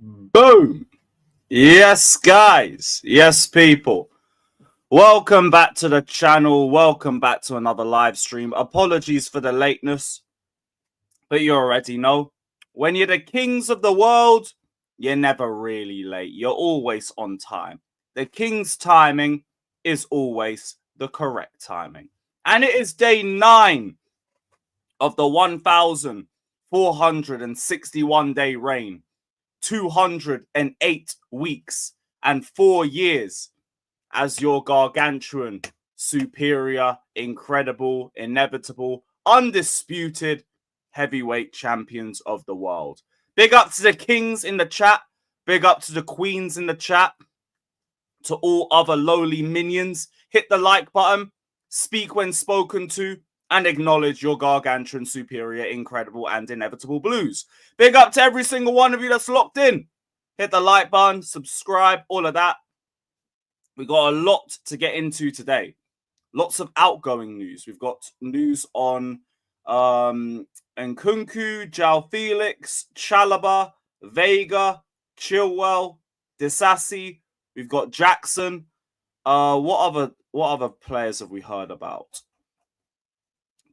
Boom! Yes, guys. Yes, people. Welcome back to the channel. Welcome back to another live stream. Apologies for the lateness, but you already know. When you're the kings of the world, you're never really late. You're always on time. The king's timing is always the correct timing. And it is day 9 of the 1,461-day reign. 208 weeks and 4 years as your gargantuan, superior, incredible, inevitable, undisputed heavyweight champions of the world. Big up to the kings in the chat. Big up to the queens in the chat. To all other lowly minions, hit the like button, speak when spoken to, and acknowledge your gargantuan, superior, incredible, and inevitable blues. Big up to every single one of you that's locked in. Hit the like button, subscribe, all of that. We got a lot to get into today. Lots of outgoing news. We've got news on Nkunku, Joao Felix, Chalobah, Vega, Chilwell, Disasi. We've got Jackson. What other players have we heard about?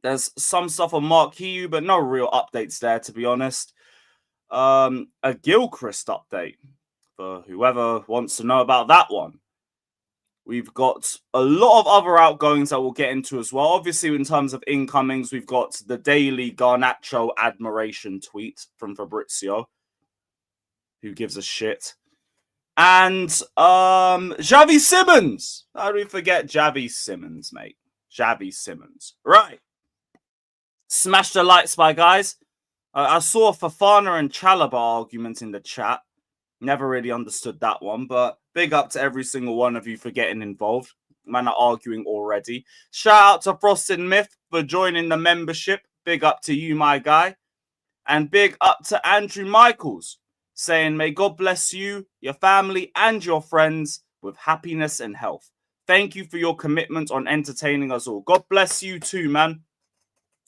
There's some stuff on Mark Hugh, but no real updates there, to be honest. A Gilchrist update for whoever wants to know about that one. We've got a lot of other outgoings that we'll get into as well. Obviously, in terms of incomings, we've got the daily Garnacho admiration tweet from Fabrizio. Who gives a shit? And Xavi Simons. How do we forget Xavi Simons, mate? Xavi Simons. Right. Smash the like spy, guys. I saw Fofana and Chalobah arguments in the chat. Never really understood that one, but big up to every single one of you for getting involved. Man are arguing already. Shout out to Frosted Myth for joining the membership. Big up to you, my guy. And big up to Andrew Michaels, saying, may God bless you, your family, and your friends with happiness and health. Thank you for your commitment on entertaining us all. God bless you too, man.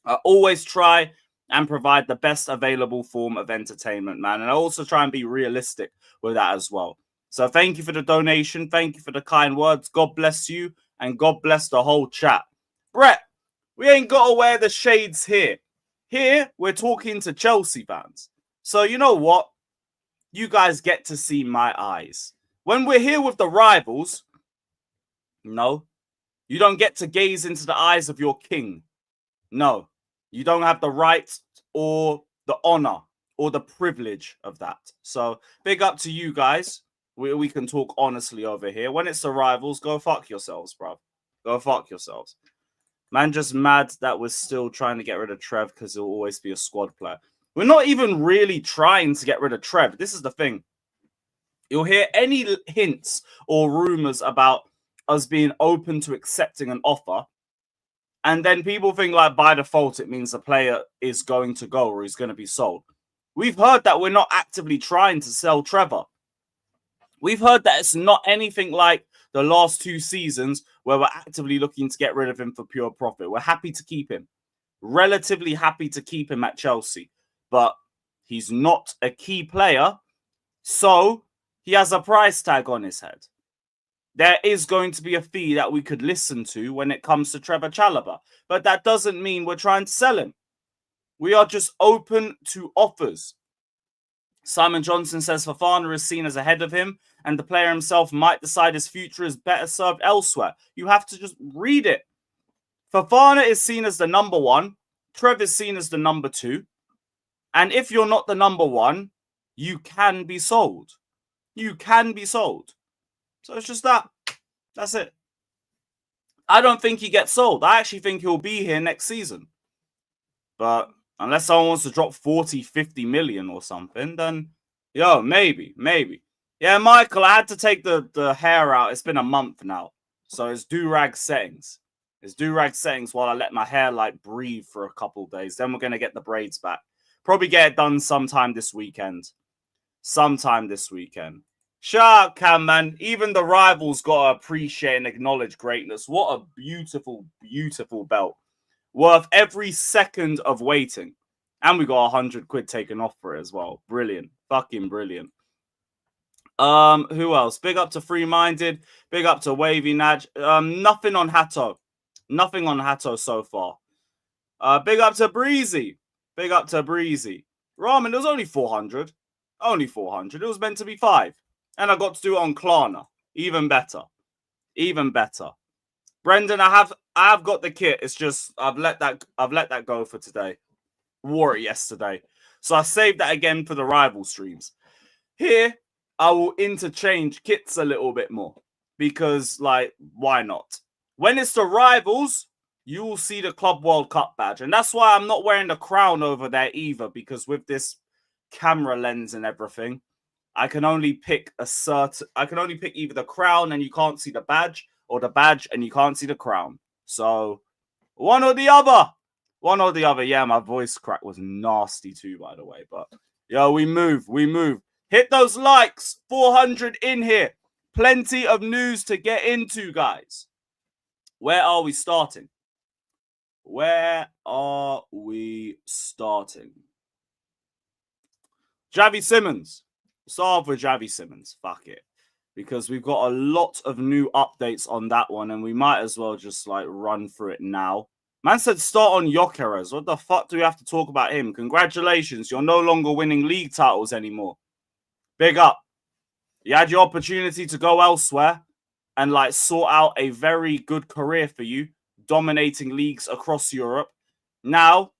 I always try and provide the best available form of entertainment, man. And I also try and be realistic with that as well. So thank you for the donation. Thank you for the kind words. God bless you. And God bless the whole chat. Brett, we ain't got to wear the shades here. Here, we're talking to Chelsea fans. So you know what? You guys get to see my eyes. When we're here with the rivals, no, you don't get to gaze into the eyes of your king. No, you don't have the right or the honor or the privilege of that. So big up to you guys. We can talk honestly over here. When it's the rivals, go fuck yourselves, bro. Go fuck yourselves. Man, just mad that we're still trying to get rid of Trev because he'll always be a squad player. We're not even really trying to get rid of Trev. This is the thing. You'll hear any hints or rumors about us being open to accepting an offer. And then people think like by default, it means the player is going to go or he's going to be sold. We've heard that we're not actively trying to sell Trevor. We've heard that it's not anything like the last 2 seasons where we're actively looking to get rid of him for pure profit. We're happy to keep him. Relatively happy to keep him at Chelsea. But he's not a key player. So he has a price tag on his head. There is going to be a fee that we could listen to when it comes to Trevor Chalobah. But that doesn't mean we're trying to sell him. We are just open to offers. Simon Johnson says Fofana is seen as ahead of him and the player himself might decide his future is better served elsewhere. You have to just read it. Fofana is seen as the number 1. Trev is seen as the number 2. And if you're not the number 1, you can be sold. You can be sold. So it's just that. That's it. I don't think he gets sold. I actually think he'll be here next season. But unless someone wants to drop 40, 50 million or something, then, maybe. Yeah, Michael, I had to take the hair out. It's been a month now. So it's do-rag settings. It's do-rag settings while I let my hair, breathe for a couple of days. Then we're going to get the braids back. Probably get it done sometime this weekend. Shout out, Cam, man. Even the rivals got to appreciate and acknowledge greatness. What a beautiful, beautiful belt. Worth every second of waiting. And we got 100 quid taken off for it as well. Brilliant. Fucking brilliant. Who else? Big up to Free Minded. Big up to Wavy Naj. Nothing on Hatto. Nothing on Hatto so far. Big up to Breezy. Big up to Breezy. Ramen, it was only 400. Only 400. It was meant to be 5. And I got to do it on Klarna. Even better. Even better. Brendan, I have got the kit. It's just I've let that go for today. Wore it yesterday. So I saved that again for the rival streams. Here, I will interchange kits a little bit more. Because, like, why not? When it's the rivals, you will see the Club World Cup badge. And that's why I'm not wearing the crown over there either. Because with this camera lens and everything, I can only pick either the crown and you can't see the badge, or the badge and you can't see the crown. So, one or the other. One or the other. Yeah, my voice crack was nasty too, by the way. But, yo, we move. Hit those likes. 400 in here. Plenty of news to get into, guys. Where are we starting? Xavi Simons. Start off with Xavi Simons. Fuck it. Because we've got a lot of new updates on that one, and we might as well just, like, run through it now. Man said start on Gyökeres. What the fuck do we have to talk about him? Congratulations. You're no longer winning league titles anymore. Big up. You had your opportunity to go elsewhere and, like, sort out a very good career for you, dominating leagues across Europe. Now,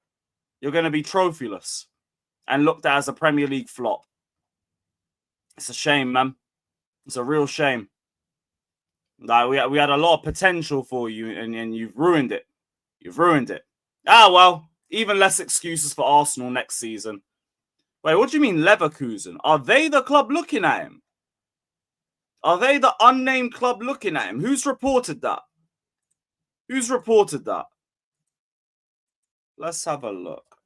you're going to be trophyless and looked at as a Premier League flop. It's a shame, man. It's a real shame. Like, we had a lot of potential for you, and you've ruined it. You've ruined it. Ah, well, even less excuses for Arsenal next season. Wait, what do you mean Leverkusen? Are they the club looking at him? Are they the unnamed club looking at him? Who's reported that? Who's reported that? Let's have a look.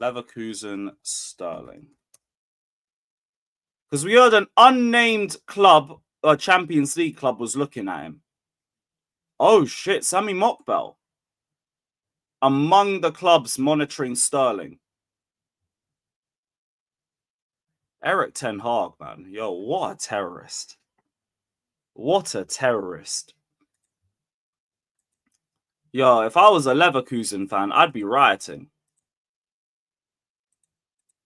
Leverkusen Sterling. Because we heard an unnamed club, a Champions League club, was looking at him. Oh, shit. Sami Mokbel. Among the clubs monitoring Sterling. Eric Ten Hag, man. Yo, what a terrorist. What a terrorist. Yo, if I was a Leverkusen fan, I'd be rioting.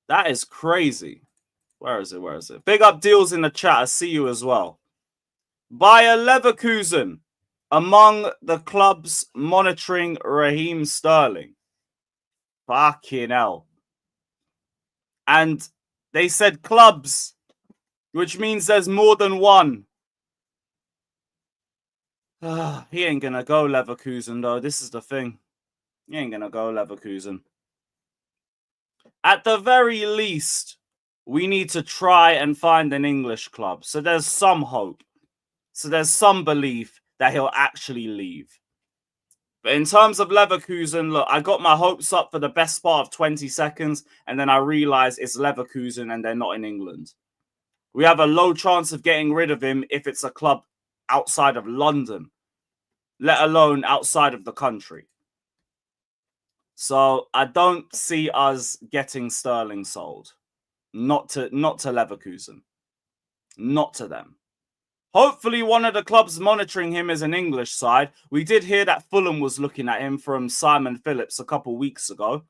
That is crazy. Where is it? Big up deals in the chat. I see you as well. Bayer Leverkusen among the clubs monitoring Raheem Sterling. Fucking hell. And they said clubs, which means there's more than one. He ain't gonna go Leverkusen, though. This is the thing. He ain't gonna go Leverkusen. At the very least, we need to try and find an English club. So there's some hope. So there's some belief that he'll actually leave. But in terms of Leverkusen, look, I got my hopes up for the best part of 20 seconds, and then I realized it's Leverkusen and they're not in England. We have a low chance of getting rid of him if it's a club outside of London, let alone outside of the country. So I don't see us getting Sterling sold. Not to Leverkusen. Not to them. Hopefully one of the clubs monitoring him is an English side. We did hear that Fulham was looking at him from Simon Phillips a couple weeks ago.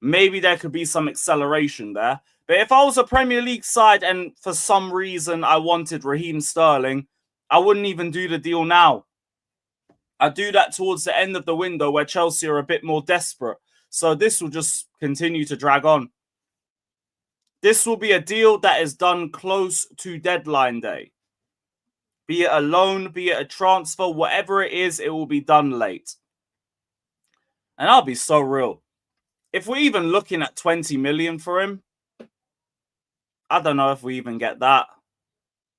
Maybe there could be some acceleration there. But if I was a Premier League side and for some reason I wanted Raheem Sterling, I wouldn't even do the deal now. I'd do that towards the end of the window where Chelsea are a bit more desperate. So this will just continue to drag on. This will be a deal that is done close to deadline day. Be it a loan, be it a transfer, whatever it is, it will be done late. And I'll be so real. If we're even looking at 20 million for him, I don't know if we even get that.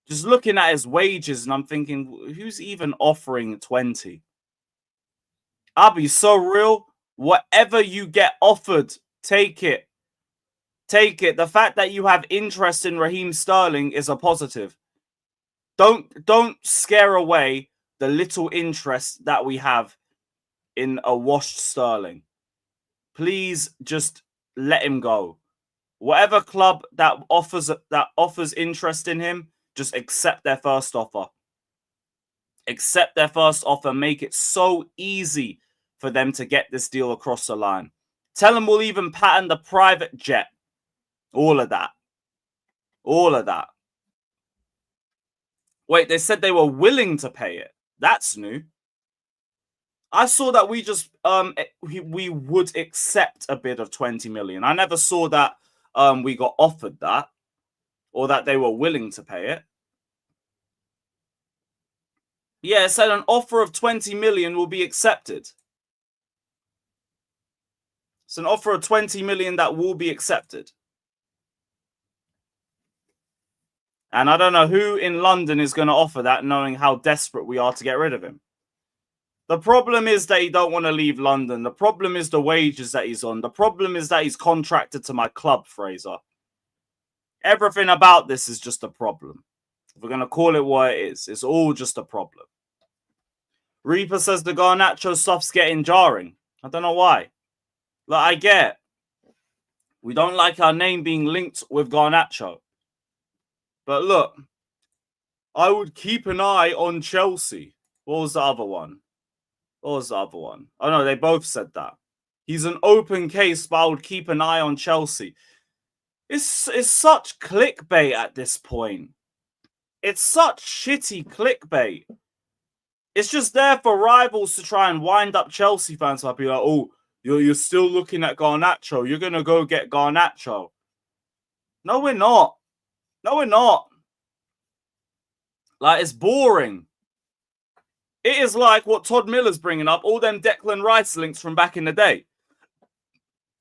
Just looking at his wages, and I'm thinking, who's even offering 20? I'll be so real. Whatever you get offered, take it. Take it. The fact that you have interest in Raheem Sterling is a positive. Don't scare away the little interest that we have in a washed Sterling. Please just let him go. Whatever club that offers interest in him, just accept their first offer. Accept their first offer. Make it so easy for them to get this deal across the line. Tell them we'll even pattern the private jet. All of that. All of that. Wait, they said they were willing to pay it. That's new. I saw that we would accept a bid of 20 million. I never saw that we got offered that or that they were willing to pay it. Yeah, it said an offer of 20 million will be accepted. It's an offer of 20 million that will be accepted. And I don't know who in London is going to offer that, knowing how desperate we are to get rid of him. The problem is that he don't want to leave London. The problem is the wages that he's on. The problem is that he's contracted to my club, Fraser. Everything about this is just a problem. If we're going to call it what it is, it's all just a problem. Reaper says the Garnacho stuff's getting jarring. I don't know why. Like, I get we don't like our name being linked with Garnacho. But look, I would keep an eye on Chelsea. What was the other one? What was the other one? Oh, no, they both said that. He's an open case, but I would keep an eye on Chelsea. It's such clickbait at this point. It's such shitty clickbait. It's just there for rivals to try and wind up Chelsea fans. I'd be like, oh, you're still looking at Garnacho. You're going to go get Garnacho. No, we're not. No, we're not. Like, it's boring. It is like what Todd Miller's bringing up, all them Declan Rice links from back in the day.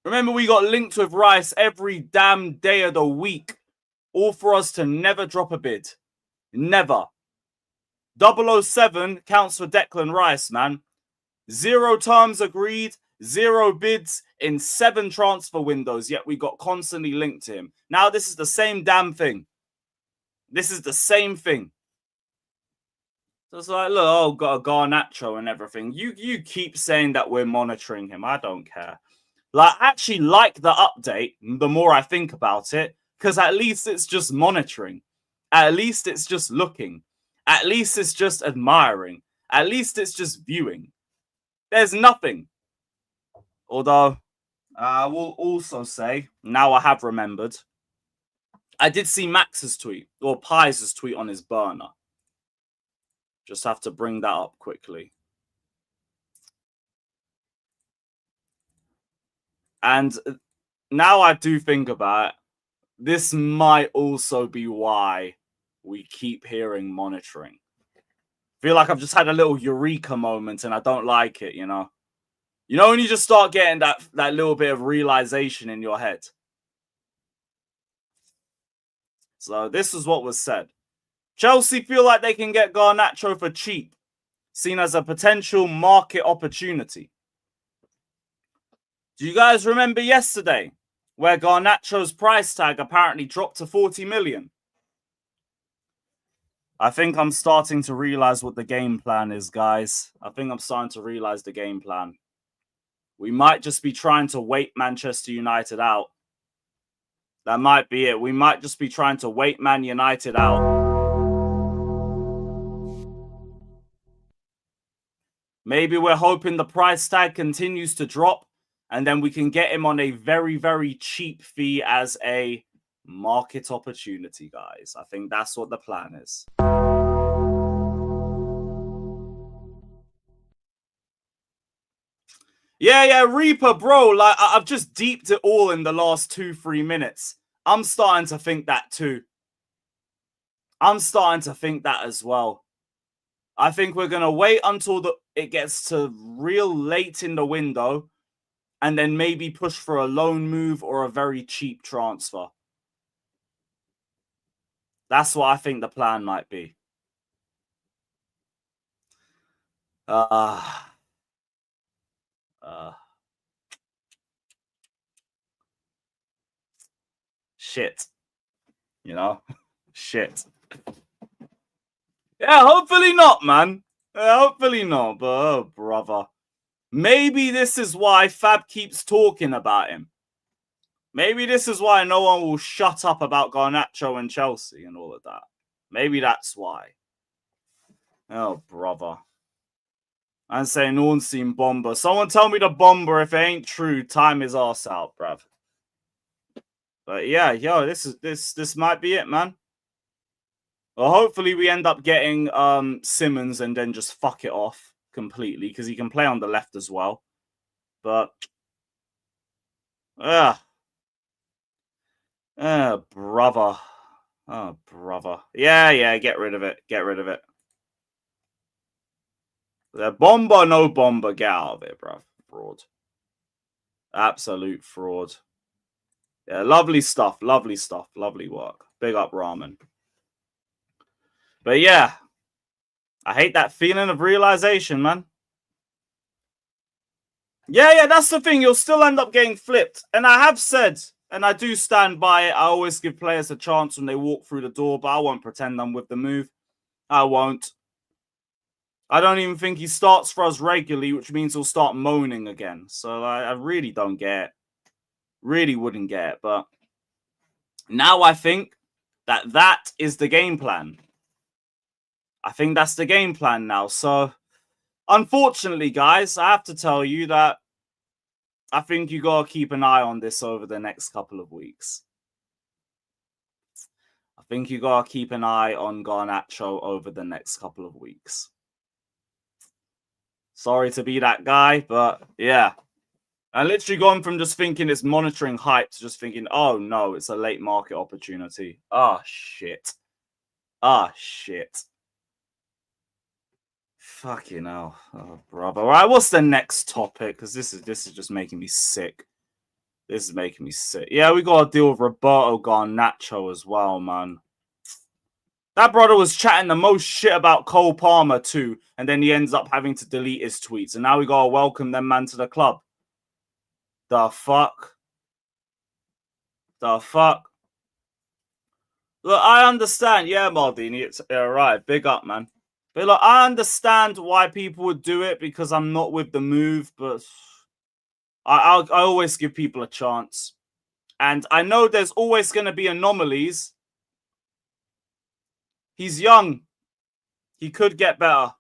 Remember, we got linked with Rice every damn day of the week. All for us to never drop a bid. Never. 007 counts for Declan Rice, man. 0 terms agreed, 0 bids in 7 transfer windows, yet we got constantly linked to him. Now this is the same damn thing. This is the same thing. So it's like, look, oh, got a Garnacho and everything. You keep saying that we're monitoring him. I don't care. Like, I actually like the update the more I think about it, because at least it's just monitoring. At least it's just looking. At least it's just admiring. At least it's just viewing. There's nothing. Although, I will also say, now I have remembered, I did see Max's tweet, or Pies' tweet on his burner. Just have to bring that up quickly. And now I do think about it, this might also be why we keep hearing monitoring. I feel like I've just had a little eureka moment and I don't like it, you know? You know when you just start getting that little bit of realization in your head? So this is what was said. Chelsea feel like they can get Garnacho for cheap, seen as a potential market opportunity. Do you guys remember yesterday where Garnacho's price tag apparently dropped to 40 million? I think I'm starting to realize what the game plan is, guys. I think I'm starting to realize the game plan. We might just be trying to wait Manchester United out. That might be it. We might just be trying to wait Man United out. Maybe we're hoping the price tag continues to drop and then we can get him on a very, very cheap fee as a market opportunity, guys. I think that's what the plan is. Yeah, Reaper, bro. Like, I've just deeped it all in the last 2-3 minutes. I'm starting to think that too. I'm starting to think that as well. I think we're going to wait until it gets to real late in the window and then maybe push for a loan move or a very cheap transfer. That's what I think the plan might be. Shit. You know? Shit. Yeah, hopefully not, man. Hopefully not, but oh, brother. Maybe this is why Fab keeps talking about him. Maybe this is why no one will shut up about Garnacho and Chelsea and all of that. Maybe that's why. Oh, brother. I'm saying no one's seen Bomber. Someone tell me the Bomber. If it ain't true, time his ass out, bruv. But yeah, yo, this might be it, man. Well, hopefully we end up getting Simons and then just fuck it off completely because he can play on the left as well. But brother. Oh, brother. Yeah, get rid of it. Get rid of it. The Bomber, no Bomber. Get out of it, bruv. Fraud. Absolute fraud. Yeah, lovely stuff. Lovely stuff. Lovely work. Big up Ramen. But yeah, I hate that feeling of realization, man. Yeah, that's the thing. You'll still end up getting flipped. And I have said, and I do stand by it, I always give players a chance when they walk through the door, but I won't pretend I'm with the move. I won't. I don't even think he starts for us regularly, which means he'll start moaning again. So I really don't get it. Really wouldn't get it. But now I think that is the game plan. I think that's the game plan now. So, unfortunately, guys, I have to tell you that I think you got to keep an eye on this over the next couple of weeks. I think you got to keep an eye on Garnacho over the next couple of weeks. Sorry to be that guy, but yeah. I literally gone from just thinking it's monitoring hype to just thinking, oh no, it's a late market opportunity. Ah, shit. Ah, shit. Fucking hell. Oh, brother. All right, what's the next topic? Because this is just making me sick. This is making me sick. Yeah, we got to deal with Roberto Garnacho as well, man. That brother was chatting the most shit about Cole Palmer too, and then he ends up having to delete his tweets. And now we got to welcome them man to the club. The fuck? The fuck? Look, I understand. Yeah, Maldini, it's right. Big up, man. But look, I understand why people would do it because I'm not with the move, but I always give people a chance. And I know there's always going to be anomalies. He's young. He could get better.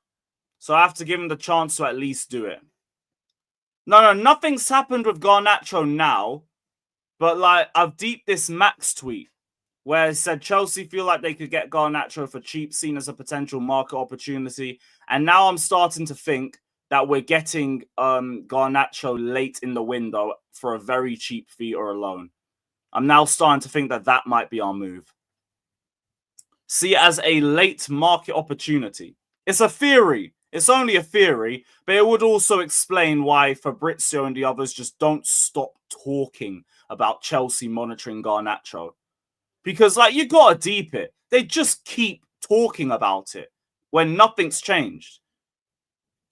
So I have to give him the chance to at least do it. No, nothing's happened with Garnacho now. But like, I've deeped this Max tweet where it said Chelsea feel like they could get Garnacho for cheap, seen as a potential market opportunity. And now I'm starting to think that we're getting Garnacho late in the window for a very cheap fee or a loan. I'm now starting to think that that might be our move. See it as a late market opportunity. It's a theory. It's only a theory, but it would also explain why Fabrizio and the others just don't stop talking about Chelsea monitoring Garnacho. Because, like, you got to deep it. They just keep talking about it when nothing's changed.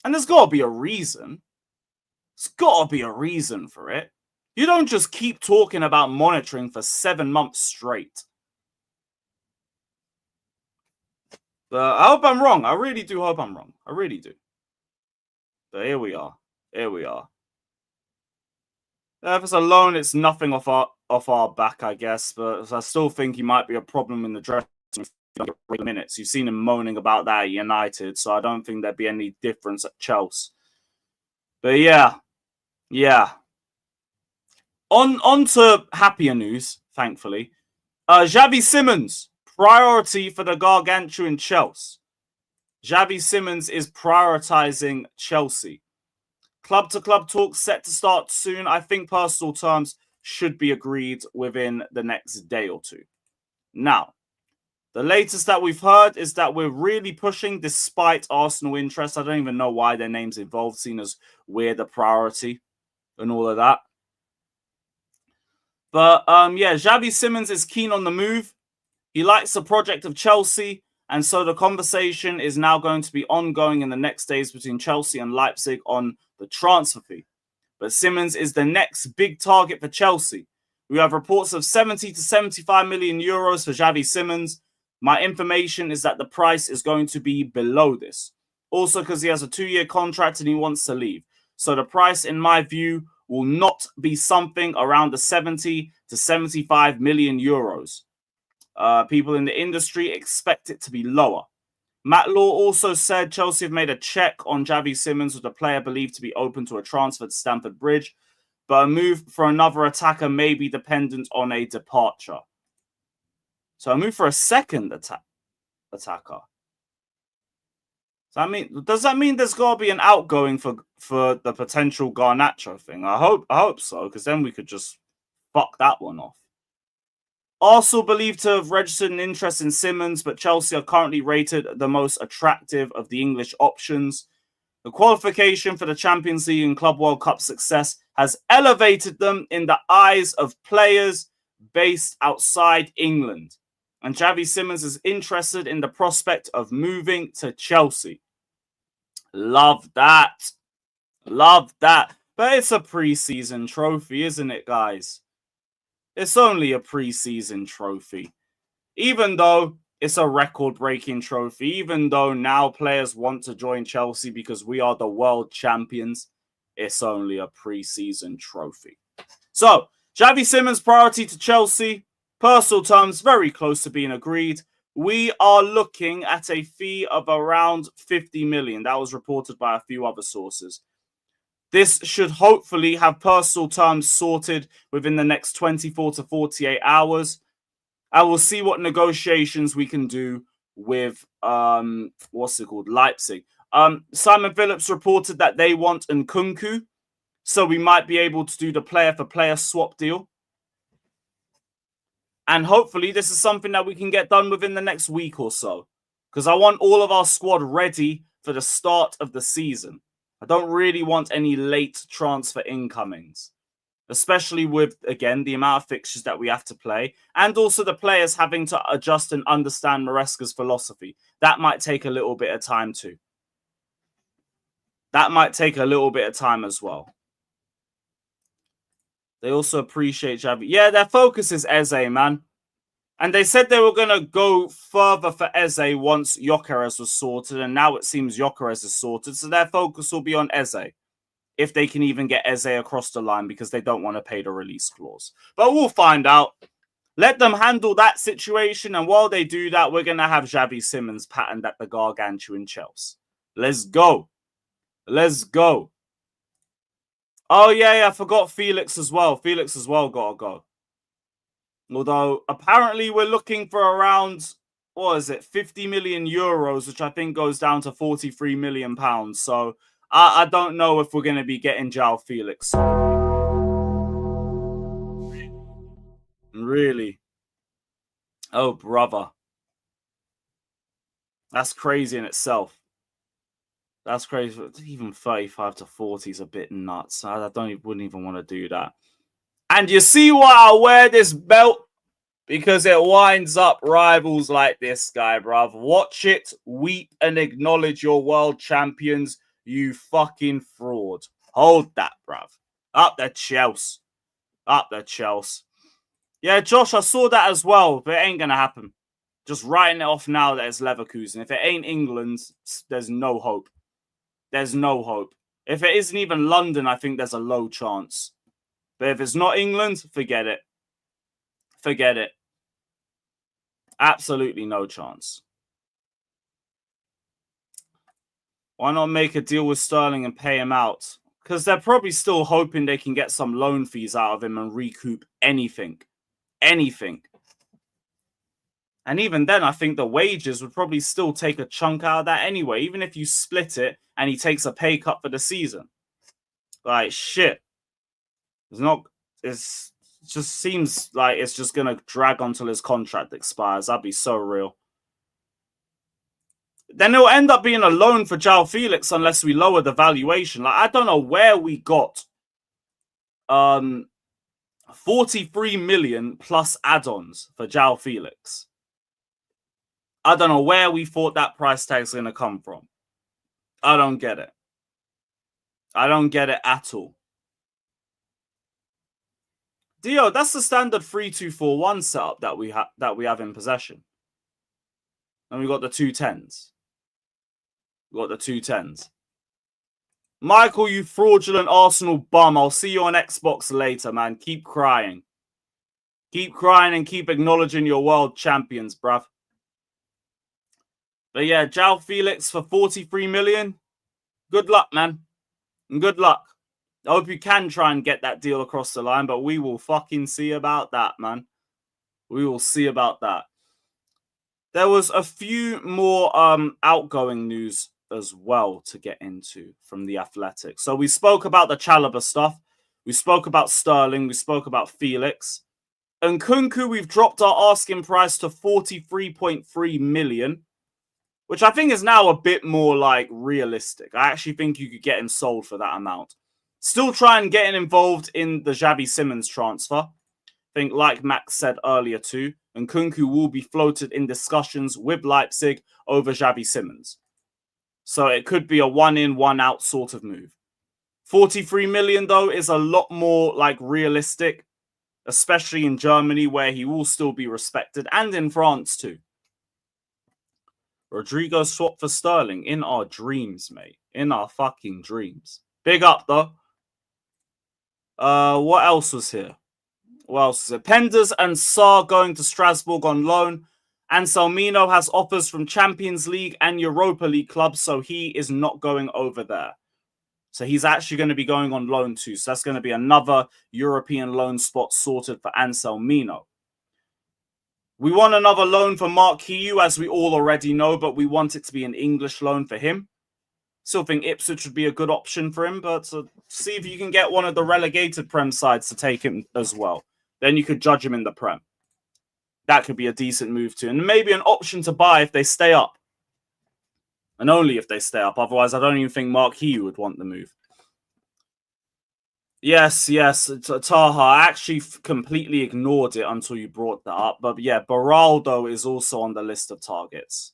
And there's got to be a reason. There's got to be a reason for it. You don't just keep talking about monitoring for 7 months straight. But I hope I'm wrong. I really do hope I'm wrong. I really do. But here we are. Here we are. If it's a loan, it's nothing off our back, I guess. But I still think he might be a problem in the dressing room. Minutes. You've seen him moaning about that at United, so I don't think there'd be any difference at Chelsea. But yeah. On to happier news, thankfully. Xavi Simons, priority for the gargantuan Chelsea. Xavi Simons is prioritizing Chelsea. Club-to-club talks set to start soon. I think personal terms should be agreed within the next day or two. Now, the latest that we've heard is that we're really pushing despite Arsenal interest. I don't even know why their name's involved, seen as we're the priority and all of that. But, yeah, Xavi Simons is keen on the move. He likes the project of Chelsea. And so the conversation is now going to be ongoing in the next days between Chelsea and Leipzig on the transfer fee. But Simons is the next big target for Chelsea. We have reports of 70 to 75 million euros for Xavi Simons. My information is that the price is going to be below this. Also because he has a 2-year contract and he wants to leave. So the price, in my view, will not be something around the 70 to 75 million euros. People in the industry expect it to be lower. Matt Law also said Chelsea have made a check on Xavi Simons with a player believed to be open to a transfer to Stamford Bridge, but a move for another attacker may be dependent on a departure. So a move for a second attacker. Does that mean there's got to be an outgoing for the potential Garnacho thing? I hope so, because then we could just fuck that one off. Arsenal believed to have registered an interest in Simons, but Chelsea are currently rated the most attractive of the English options. The qualification for the Champions League and Club World Cup success has elevated them in the eyes of players based outside England. And Xavi Simons is interested in the prospect of moving to Chelsea. Love that. Love that. But it's a pre-season trophy, isn't it, guys? It's only a pre-season trophy. Even though it's a record-breaking trophy, even though now players want to join Chelsea because we are the world champions, it's only a pre-season trophy. So, Xavi Simons' priority to Chelsea, personal terms, very close to being agreed. We are looking at a fee of around 50 million. That was reported by a few other sources. This should hopefully have personal terms sorted within the next 24 to 48 hours. I will see what negotiations we can do with, Leipzig. Simon Phillips reported that they want Nkunku, so we might be able to do the player-for-player swap deal. And hopefully this is something that we can get done within the next week or so, because I want all of our squad ready for the start of the season. I don't really want any late transfer incomings, especially with, again, the amount of fixtures that we have to play, and also the players having to adjust and understand Maresca's philosophy. That might take a little bit of time too. That might take a little bit of time as well. They also appreciate Xavi. Yeah, their focus is Eze, man. And they said they were going to go further for Eze once Gyökeres was sorted, and now it seems Gyökeres is sorted, so their focus will be on Eze, if they can even get Eze across the line, because they don't want to pay the release clause. But we'll find out. Let them handle that situation, and while they do that, we're going to have Xavi Simons patterned at the Gargantuan Chelsea. Let's go. Let's go. Oh, yeah, I forgot Felix as well. Felix as well got to go. Although, apparently, we're looking for around, 50 million euros, which I think goes down to 43 million pounds. So, I don't know if we're going to be getting Joao Felix. Really? Oh, brother. That's crazy in itself. That's crazy. Even 35 to 40 is a bit nuts. Wouldn't even want to do that. And you see why I wear this belt? Because it winds up rivals like this guy, bruv. Watch it, weep, and acknowledge your world champions, you fucking fraud. Hold that, bruv. Up the Chelsea. Up the Chelsea. Yeah, Josh, I saw that as well, but it ain't going to happen. Just writing it off now that it's Leverkusen. If it ain't England, there's no hope. There's no hope. If it isn't even London, I think there's a low chance. But if it's not England, forget it. Forget it. Absolutely no chance. Why not make a deal with Sterling and pay him out? Because they're probably still hoping they can get some loan fees out of him and recoup anything. Anything. And even then, I think the wages would probably still take a chunk out of that anyway, even if you split it and he takes a pay cut for the season. Like, shit. It just seems like it's just going to drag on till his contract expires. That'd be so real. Then it'll end up being a loan for Joao Felix unless we lower the valuation. Like, I don't know where we got 43 million plus add-ons for Joao Felix. I don't know where we thought that price tag is going to come from. I don't get it. I don't get it at all. Dio, that's the standard 3-2-4-1 setup that we have in possession. And we got the 2 10s. We got the 2 10s. Michael, you fraudulent Arsenal bum. I'll see you on Xbox later, man. Keep crying. Keep crying and keep acknowledging your world champions, bruv. But yeah, Joao Felix for 43 million. Good luck, man. And good luck. I hope you can try and get that deal across the line, but we will fucking see about that, man. We will see about that. There was a few more outgoing news as well to get into from the Athletic. So we spoke about the Chalobah stuff. We spoke about Sterling. We spoke about Felix. And Nkunku, we've dropped our asking price to 43.3 million, which I think is now a bit more like realistic. I actually think you could get him sold for that amount. Still try and get him involved in the Xavi Simons transfer. I think, like Max said earlier too, Nkunku will be floated in discussions with Leipzig over Xavi Simons. So it could be a one in, one out sort of move. 43 million, though, is a lot more like realistic, especially in Germany, where he will still be respected, and in France too. Rodrigo swapped for Sterling in our dreams, mate. In our fucking dreams. Big up, though. What else was here? What else is it? Penders and Saar going to Strasbourg on loan. Anselmino has offers from Champions League and Europa League clubs, so he is not going over there. So he's actually going to be going on loan too. So that's going to be another European loan spot sorted for Anselmino. We want another loan for Mark Hiu, as we all already know, but we want it to be an English loan for him. Still think Ipswich would be a good option for him, but see if you can get one of the relegated Prem sides to take him as well. Then you could judge him in the Prem. That could be a decent move too. And maybe an option to buy if they stay up. And only if they stay up. Otherwise, I don't even think Mark Hiu would want the move. Yes, Taha. I actually completely ignored it until you brought that up. But yeah, Beraldo is also on the list of targets.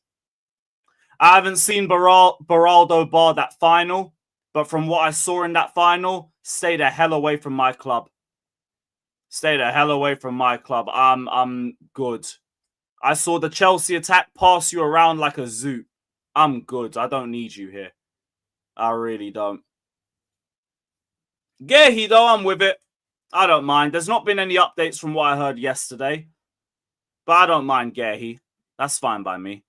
I haven't seen Beraldo bar that final. But from what I saw in that final, stay the hell away from my club. Stay the hell away from my club. I'm good. I saw the Chelsea attack pass you around like a zoo. I'm good. I don't need you here. I really don't. Gehi, though, I'm with it. I don't mind. There's not been any updates from what I heard yesterday. But I don't mind Gehi. That's fine by me.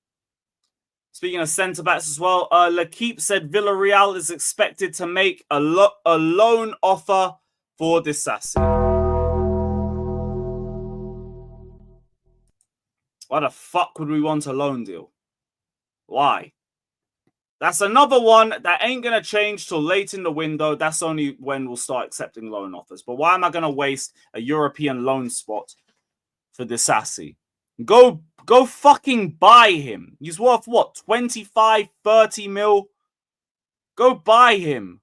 Speaking of centre-backs as well, L'Equipe said Villarreal is expected to make a loan offer for Disasi. Why the fuck would we want a loan deal? Why? That's another one that ain't going to change till late in the window. That's only when we'll start accepting loan offers. But why am I going to waste a European loan spot for Disasi? Go fucking buy him. He's worth what? 25, 30 mil? Go buy him.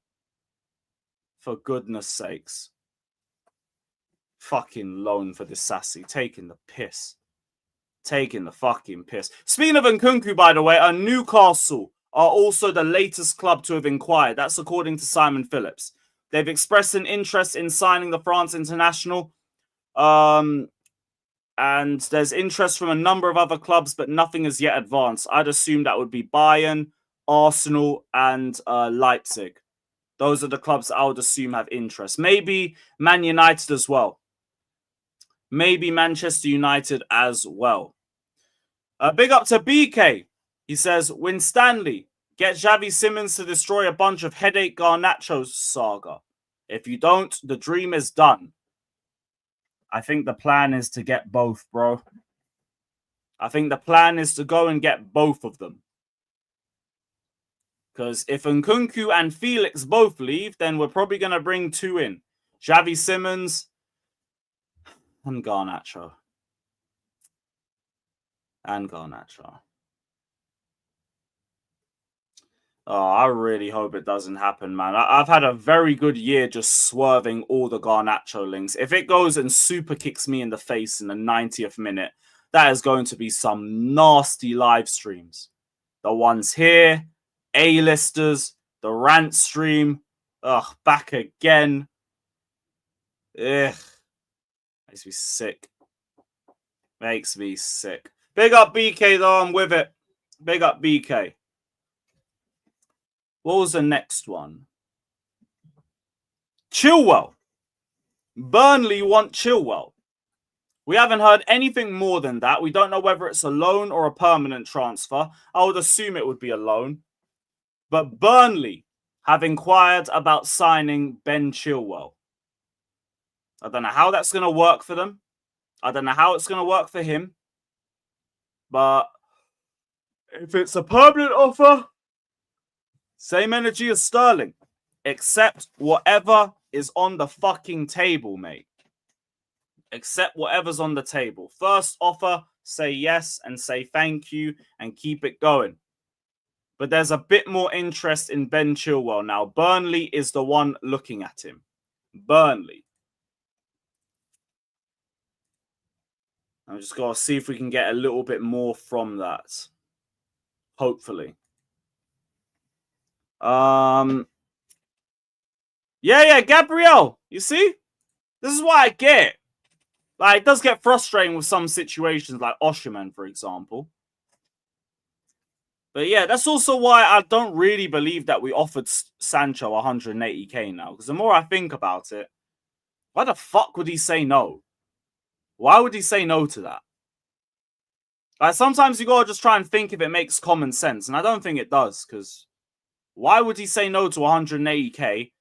For goodness sakes. Fucking loan for Disasi. Taking the piss. Taking the fucking piss. Speaking of Nkunku, by the way, Newcastle are also the latest club to have inquired. That's according to Simon Phillips. They've expressed an interest in signing the France international. And there's interest from a number of other clubs, but nothing has yet advanced. I'd assume that would be Bayern, Arsenal, and Leipzig. Those are the clubs that I would assume have interest. Maybe Man United as well. Maybe Manchester United as well. Big up to BK. He says, Win Stanley, get Xavi Simons to destroy a bunch of headache Garnacho saga. If you don't, the dream is done. I think the plan is to get both, bro. I think the plan is to go and get both of them. Because if Nkunku and Felix both leave, then we're probably going to bring two in. Xavi Simons and Garnacho. Oh, I really hope it doesn't happen, man. I've had a very good year just swerving all the Garnacho links. If it goes and super kicks me in the face in the 90th minute, that is going to be some nasty live streams. The ones here, A-listers, the rant stream. Ugh, back again. Ugh. Makes me sick. Makes me sick. Big up BK, though. I'm with it. Big up BK. What was the next one? Chilwell. Burnley want Chilwell. We haven't heard anything more than that. We don't know whether it's a loan or a permanent transfer. I would assume it would be a loan. But Burnley have inquired about signing Ben Chilwell. I don't know how that's going to work for them. I don't know how it's going to work for him. But if it's a permanent offer, same energy as Sterling. Accept whatever is on the fucking table, mate. Accept whatever's on the table. First offer, say yes and say thank you and keep it going. But there's a bit more interest in Ben Chilwell now. Burnley is the one looking at him. Burnley. I'm just going to see if we can get a little bit more from that. Hopefully. Yeah, Gabriel. You see? This is what I get. Like, it does get frustrating with some situations, like Osherman, for example. But yeah, that's also why I don't really believe that we offered Sancho 180k now. Because the more I think about it, why the fuck would he say no? Why would he say no to that? Like, sometimes you gotta just try and think if it makes common sense. And I don't think it does. Because why would he say no to 180k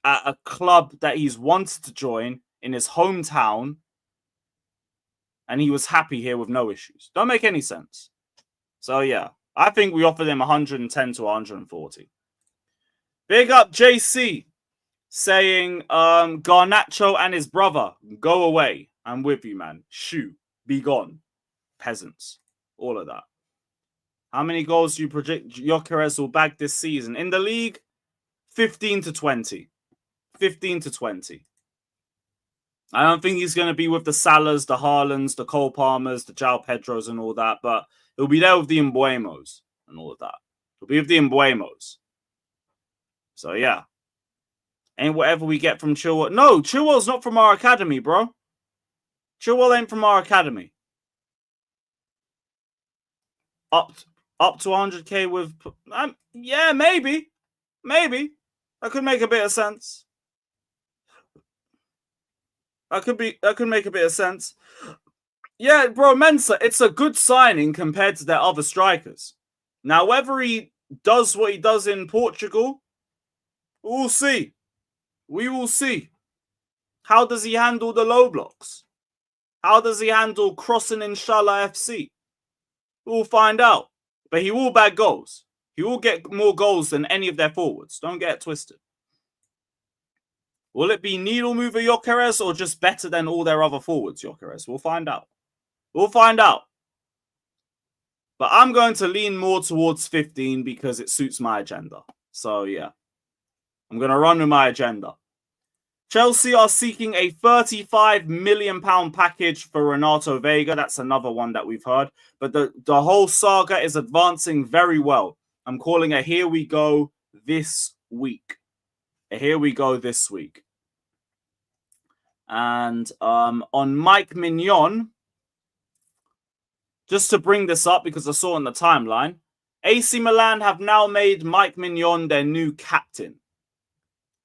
at a club that he's wanted to join in his hometown? And he was happy here with no issues. Don't make any sense. So yeah, I think we offered him 110 to 140. Big up JC saying Garnacho and his brother, go away. I'm with you, man. Shoo, be gone. Peasants. All of that. How many goals do you project Gyökeres will bag this season? In the league, 15 to 20. 15 to 20. I don't think he's going to be with the Salahs, the Haalands, the Cole Palmers, the Joao Pedros and all that, but he'll be there with the Mbuemos and all of that. He'll be with the Mbuemos. So, yeah. Ain't whatever we get from Chilwell. No, Chilwell's not from our academy, bro. Chilwell ain't from our academy. Up to 100k with... yeah, maybe. Maybe. That could make a bit of sense. That could make a bit of sense. Yeah, bro, Mensah, it's a good signing compared to their other strikers. Now, whether he does what he does in Portugal, we'll see. We will see. How does he handle the low blocks? How does he handle crossing Inshallah FC? We'll find out. But he will bag goals. He will get more goals than any of their forwards. Don't get it twisted. Will it be needle mover Gyökeres or just better than all their other forwards, Gyökeres? We'll find out. We'll find out. But I'm going to lean more towards 15 because it suits my agenda. So, yeah. I'm going to run with my agenda. Chelsea are seeking a £35 million package for Renato Vega. That's another one that we've heard. But the whole saga is advancing very well. I'm calling a here we go this week. A here we go this week. And on Mike Mignon, just to bring this up because I saw on the timeline, AC Milan have now made Mike Mignon their new captain.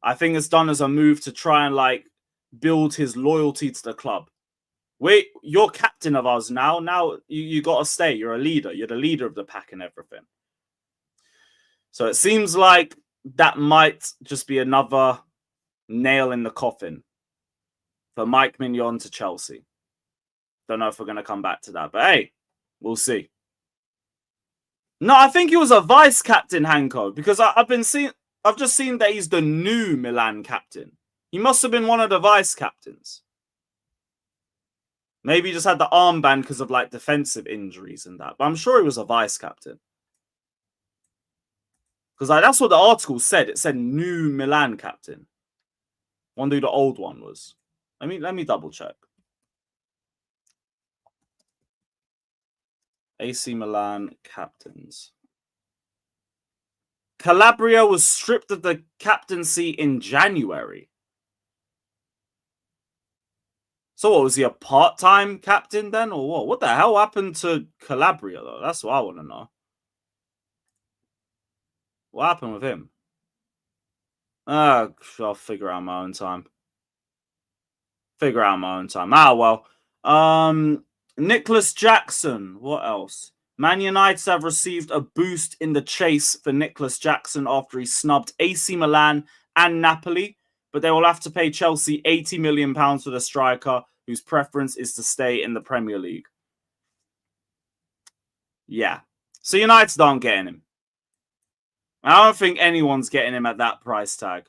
I think it's done as a move to try and like build his loyalty to the club. Wait, you're captain of us now. Now you got to stay. You're a leader. You're the leader of the pack and everything. So it seems like that might just be another nail in the coffin for Mike Mignon to Chelsea. Don't know if we're going to come back to that, but hey, we'll see. No, I think he was a vice captain, Hanko, because I've just seen that he's the new Milan captain. He must have been one of the vice captains. Maybe he just had the armband because of like defensive injuries and that. But I'm sure he was a vice captain. Because like, that's what the article said. It said new Milan captain. Wonder who the old one was. Let me double check. AC Milan captains. Calabria was stripped of the captaincy in January. So what, was he a part-time captain then or what? What the hell happened to Calabria though? That's what I want to know. What happened with him? I'll figure out my own time. Ah, well. Nicholas Jackson. What else? Man United have received a boost in the chase for Nicholas Jackson after he snubbed AC Milan and Napoli, but they will have to pay Chelsea £80 million for the striker, whose preference is to stay in the Premier League. Yeah. So United aren't getting him. I don't think anyone's getting him at that price tag.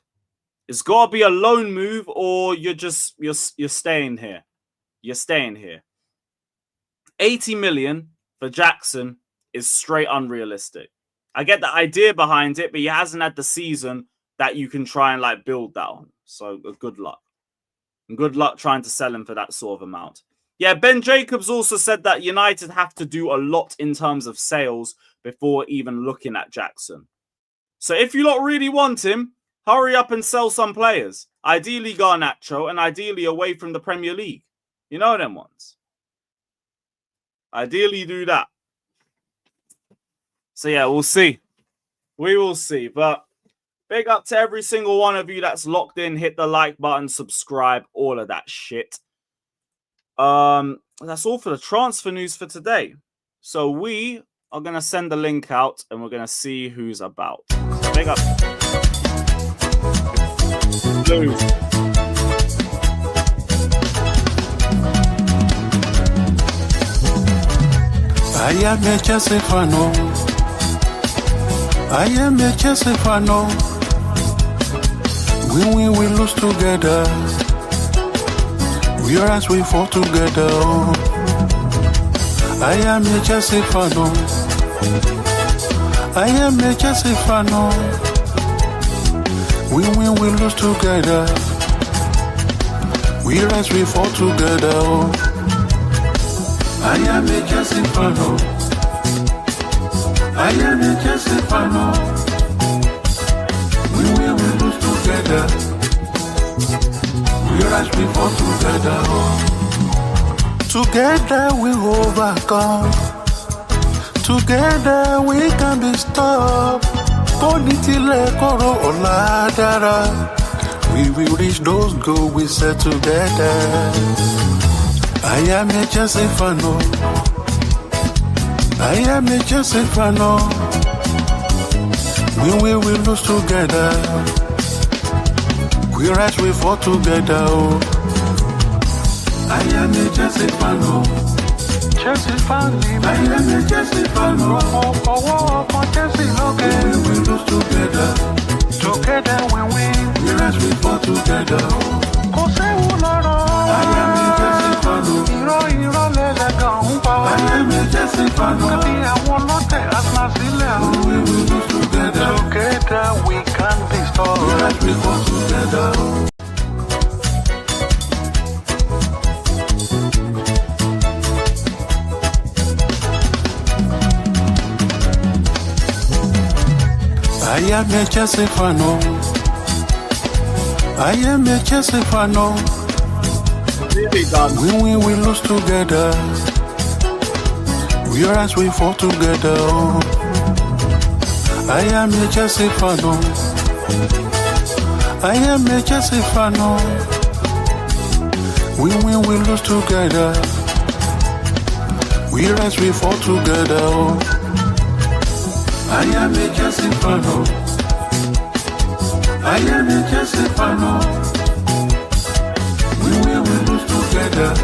It's got to be a loan move, or you're staying here. You're staying here. 80 million for Jackson is straight unrealistic. I get the idea behind it, but he hasn't had the season that you can try and like build that on. So good luck. And good luck trying to sell him for that sort of amount. Yeah, Ben Jacobs also said that United have to do a lot in terms of sales before even looking at Jackson. So if you lot really want him, hurry up and sell some players. Ideally Garnacho, and ideally away from the Premier League. You know them ones. Ideally do that. So yeah, we'll see. We will see. But big up to every single one of you that's locked in. Hit the like button, subscribe, all of that shit. That's all for the transfer news for today. So we are going to send the link out and we're going to see who's about. So big up. Blue. I am a Chelsea fan. I am a Chelsea fan. When we will lose together, we are as we fall together. I am a Chelsea fan. I am a Chelsea fan. When we will lose together, we are as we fall together. I am a Chelsea fan. I am a Chelsea fan. We will lose together. We rise before together. Together we overcome. Together we can be stopped. Bonitile koro oladara. We will reach those goals we set together. I am a Chelsea fan. I am a Chelsea fan. When we will lose together, we rise, we fall together. I am a Chelsea fan. Chelsea fan. I am a Chelsea fan. Chelsea, okay. We will lose together. Together we win. We rise, we fall together. I am a Chelsea fan. I am a Chelsea fan. We will lose together. Together we can be strong. We rise, we fall together. I am a Chelsea fan. I am a Chelsea fan. When we will lose together, we are as we fall together. I am a Chelsea fan. I am a Chelsea fan. When we will lose together, we are as we fall together. I am a Chelsea fan. I am a Chelsea fan. We will lose together.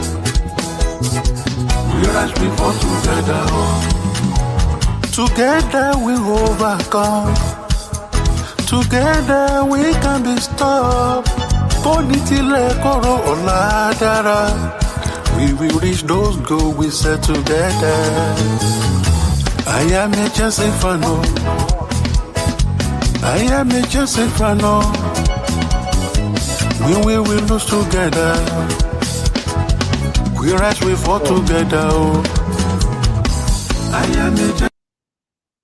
We rise, we fall together. Together we overcome. Together we can be stopped. Bonitile koro oladara. We will reach those goals we set together. I am a Chelsea fan. I am a Chelsea fan. When we will lose together, we rise, we fall together. I am a Chelsea.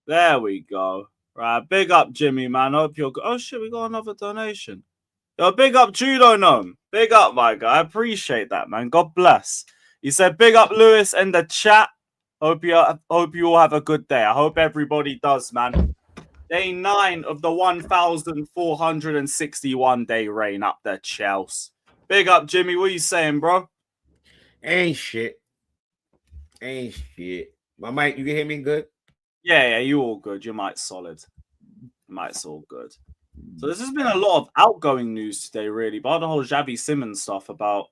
There we go. Right, big up Jimmy, man. Hope you're good. Oh shit, we got another donation. Yo, big up Judo Gnome. Big up, my guy. I appreciate that, man. God bless. He said, big up Lewis in the chat. Hope you all have a good day. I hope everybody does, man. Day 9 of the 1,461 day reign up there, Chelsea. Big up, Jimmy. What are you saying, bro? Ain't shit. My mic, you can hear me good? Yeah, you all good. Your mic's solid. Your mic's all good. So this has been a lot of outgoing news today, really, about the whole Xavi Simons stuff about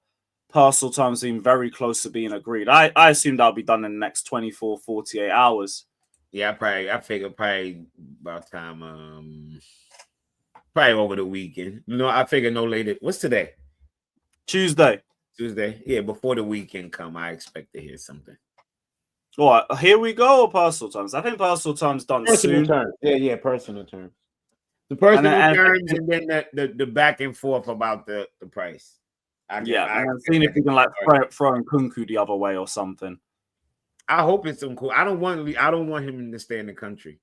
personal terms being very close to being agreed. I assume that'll be done in the next 24, 48 hours. Yeah, I figure probably about time, probably over the weekend. I figure no later. What's today? Tuesday. Yeah, before the weekend come, I expect to hear something. All right, here we go, or personal terms? I think personal terms done soon. Terms. Yeah, personal terms. The personal terms and then the back and forth about the price. I'm seeing if you can throw in Kunku the other way or something. I hope it's some cool. I don't want him to stay in the country.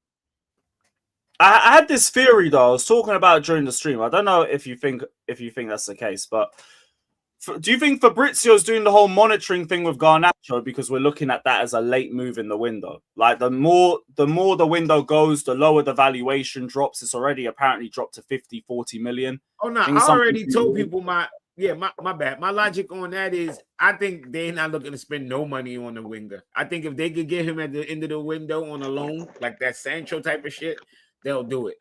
I had this theory though. I was talking about it during the stream. I don't know if you think that's the case, but do you think Fabrizio's doing the whole monitoring thing with Garnacho because we're looking at that as a late move in the window? Like the more the window goes, the lower the valuation drops. It's already apparently dropped to 50, 40 million. Oh no, I already told people my bad. My logic on that is I think they're not looking to spend no money on the winger. I think if they could get him at the end of the window on a loan, like that Sancho type of shit, they'll do it.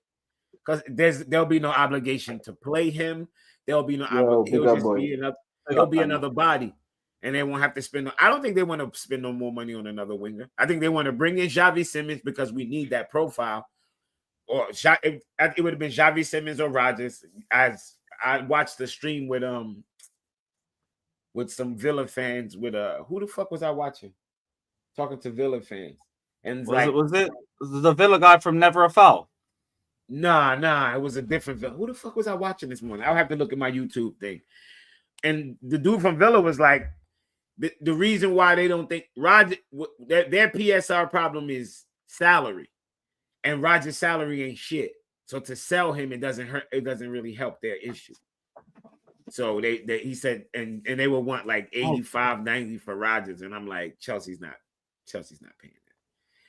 Because there'll be no obligation to play him. There'll be no obligation. He'll be another body. And they won't have to spend. I don't think they want to spend no more money on another winger. I think they want to bring in Xavi Simons because we need that profile. Or it would have been Xavi Simons or Rodgers. As I watched the stream with some Villa fans with who the fuck was I watching? Talking to Villa fans. And was it the Villa guy from Never a Foul? Nah, it was a different Villa. Who the fuck was I watching this morning? I'll have to look at my YouTube thing. And the dude from Villa was like, the reason why they don't think their PSR problem is salary, and Rodgers' salary ain't shit. So to sell him, it doesn't really help their issue. So he said, and they will want like 85, 90 for Rodgers, and I'm like, Chelsea's not paying that.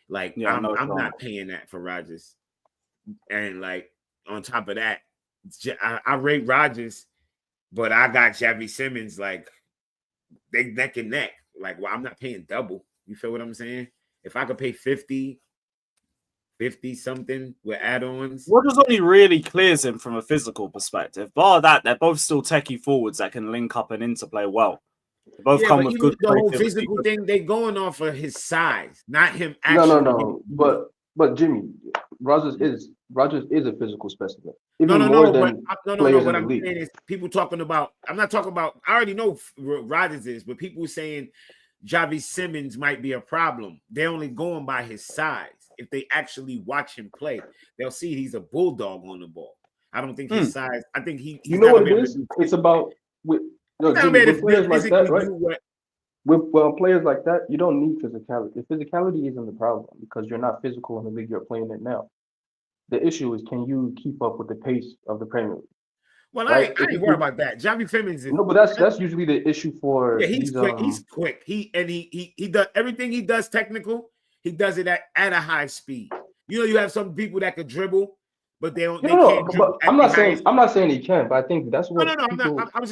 Like I'm not paying that for Rodgers, and like on top of that, I rate Rodgers. But I got Xavi Simons, like, they neck and neck. Like, well, I'm not paying double. You feel what I'm saying? If I could pay 50 something with add-ons. Rodgers only really clears him from a physical perspective. Bar that, they're both still techie forwards that can link up and interplay well. They both come with good. The whole physical thing, they going off of his size, not him actually. No. But Jimmy, Rodgers is a physical specimen. No. What I'm saying is people talking about. I'm not talking about. I already know Rodgers is, but people saying Xavi Simons might be a problem. They're only going by his size. If they actually watch him play, they'll see he's a bulldog on the ball. I don't think his size. I think he. You know what it is? It's about with players like that, right? With players like that, you don't need physicality. The physicality isn't the problem because you're not physical in the league you're playing in now. The issue is, can you keep up with the pace of the Premier League? Well, right? I ain't worried about that. Xavi Simons is but that's usually the issue for. Yeah, he's quick. He's quick. He does everything he does technical. He does it at a high speed. You have some people that could dribble, but they don't. Can't dribble. I'm not saying he can't, but I think that's what I was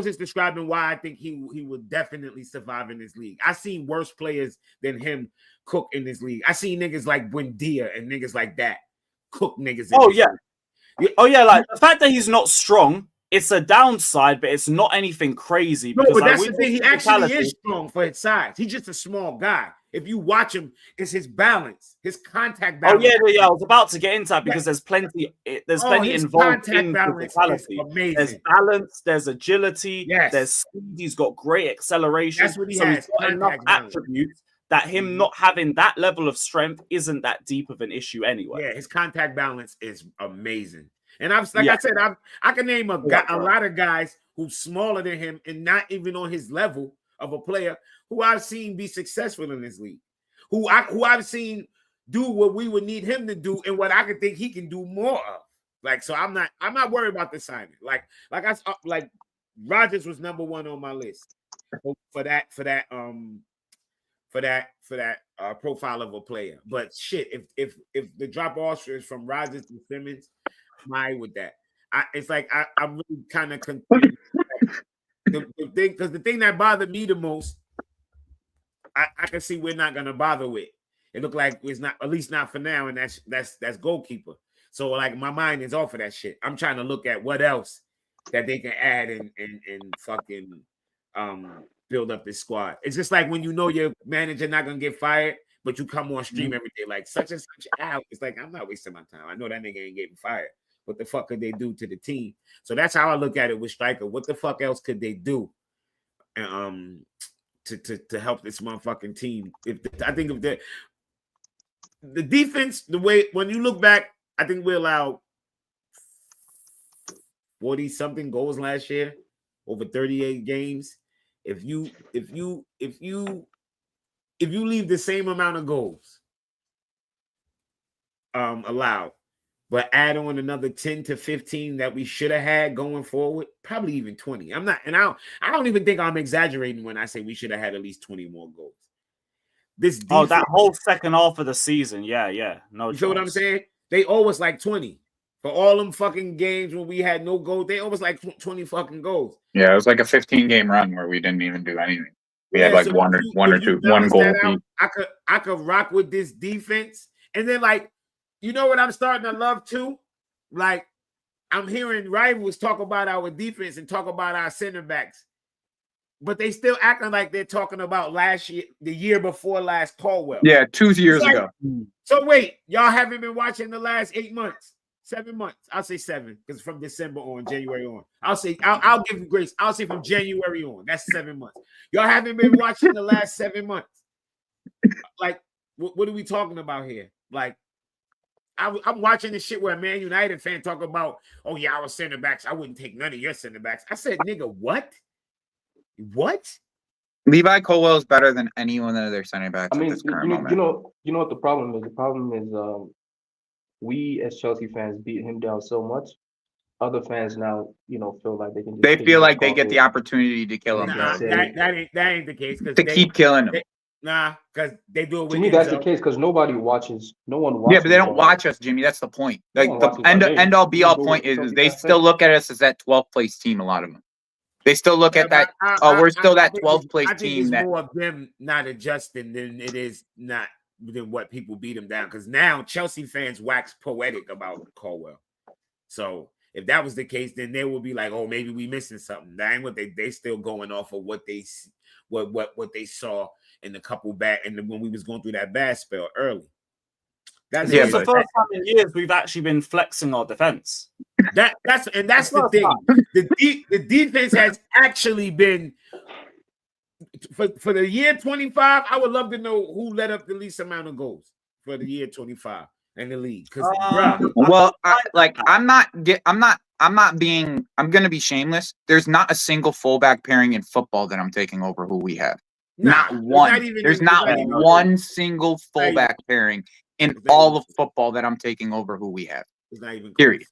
just describing why I think he would definitely survive in this league. I've seen worse players than him cook in this league. I seen niggas like Buendia and niggas like that cook niggas. Like the fact that he's not strong, it's a downside, but it's not anything crazy. No, but that's the thing. He actually is strong for his size. He's just a small guy. If you watch him, it's his balance, his contact balance. Oh yeah. I was about to get into that because there's plenty involved in physicality. There's balance, there's agility, there's speed. He's got great acceleration. That's what he has. He's got enough attributes that him not having that level of strength isn't that deep of an issue anyway. Yeah, his contact balance is amazing. And I said, I can name a lot of guys who's smaller than him and not even on his level of a player who I've seen be successful in this league, who I've seen do what we would need him to do and what I could think he can do more of. Like, so I'm not worried about the signing. Like Rodgers was number one on my list for that profile of a player. But shit, if the drop off is from Rodgers to Simmons, I'm with that. It's like I'm really kind of confused. The thing that bothered me the most, I can see we're not gonna bother with. It looked like it's not, at least not for now, and that's goalkeeper. So like my mind is off of that shit. I'm trying to look at what else that they can add and fucking build up this squad. It's just like when you know your manager not gonna get fired, but you come on stream every day like such and such out. It's like I'm not wasting my time. I know that nigga ain't getting fired. What the fuck could they do to the team? So that's how I look at it with Striker. What the fuck else could they do? To help this motherfucking team. I think if the defense, the way when you look back, I think we allowed 40-something goals last year, over 38 games. If you leave the same amount of goals allowed, but add on another 10 to 15 that we should have had going forward, probably even 20. I don't even think I'm exaggerating when I say we should have had at least 20 more goals. This defense, that whole second half of the season, yeah. No, you feel what I'm saying? They owe us like 20 for all them fucking games when we had no goals. They owe us like 20 fucking goals. Yeah, it was like a 15-game run where we didn't even do anything. We had like one goal. I could rock with this defense, and then like, you know what I'm starting to love too? Like, I'm hearing rivals talk about our defense and talk about our center backs, but they still acting like they're talking about last year, the year before last, Caldwell. Yeah, 2 years ago. So wait, y'all haven't been watching the last 8 months, 7 months. I'll say 7 because from December on, January on. I'll give you grace. I'll say from January on. That's 7 months. Y'all haven't been watching the last 7 months. Like, what are we talking about here? Like, I'm watching this shit where a Man United fan talk about, oh yeah, our center backs. I wouldn't take none of your center backs. I said, nigga, what? What? Levi Colwell is better than any one of their center backs. I mean, at this current moment. you know what the problem is? The problem is we as Chelsea fans beat him down so much. Other fans now, feel like they can. They feel like they get the opportunity to kill him. Nah, that ain't the case. To keep killing him. Because they do it with to me, that's the case because nobody watches. No one watches. Yeah, but they don't watch us, Jimmy. That's the point. Like the end all be all point is they still look at us as that 12th place team. A lot of them. They still look at that. We're still that 12th place team. It's more of them not adjusting than it is not than what people beat them down. Because now Chelsea fans wax poetic about Caldwell. So if that was the case, then they would be like, "Oh, maybe we missing something." That ain't what they still going off of what they saw in the couple back and when we was going through that bad spell early. That's the first time in years we've actually been flexing our defense. That's the thing. The defense has actually been for the year 25. I would love to know who let up the least amount of goals for the year 25 in the league. Because I'm gonna be shameless. There's not a single fullback pairing in football that I'm taking over who we have. Not one. There's not one single fullback pairing in all of football that I'm taking over who we have. It's not even close. Period.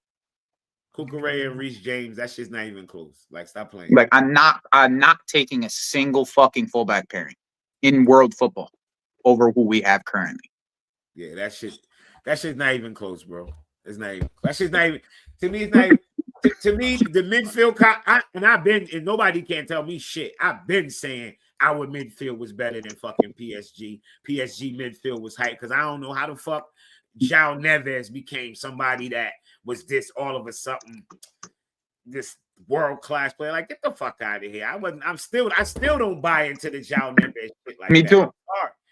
Kukurea and Reece James, that shit's not even close. Like, stop playing. Like, I'm not taking a single fucking fullback pairing in world football over who we have currently. Yeah, that shit's not even close, bro. It's not even. That shit's not even. To me, it's not even. To me, the midfield, and nobody can tell me shit. I've been saying our midfield was better than fucking PSG. PSG midfield was hype because I don't know how the fuck Joao Neves became somebody that was this all of a sudden this world-class player. Like, get the fuck out of here. I still don't buy into the Joao Neves shit like Me that. too.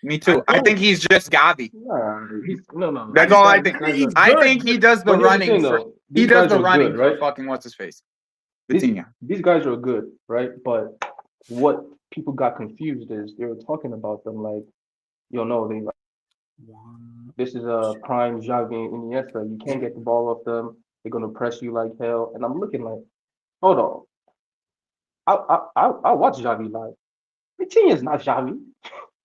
Me too. I think he's just Gavi. No. That's all I think. I think he does the running. He does the running for fucking what's his face. These guys are good, right? But what people got confused is they were talking about them like, this is a prime Xavi and Iniesta. You can't get the ball off them. They're gonna press you like hell. And I'm looking like, hold on. I watch Xavi live. Vitinha is not Xavi.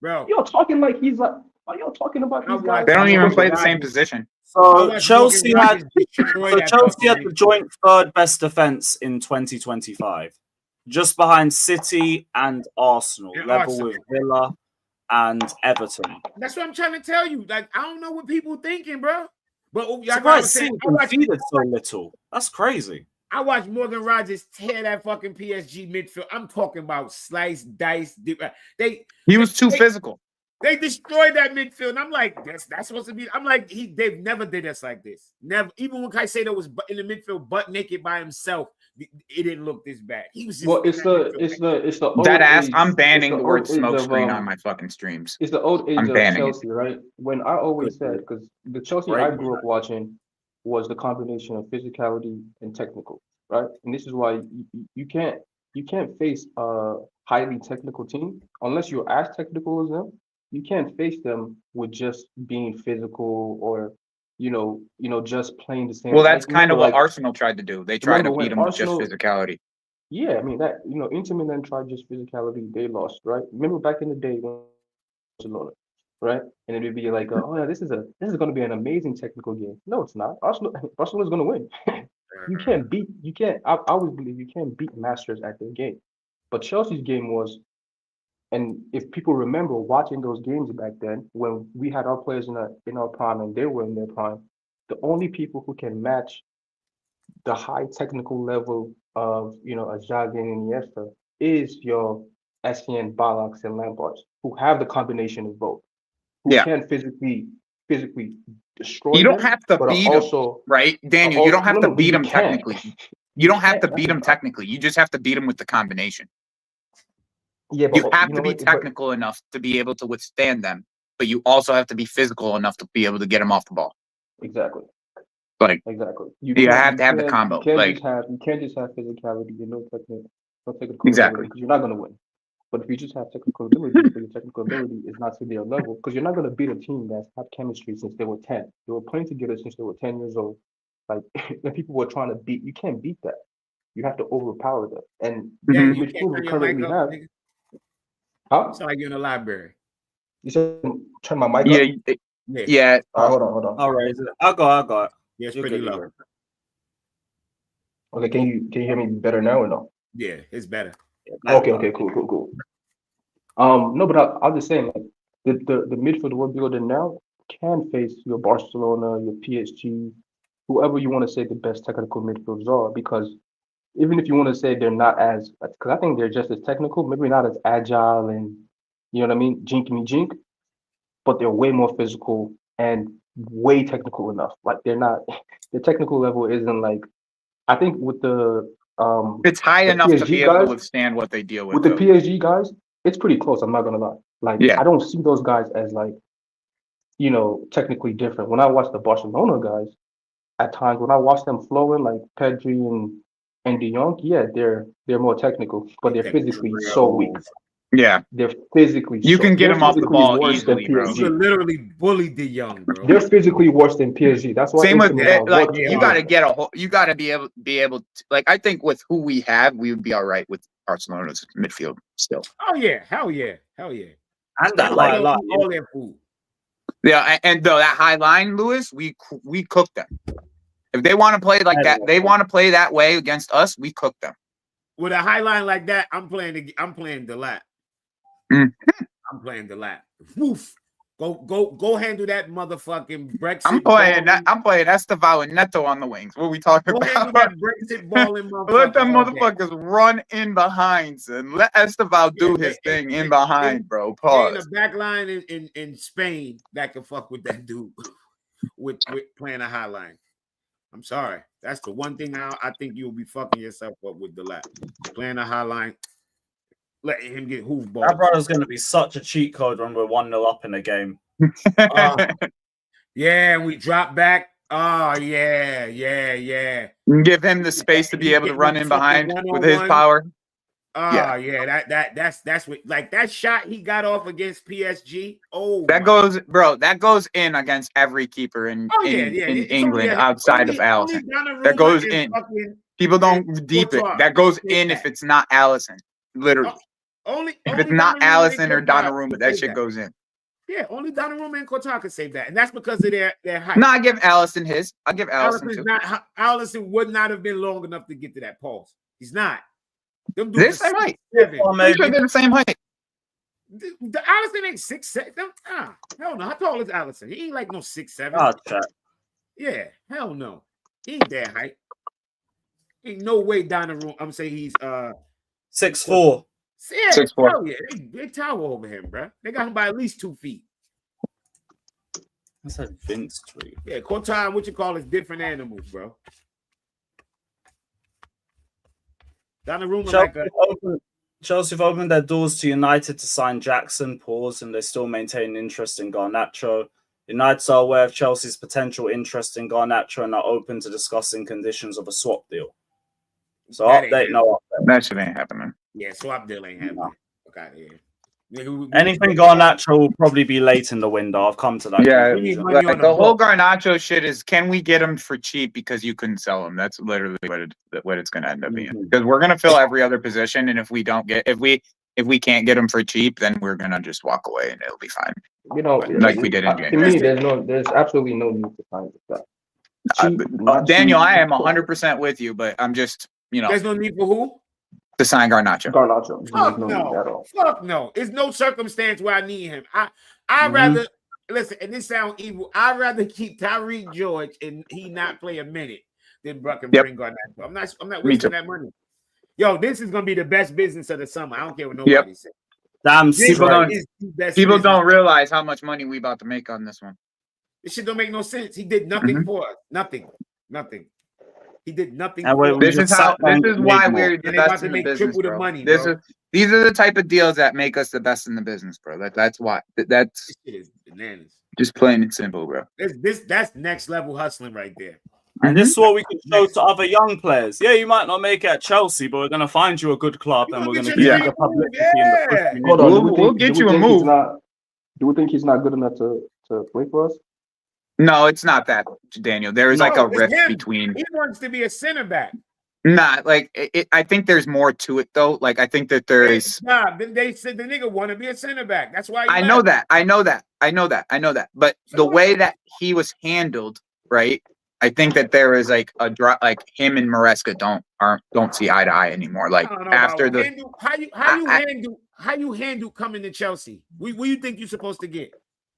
Bro, you're talking like he's like. Are you talking about these guys? They don't even play the same position. So Chelsea had the joint third best defense in 2025, just behind City and Arsenal, level with Villa and Everton. That's what I'm trying to tell you. Like, I don't know what people thinking, bro. But Surprised City conceded so little. That's crazy. I watched Morgan Rodgers tear that fucking PSG midfield. I'm talking about slice, dice. He was too physical. They destroyed that midfield. And I'm like, that's supposed to be. I'm like, they've never did us like this. Never. Even when Caicedo was in the midfield, butt naked by himself, it didn't look this bad. He was just it's the old that ass. age, I'm banning the word smoke of, screen on my fucking streams. It's the old age I'm of Chelsea, right? When I always said, because the Chelsea I grew up watching was the combination of physicality and technical, right? And this is why you can't face a highly technical team unless you're as technical as them. You can't face them with just being physical or just playing the same. Well, that's kind of what Arsenal tried to do. They tried to beat them with just physicality. Yeah, I mean that Inter Milan tried just physicality. They lost, right? Remember back in the day when Barcelona, right? And it'd be like, oh yeah, this is going to be an amazing technical game. No, it's not. Barcelona's going to win. I always believe you can't beat masters at their game. But Chelsea's game was, and if people remember watching those games back then, when we had our players in our prime and they were in their prime, the only people who can match the high technical level of a Xavi and Iniesta is your Essien, Ballack, and Lampards, who have the combination of both, who can physically destroy. You don't have to beat them, right, Daniel? You don't have to beat them technically. You don't have to beat them technically. You just have to beat them with the combination. Yeah, but you have to be technical enough to be able to withstand them, but you also have to be physical enough to be able to get them off the ball. Exactly. Exactly. You have to have the combo. You can't just have physicality and no technical exactly, because you're not going to win. But if you just have technical ability, but your technical ability is not to their level, because you're not going to beat a team that's had chemistry since they were 10. They were playing together since they were 10 years old. Like, and people were trying to beat. You can't beat that. You have to overpower them. And the midfield we currently have. Huh? It's like you're in a library. You said turn my mic up? Yeah. Hold on. All right. I got it. Yeah, it's pretty low. Okay, can you hear me better now or no? Yeah, it's better. Okay, cool. No, but I'll just say, like, the midfield we're building now can face your Barcelona, your PSG, whoever you want to say the best technical midfielders are, because even if you want to say they're not as, because I think they're just as technical, maybe not as agile and, you know what I mean, jink, but they're way more physical and way technical enough. Like, they're not, the technical level isn't like, I think with the it's high enough to be able to withstand what they deal with. With the PSG guys, it's pretty close. I'm not gonna lie. Like, I don't see those guys as like, technically different. When I watch the Barcelona guys, at times when I watch them flowing, like Pedri and De Jong, they're more technical, but they're physically so weak. Yeah, they're physically. You can get them off the ball easily, bro. You can literally bully De Jong, bro. They're physically worse than PSG. That's why. Same with you got to get you got to be able to, like, I think with who we have, we would be all right with Barcelona's midfield still. Oh yeah, hell yeah. And that high line, all their food. Yeah, and though that high line, Lewis, we cook them. If they want to play like that, they want to play that way against us. We cook them. With a high line like that, I'm playing the lap. I'm playing the lap. Woof. Go handle that motherfucking Brexit. I'm playing Estevao and Neto on the wings. What are we talking about? That Brexit balling motherfucker. Let them motherfuckers run in behind and let Estevao do his thing in behind, bro. Pause. In the back line in Spain that can fuck with that dude with playing a high line. I'm sorry. That's the one thing I think you'll be fucking yourself up with the lap. Playing a high line. Letting him get hoofball. That brother's going to be such a cheat code when we're 1-0 up in the game. And we drop back. Oh, yeah. Give him the space to be able to run in behind with his power. That's what, like, that shot he got off against PSG. That goes in against every keeper in England outside of Alisson. That goes in. People don't deep it. That goes in if it's not Alisson. Literally. If it's not Alisson or Donnarumma, that shit goes in. Yeah, only Donnarumma and Courtois can save that, and that's because of their height. No, I give Alisson his. I give Alisson too. Alisson would not have been long enough to get to that pulse. He's not. They're the same height. I'm pretty sure they're the same height. The Allison ain't 6'7". Hell no. How tall is Allison? He ain't like no 6'7". Oh, check. Yeah, hell no. He ain't that height. Ain't no way down the room. I'm saying he's 6'4". Yeah, 6'4". hell yeah. They tower over him, bro. They got him by at least 2 feet. I said Vince tweet. Yeah, Courtois, what you call is different animals, bro. Down the room, Chelsea have opened their doors to United to sign Jackson, and they still maintain interest in Garnacho. United are aware of Chelsea's potential interest in Garnacho and are open to discussing conditions of a swap deal. So update, no update. That shit ain't happening. Yeah, swap deal ain't happening. Fuck out of here. Anything Garnacho will probably be late in the window. I've come to that. Yeah, conclusion. like the whole Garnacho shit is, can we get him for cheap because you couldn't sell him? That's literally what it's going to end up being. Because we're going to fill every other position, and if we can't get him for cheap, then we're going to just walk away and it'll be fine. You know, like we did in January. To me, there's absolutely no need to sign this guy. Daniel, I am 100% with you, but I'm just, there's no need for who? To sign Garnacho. Fuck no. Fuck no. There's no circumstance where I need him. I'd rather listen, and this sounds evil. I'd rather keep Tyreek George and he not play a minute than bring Garnacho. I'm not wasting that money. Yo, this is gonna be the best business of the summer. I don't care what nobody says. Damn, people don't realize how much money we about to make on this one. This shit don't make no sense. He did nothing for us. Nothing. He did nothing. This is why we're the best in the business, bro. Money, these are the type of deals that make us the best in the business, bro. That's why. That's this shit is bananas. Just plain and simple, bro. That's next level hustling right there. And this is what we can show to other young players. Yeah, you might not make it at Chelsea, but we're gonna find you a good club, and we're gonna give you the publicity and the Hold on, we'll get you a move. Do we think he's not good enough to play for us? No, it's not that, Daniel. There is like a rift between. He wants to be a center back. Nah, like I think there's more to it though. Like I think that there is. Nah, they said the nigga want to be a center back. That's why. I know that. But the way that he was handled, right? I think that there is like a drop. Like him and Maresca don't see eye to eye anymore. Like after the how you handle coming to Chelsea? What you think you're supposed to get?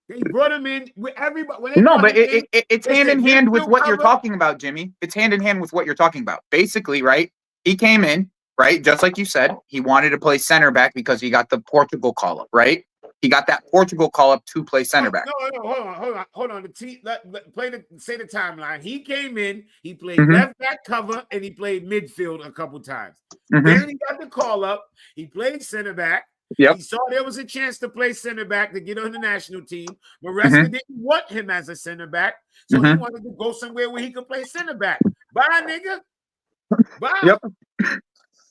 They brought him in with everybody. No, but it's hand in hand with what you're talking about, Jimmy. It's hand in hand with what you're talking about. Basically, right? He came in, right? Just like you said, he wanted to play center back because he got the Portugal call up, right? He got that Portugal call up to play center back. No, hold on. Say the timeline. He came in, he played left back cover, and he played midfield a couple times. Then he got the call up. He played center back. Yep. He saw there was a chance to play center back to get on the national team. Maresca didn't want him as a center back, so he wanted to go somewhere where he could play center back. Bye, nigga. Bye. Yep.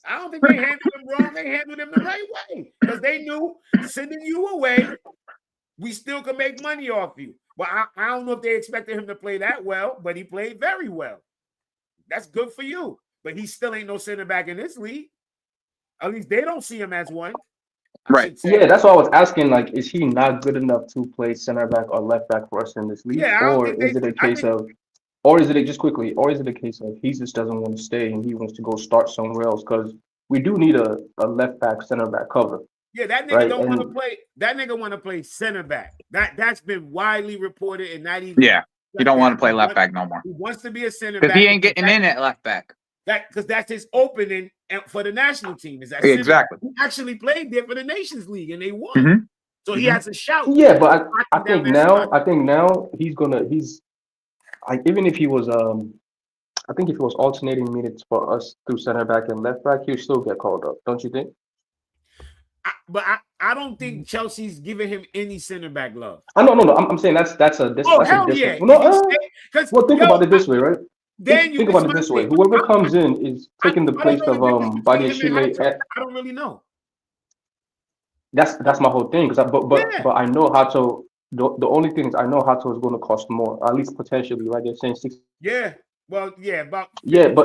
I don't think they handled him wrong. They handled him the right way because they knew sending you away, we still could make money off you. But I don't know if they expected him to play that well, but he played very well. That's good for you. But he still ain't no center back in this league. At least they don't see him as one. Right. Yeah, that's why I was asking. Like, is he not good enough to play center back or left back for us in this league, or is it a case of he just doesn't want to stay and he wants to go start somewhere else? Because we do need a left back, center back cover. Yeah, that nigga don't want to play. That nigga want to play center back. That's been widely reported, and not even. Yeah, he don't want to play left back no more. He wants to be a center back because he ain't getting in at left back. Because that's his opening for the national team. Is that exactly? He actually played there for the Nations League and they won. So he has a shout. Yeah, but I think now he's even if he was I think if he was alternating minutes for us through center back and left back, he'll still get called up, don't you think? I don't think Chelsea's giving him any center back love. No. I'm saying that's a different. Yeah. Well, think about it this way, right? Think about it this way: whoever comes in is taking the place of Badiashile. I don't really know. That's my whole thing. But I know Hato. The only thing is I know Hato is going to cost more, at least potentially, right? They're saying 6. Yeah. Well, yeah, but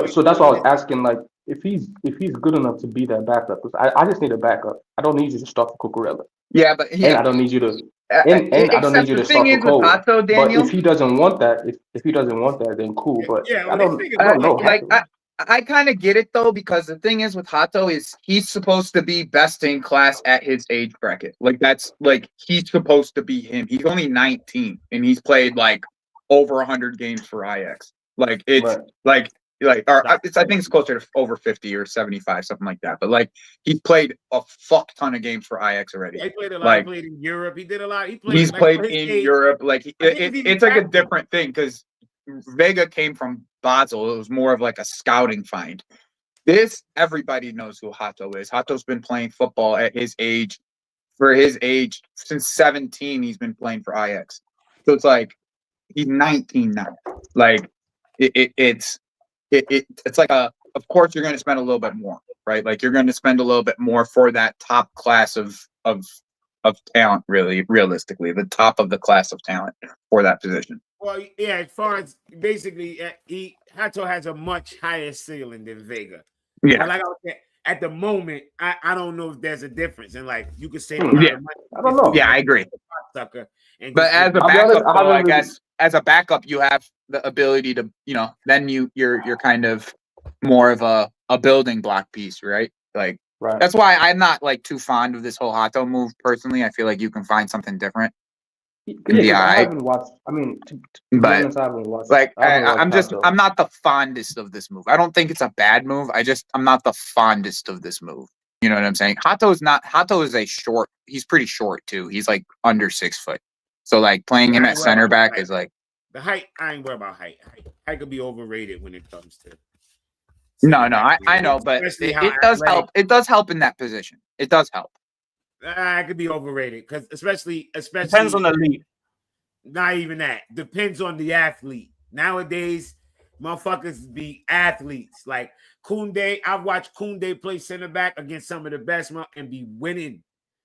so that's why I was asking, like, if he's good enough to be that backup. Because I just need a backup. I don't need you to start for Cucurella. Yeah, but and I don't need you to. And I don't need you to start for Cole. But if he doesn't want that, if he doesn't want that, then cool. But I don't know. I kind of get it though, because the thing is with Hato is he's supposed to be best in class at his age bracket. Like that's like he's supposed to be him. He's only 19 and he's played like over 100 games for Ajax. Like it's Right. it's I think it's closer to over 50 or 75, something like that. But like he's played a fuck ton of games for Ajax already. Yeah, he played a lot. Like, he played in Europe. He did a lot. He played. He's like, played in Europe. Like it's like a different thing because Vega came from Basel. It was more of like a scouting find. This, everybody knows who Hato is. Hato's been playing football at his age, for his age, since 17. He's been playing for Ajax. So it's like he's 19 now. Like it's like of course you're going to spend a little bit more, right? Like you're going to spend a little bit more for that top class of talent, really, realistically, the top of the class of talent for that position. Well, yeah, as far as basically, Hato has a much higher ceiling than Vega. Yeah, but like I was saying, at the moment, I don't know if there's a difference, and like you could say, yeah, I don't know. Yeah, I agree. Sucker, but as a backup, though, I guess as a backup, you have the ability to, then you're kind of more of a building block piece, right? Like that's why I'm not like too fond of this whole Hato move personally. I feel like you can find something different. Yeah, I haven't watched. I mean, to be honest, I haven't watched. Like I'm not the fondest of this move. I don't think it's a bad move. I'm not the fondest of this move. You know what I'm saying? Hato is a short. He's pretty short too. He's like under 6 foot. So like playing him at center back is like the height. I ain't worried about height. Height could be overrated when it comes to. No, I know, but it does help. It does help in that position. It does help. It could be overrated because especially depends on the league. Not even that. Depends on the athlete. Nowadays, motherfuckers be athletes. Like Koundé, I've watched Koundé play center back against some of the best and be winning.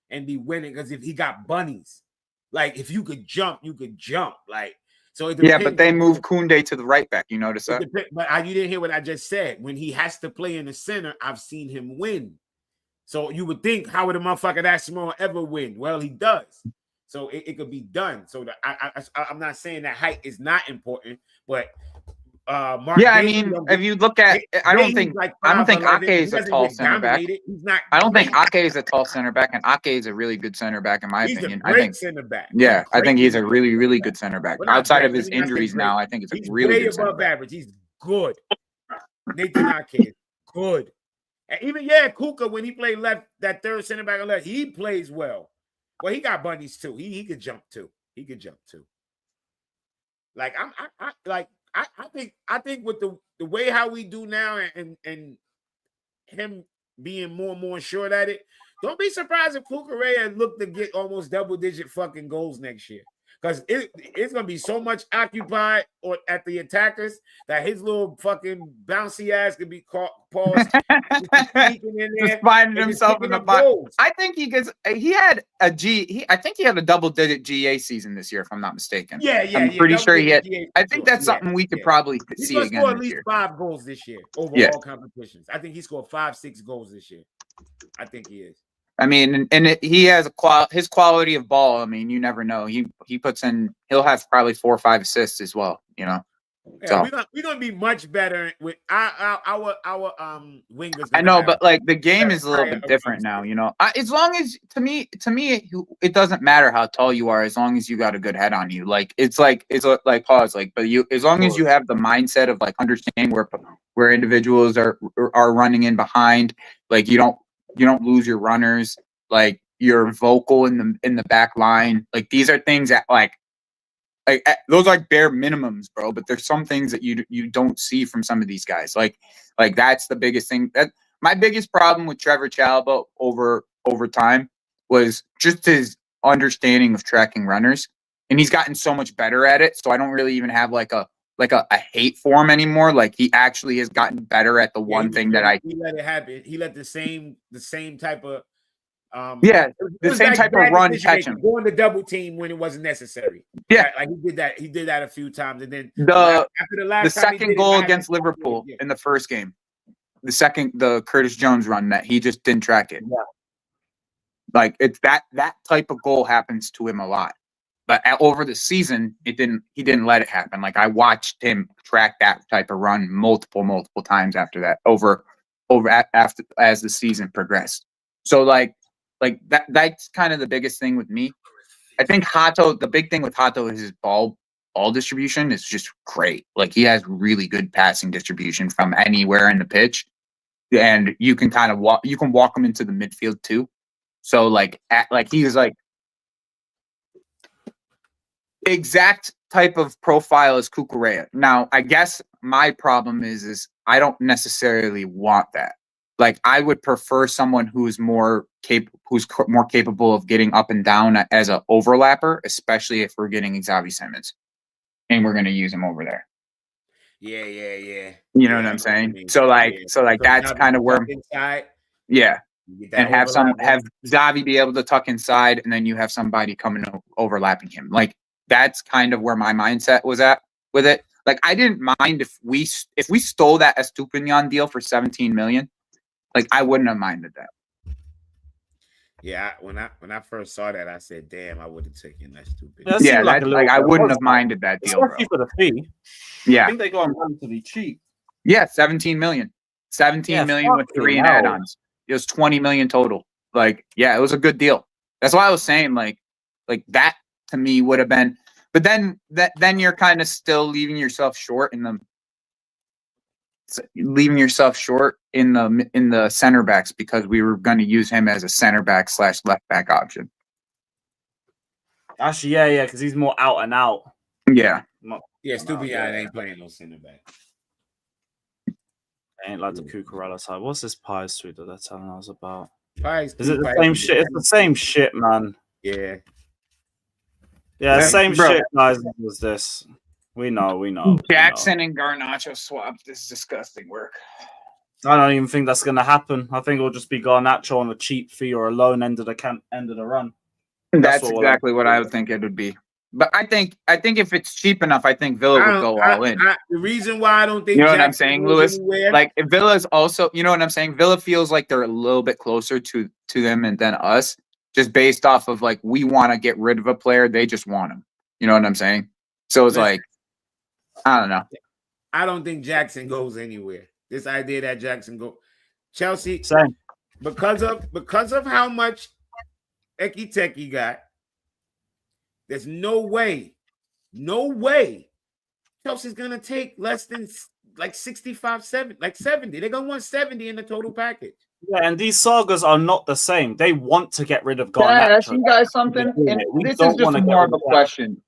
Because if he got bunnies, like if you could jump, you could jump. Like so. Yeah, but they move Koundé to the right back. You notice that? But you didn't hear what I just said. When he has to play in the center, I've seen him win. So you would think, how would a motherfucker that small ever win? Well, he does. So it could be done. So I'm not saying that height is not important, but Mark. Yeah, I mean, if you look at, I don't think Ake is a tall center back. I don't think Ake is a tall center back, and Ake is a really good center back in my opinion. I think center back. Yeah, I think he's a really, really good center back. Outside of his injuries now, I think it's a really good center back. Average. He's good. Nathan Ake is good. And even Kuka, when he played left, that third center back on left, he plays well. Well, he got bunnies too. He could jump too. Like I think with the way how we do now and him being more and more sure at it, don't be surprised if Kukurea look to get almost double-digit fucking goals next year. Because it's gonna be so much occupied or at the attackers that his little fucking bouncy ass could be paused. Just finding himself in the box. I think he had a double-digit GA season this year, if I'm not mistaken. I'm pretty sure he had. I think that's something we could probably see again. He scored at least 5 goals this year over all competitions. I think he scored 5-6 goals this year. I think he is. I mean, he has his quality of ball. I mean, you never know. He puts in. He'll have probably 4 or 5 assists as well. Yeah, so we're gonna be much better with our wingers. I know, but like the game is a little bit different now. As long as to me, it doesn't matter how tall you are, as long as you got a good head on you. Like it's like pause. Like, but as long as you have the mindset of like understanding where individuals are running in behind, like you don't lose your runners, like you're vocal in the back line. Like these are things that like those are like bare minimums, bro. But there's some things that you don't see from some of these guys. Like that's the biggest thing. That my biggest problem with Trevor Chalobah over time was just his understanding of tracking runners, and he's gotten so much better at it. So I don't really even have like a hate for him anymore. Like he actually has gotten better at the one thing that he let it happen. He let the same type of the same type of run catch him. Going to double team when it wasn't necessary. Yeah, like he did that. He did that a few times, and then the second goal against Liverpool in the first game, the Curtis Jones run that he just didn't track it. Yeah, like it's that type of goal happens to him a lot. But over the season, he didn't let it happen. Like I watched him track that type of run multiple times after that, after as the season progressed. So like that's kind of the biggest thing with me. I think Hato, the big thing with Hato is his ball distribution is just great. Like he has really good passing distribution from anywhere in the pitch, and you can kind of walk him into the midfield too. So like he's like exact type of profile as Cucurella. Now, I guess my problem is I don't necessarily want that. Like I would prefer someone who's more capable of getting up and down as an overlapper, especially if we're getting Xavi Simons and we're going to use him over there. Yeah. You know what I'm saying? So that's kind of where inside. Yeah. And have Xavi be able to tuck inside, and then you have somebody coming overlapping him. Like that's kind of where my mindset was at with it. Like I didn't mind if we stole that Estupiñán deal for 17 million. Like I wouldn't have minded that. Yeah, when I first saw that, I said, "Damn, I would have taken that stupid." Yeah, I wouldn't have minded that deal, especially for the fee. Yeah, I think they got him relatively cheap. Yeah, 17 million. 17 million with 3 in add-ons. It was 20 million total. Like, yeah, it was a good deal. That's why I was saying, like that to me would have been. But then you're kind of still leaving yourself short in the center backs, because we were going to use him as a center back / left back option. Actually, yeah, because he's more out and out. Yeah. Estupiñán ain't playing no center back. Ain't like the Cucurella side. What's this Pies tweet that they're telling us about? Pies. Is it the same shit? It's the same shit, man. Yeah. Yeah, same shit, guys, as this. We know. Jackson and Garnacho swapped this disgusting work. I don't even think that's going to happen. I think it'll just be Garnacho on a cheap fee or a loan end of the run. That's exactly what I would think it would be. But I think if it's cheap enough, I think Villa would go all in. The reason why I don't think what I'm saying, Lewis? Like if Villa's also, you know what I'm saying? Villa feels like they're a little bit closer to them and than us, just based off of like we want to get rid of a player, they just want him. You know what I'm saying? So it's like, I don't know. I don't think Jackson goes anywhere. This idea that Jackson go Chelsea, same. because of how much Ekiteke got. There's no way Chelsea's gonna take less than like 65, 70, like 70. They're gonna want 70 in the total package. Yeah, and these sagas are not the same. They want to get rid of Garnacho. Can I ask you guys something? And this is just more of a question.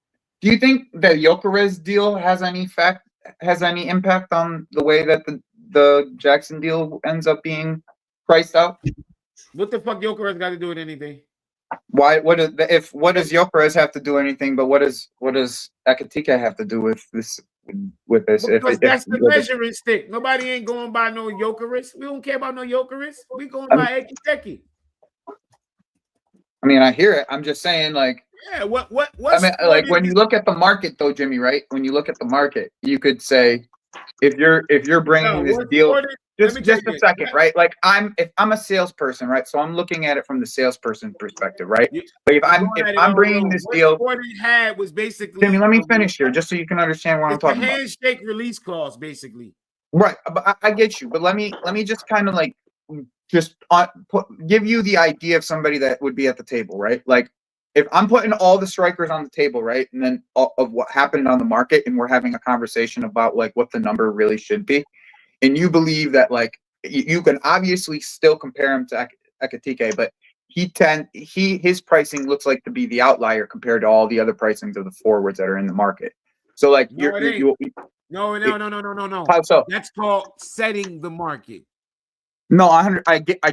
Do you think the Gyökeres deal has any impact on the way that the Jackson deal ends up being priced out? What the fuck Gyökeres got to do with anything? Why? What does Gyökeres have to do anything? But what does Ekitike have to do with this? Because that's the measuring stick. Nobody ain't going by no Gyökeres. We don't care about no Gyökeres. We going by Ekitike. I mean, I hear it. I'm just saying, like, yeah. What? I mean, like when you look at the market, though, Jimmy, right? When you look at the market, you could say, if you're bringing this deal. Just a second, right? Like if I'm a salesperson, right? So I'm looking at it from the salesperson perspective, right? But if I'm bringing this deal, what it had was basically. Jimmy, let me finish here, just so you can understand what I'm talking about. It's a handshake release clause, basically. Right, but I get you. But let me just kind of like give you the idea of somebody that would be at the table, right? Like if I'm putting all the strikers on the table, right, and then of what happened on the market, and we're having a conversation about like what the number really should be. And you believe that, like, you can obviously still compare him to Ekitike, but his pricing looks like to be the outlier compared to all the other pricings of the forwards that are in the market. So, like, no. How so? That's called setting the market. No, I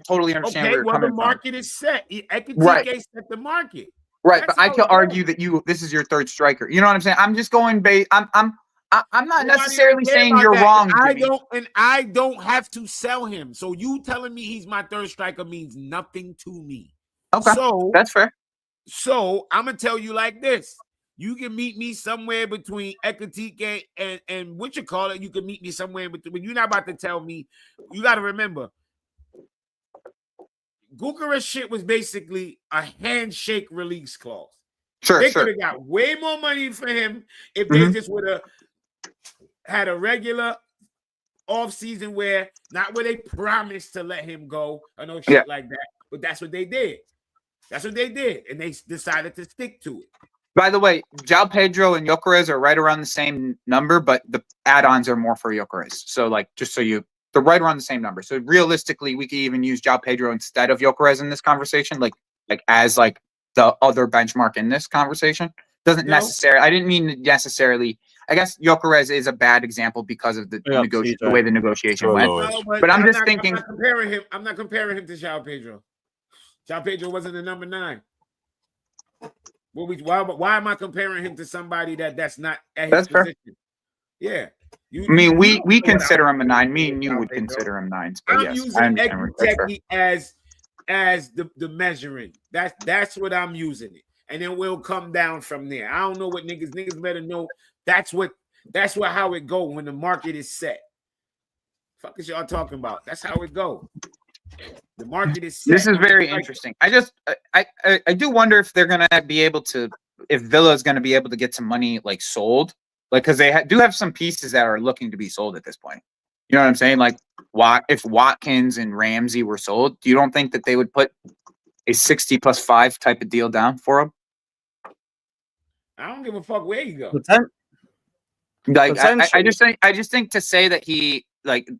totally understand where you're coming from. The market is set. Ekitike set the market. Right, but I can argue that this is your third striker. You know what I'm saying? I'm just going I'm not necessarily saying you're wrong. I don't have to sell him. So you telling me he's my third striker means nothing to me. Okay, so that's fair. So I'm gonna tell you like this: you can meet me somewhere between Ekitike and what you call it. You can meet me somewhere in between. But you're not about to tell me. You got to remember, Gyökeres shit was basically a handshake release clause. They could have got way more money for him if they just would have had a regular off season where they promised to let him go or no shit like that. But that's what they did. That's what they did, and they decided to stick to it. By the way, Joao Pedro and Gyökeres are right around the same number, but the add-ons are more for Gyökeres. So, like, just so they're right around the same number. So realistically, we could even use Joao Pedro instead of Gyökeres in this conversation, like as like the other benchmark in this conversation. Doesn't necessarily. I didn't mean necessarily. I guess Gyökeres is a bad example because of the way the negotiation went. No, but I'm just thinking. I'm not comparing him to Joao Pedro. Joao Pedro wasn't the number 9. Why am I comparing him to somebody that's not at his position? Fair. Yeah. We consider him a 9. Me and you would consider him 9s. But I'm using exactly as the measuring. That's what I'm using it. And then we'll come down from there. I don't know what niggas better know. That's how it go when the market is set. Fuck is y'all talking about? That's how it go. The market is set. This is very interesting. I do wonder if they're gonna be able to, if Villa is gonna be able to get some money like sold, like because they do have some pieces that are looking to be sold at this point. You know what I'm saying? Like, if Watkins and Ramsey were sold, you don't think that they would put a 60 plus 5 type of deal down for him? I don't give a fuck where you go. Like, I just think to say that he, like, I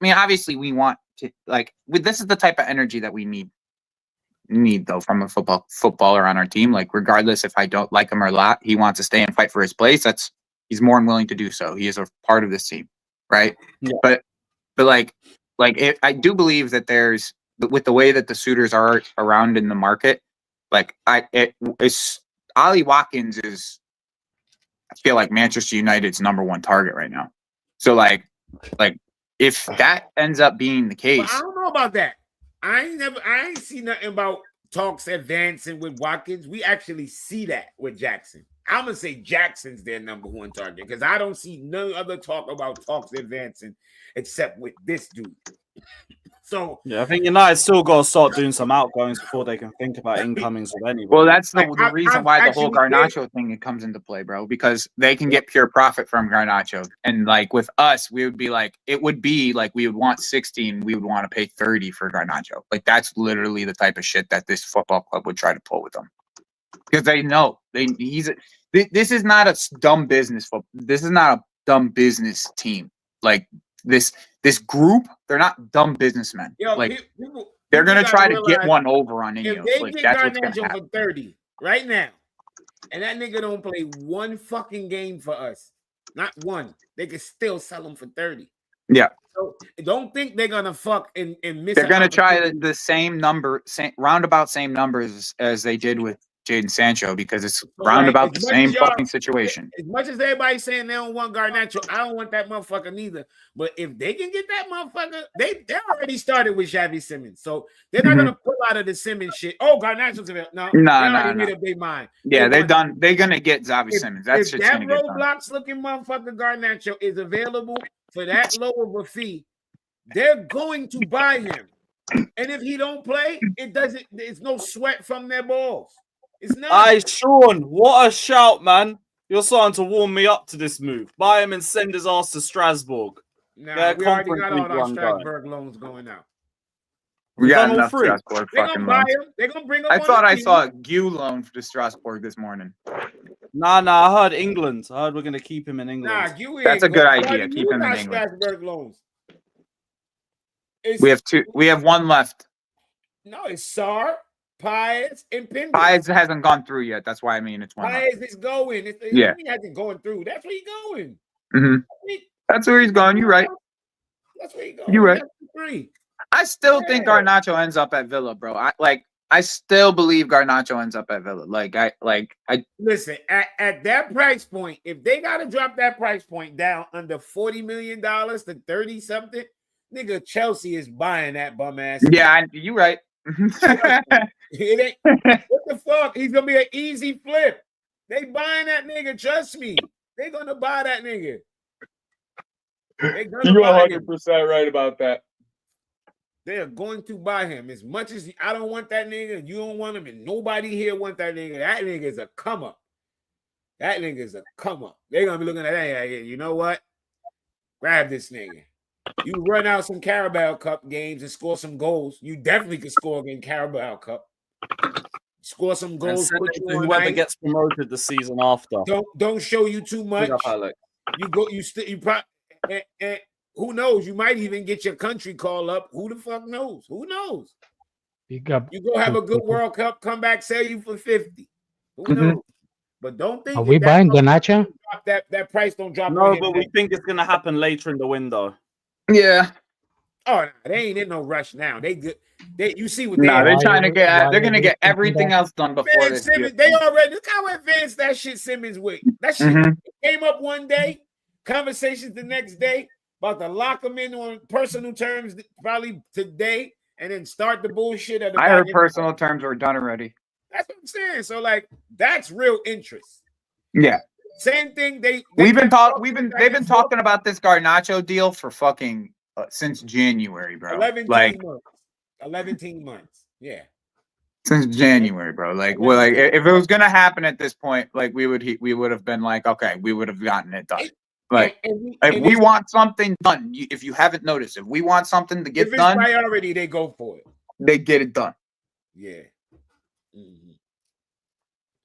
mean, obviously we want to, like, this is the type of energy that we need though from a footballer on our team. Like, regardless if I don't like him or not, he wants to stay and fight for his place. He's more than willing to do so. He is a part of this team, right? Yeah. But I do believe that there's, with the way that the suitors are around in the market, like it's Ollie Watkins is, I feel like Manchester United's number 1 target right now. So like if that ends up being the case, I don't know about that. I ain't seen nothing about talks advancing with Watkins. We actually see that with Jackson. I'm gonna say Jackson's their number 1 target because I don't see no other talk about talks advancing except with this dude. So yeah, I think United still got to start doing some outgoings before they can think about incomings with anybody. Well, that's the reason why the whole Garnacho thing comes into play, bro, because they can get pure profit from Garnacho. And like with us, we would be like, it would be like we would want 60 and we would want to pay 30 for Garnacho. Like that's literally the type of shit that this football club would try to pull with them. Because they know this is not a dumb business. This is not a dumb business team. Like this group, they're not dumb businessmen. They're gonna try to get one over on Ineos. If they get Garnacho for 30 right now, and that nigga don't play one fucking game for us, not one, they can still sell him for 30. Yeah. So don't think they're gonna fuck and miss. They're gonna try the same roundabout same numbers as they did with Jadon Sancho because it's roundabout the same fucking situation. As much as everybody's saying they don't want Garnacho, I don't want that motherfucker neither. But if they can get that motherfucker, they already started with Xavi Simons, so they're not gonna pull out of the Simons shit. Oh, Garnacho's available. No. Made up their mind. Yeah, they're done. They're gonna get Xavi Simons. That's if that Roblox looking motherfucker Garnacho is available for that low of a fee, they're going to buy him. And if he don't play, it's no sweat from their balls. It's not. Aye, Sean, what a shout, man. You're starting to warm me up to this move. Buy him and send his ass to Strasbourg. Nah, we already got all our Strasbourg loans going out. We got enough Strasbourg fucking loans. They're going to bring him. I thought I saw a Gu loan to Strasbourg this morning. Nah, I heard England. I heard we're going to keep him in England. Nah, Gu That's a good idea. Keep him in England. Strasbourg loans. We have one left. No, it's Sar, Pies, and Pinder. Pies hasn't gone through yet. That's why I mean it's one. Pies is going. He hasn't gone through. That's where he's going. Mm-hmm. That's where he's going. You're right. That's where he's going. You're right. I still think Garnacho ends up at Villa, bro. I still believe Garnacho ends up at Villa. I listen at that price point. If they got to drop that price point down under $40 million to 30 something, nigga, Chelsea is buying that bum ass. Yeah, you're right. It ain't, what the fuck? He's gonna be an easy flip. They buying that nigga. Trust me, they gonna buy that nigga. You're 100% right about that. They are going to buy him as much as I don't want that nigga. You don't want him, and nobody here want that nigga. That nigga is a come up. That nigga is a come up. They're gonna be looking at that. You know what? Grab this nigga. You run out some Carabao Cup games and score some goals. You definitely could score in Carabao Cup. Score some goals. Put you on whoever gets promoted the season after. Don't show you too much. You go. You probably. And who knows? You might even get your country call up. Who the fuck knows? Who knows? You go have a good World Cup, come back, sell you for 50. Who knows? But don't think. Are we buying Garnacho? That price don't drop. No, but we think it's gonna happen later in the window. Yeah. Oh, no, they ain't in no rush now. They good. You see what they're trying to get. They're gonna get everything else done before this. Simmons, they already look how advanced that shit Simmons with. That shit came up one day, conversations the next day. About to lock them in on personal terms probably today, and then start the bullshit. I heard personal terms were done already. That's what I'm saying. So like, that's real interest. Yeah. Same thing. They've been talking about this Garnacho deal for fucking since January, bro. 11 months. Yeah. Since January, bro. Like, well, like if it was gonna happen at this point, like we would have been like, okay, we would have gotten it done. Like, if we want something done, if you haven't noticed, if we want something to get done, priority, they go for it. They get it done. Yeah.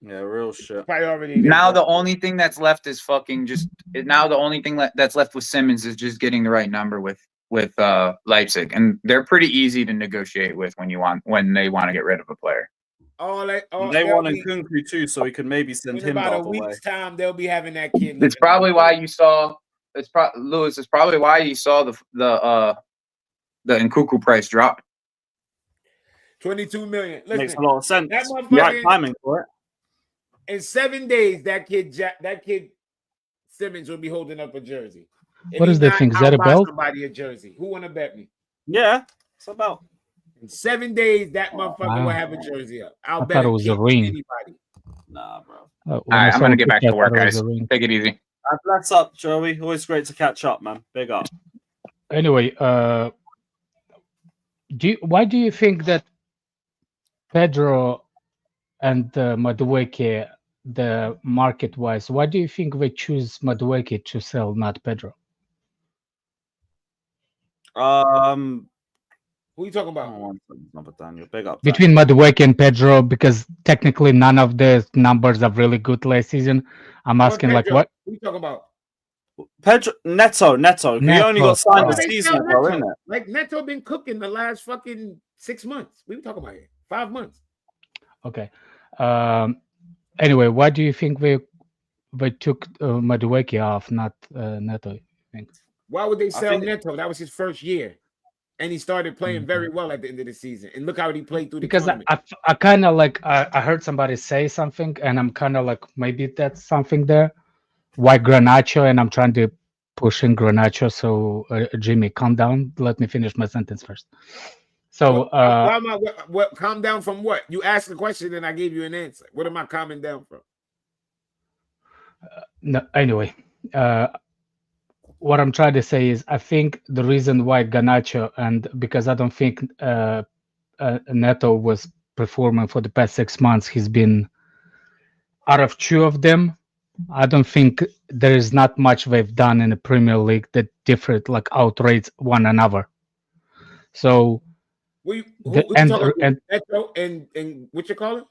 Yeah, real shit. Priority. Now the only thing that's left is fucking now the only thing that's left with Simmons is just getting the right number with Leipzig, and they're pretty easy to negotiate with when they want to get rid of a player. They want Nkunku too, so we could maybe send him about the a other way. week's time. They'll be having that kid. It's probably why you saw. Lewis. It's probably why you saw the Nkunku price drop. 22 million. Listen, makes a lot of sense. That right timing for it. In 7 days, that kid Simmons will be holding up a jersey. What is that thing? Is that a belt? Somebody a jersey. Who want to bet me? Yeah, it's about. In 7 days, that motherfucker will have a jersey up. I thought it was a ring. Anybody. Nah, bro. All right, I'm gonna get back to work, guys. Take it easy. Bless up, Joey. Always great to catch up, man. Big up. Anyway, why do you think that Pedro and Madueke, the market-wise, why do you think they choose Madueke to sell, not Pedro? Who are you talking about? Big up. Between Madueke and Pedro, because technically none of the numbers are really good last season. I'm asking, like, what? Who are you talking about? Pedro Neto. He only got signed this season, bro, isn't it? Like Neto been cooking the last fucking 6 months. What are we talking about here? 5 months. Okay. Anyway, why do you think they took Madueke off, not Neto? Why would they sell Neto? That was his first year, and he started playing very well at the end of the season. And look how he played through the tournament. I kind of like I heard somebody say something, and I'm kind of like, maybe that's something there. Why Garnacho? And I'm trying to push in Garnacho. So Jimmy, calm down. Let me finish my sentence first. So what calm down from what? You asked the question and I gave you an answer. What am I calming down from? No, anyway, what I'm trying to say is I think the reason why Garnacho, and because I don't think Neto was performing for the past 6 months, he's been out of 2 of them. I don't think there is not much they've done in the Premier League that different, like outrates one another. So Neto and what you call it?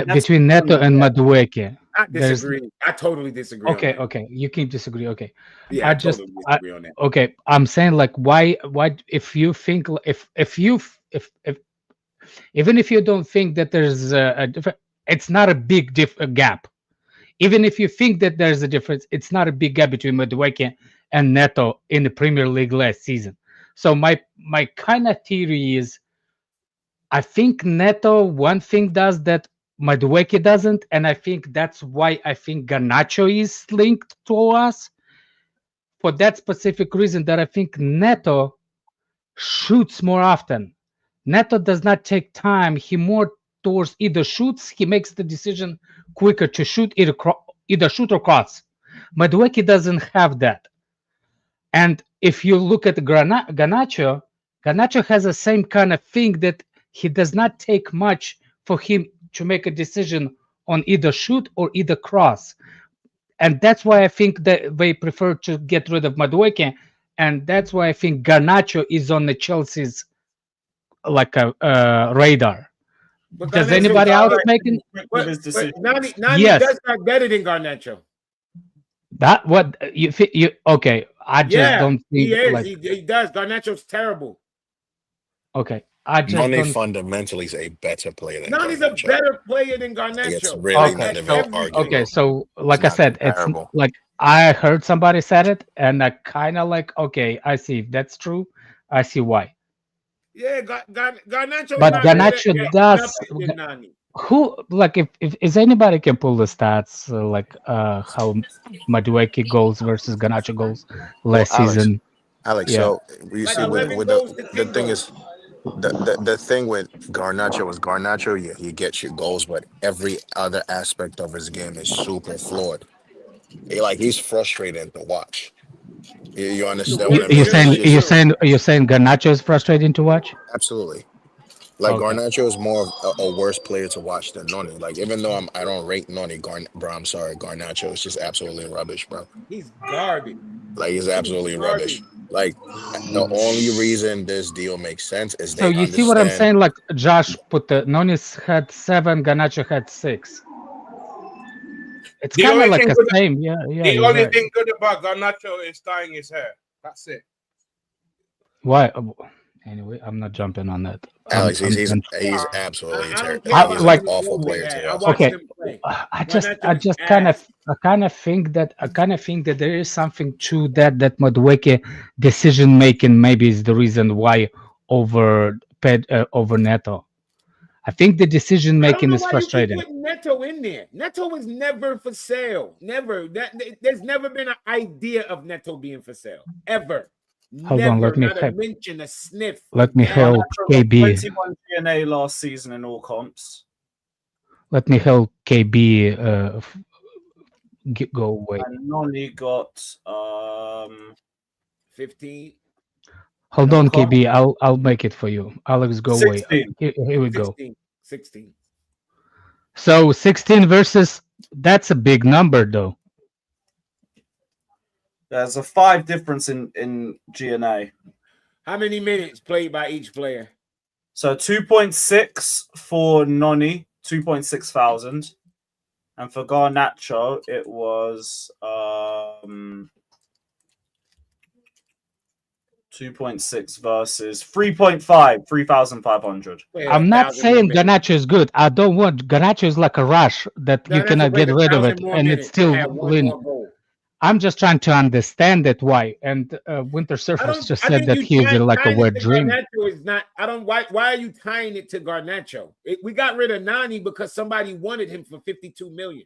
Between Neto and Madueke. I disagree. I totally disagree. Okay. You can disagree. Okay. Yeah, I totally disagree on that. Okay. I'm saying, like, why if you think if even if you don't think that there's a different, it's not a big gap. Even if you think that there's a difference, it's not a big gap between Madueke and Neto in the Premier League last season. So my kind of theory is, I think Neto one thing does that Madueke doesn't, and I think that's why I think Garnacho is linked to us for that specific reason, that I think Neto shoots more often. Neto does not take time. He more towards either shoots, he makes the decision quicker to shoot, either shoot or cross. Madueke doesn't have that. And if you look at Garnacho Garnacho has the same kind of thing that he does not take much for him to make a decision on either shoot or either cross. And that's why I think that they prefer to get rid of Madueke. And that's why I think Garnacho is on the Chelsea's like a radar. But Does Garnacho anybody is else alright making with his decision. Nani Yes. does not better than Garnacho. that? What you okay? I just don't He think is. like He does. Garnacho's terrible. okay. I just Nani don't. fundamentally is a better player than Nani's a Garnacho. better player than It's Garnacho. really Okay, not even so arguable. okay, so like I not said, it's comparable. like I heard somebody said it, and I kind of like okay, I see if that's true. I see why. Yeah, Garnacho. But Garnacho does. nothing than Nani. Who like if anybody can pull the stats how Madueke goals versus Garnacho goals last Alex, season? Alex, Yeah. so you Like see 11 with goals to the 10 thing goals. is the thing with Garnacho is Garnacho, yeah, he gets you goals, but every other aspect of his game is super flawed. He's frustrating to watch. You understand what I mean? You're It's saying just- you're saying Garnacho is frustrating to watch? absolutely. Like Okay. Garnacho is more of a worse player to watch than Noni. Like even though I don't rate Noni, I'm sorry, Garnacho is just absolutely rubbish, bro. He's garbage. Like he's absolutely garbage. rubbish. Like the only reason this deal makes sense is So they you see what I'm understand. saying? Like Josh put the Nonis had 7, Garnacho had 6. It's The kind of only like thing the good- same. Yeah, yeah. The you're only right. thing good about Garnacho is dyeing his hair. That's it. Why? Anyway, I'm not jumping on that. Alex, he's I'm- absolutely I don't terrible. care He's like- an awful player to I watch. watched Okay. him play. I Garnacho just is kind ass. of think that there is something to that Madueke decision making maybe is the reason why over Neto. I think the decision I don't making know is why frustrating. you keep putting Neto in there. Neto was never for sale. Never. There's never been an idea of Neto being for sale. Ever. Hold never. on, let me not a help. mention, a sniff. Let me Yeah. help KB. 21 GNA last season in all comps. Let me help KB go away. And Noni got 15. Hold no on, comment. KB. I'll make it for you. Alex, go away. 16. Here we go. 16. So 16 versus that's a big number though. There's a 5 difference in GNA. How many minutes played by each player? So 2.6 for Noni, 2.6 thousand. And for Garnacho, it was 2.6 versus 3.5, 3,500. I'm not saying Garnacho is good. I don't want Garnacho is like a rush that you cannot get rid of it, and it's still winning. I'm just trying to understand it why. And Winter Surfers just said that he's like a wet dream. Garnacho is not. I don't. Why are you tying it to Garnacho? We got rid of Nani because somebody wanted him for 52 million.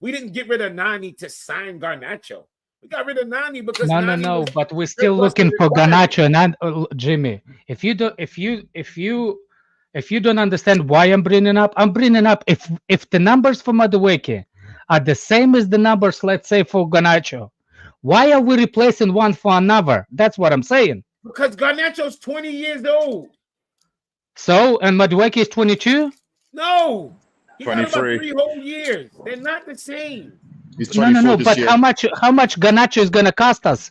We didn't get rid of Nani to sign Garnacho. We got rid of Nani because No. But we're still looking for Garnacho. And Jimmy, if you don't understand why I'm bringing up if the numbers for Madueke are the same as the numbers, let's say, for Garnacho, why are we replacing one for another? That's what I'm saying. Because Garnacho's 20 years old. So, and Madueke is 22? No. He got about 23. 3 whole years. They're not the same. He's 24 No. this But year. how much Garnacho is gonna cost us?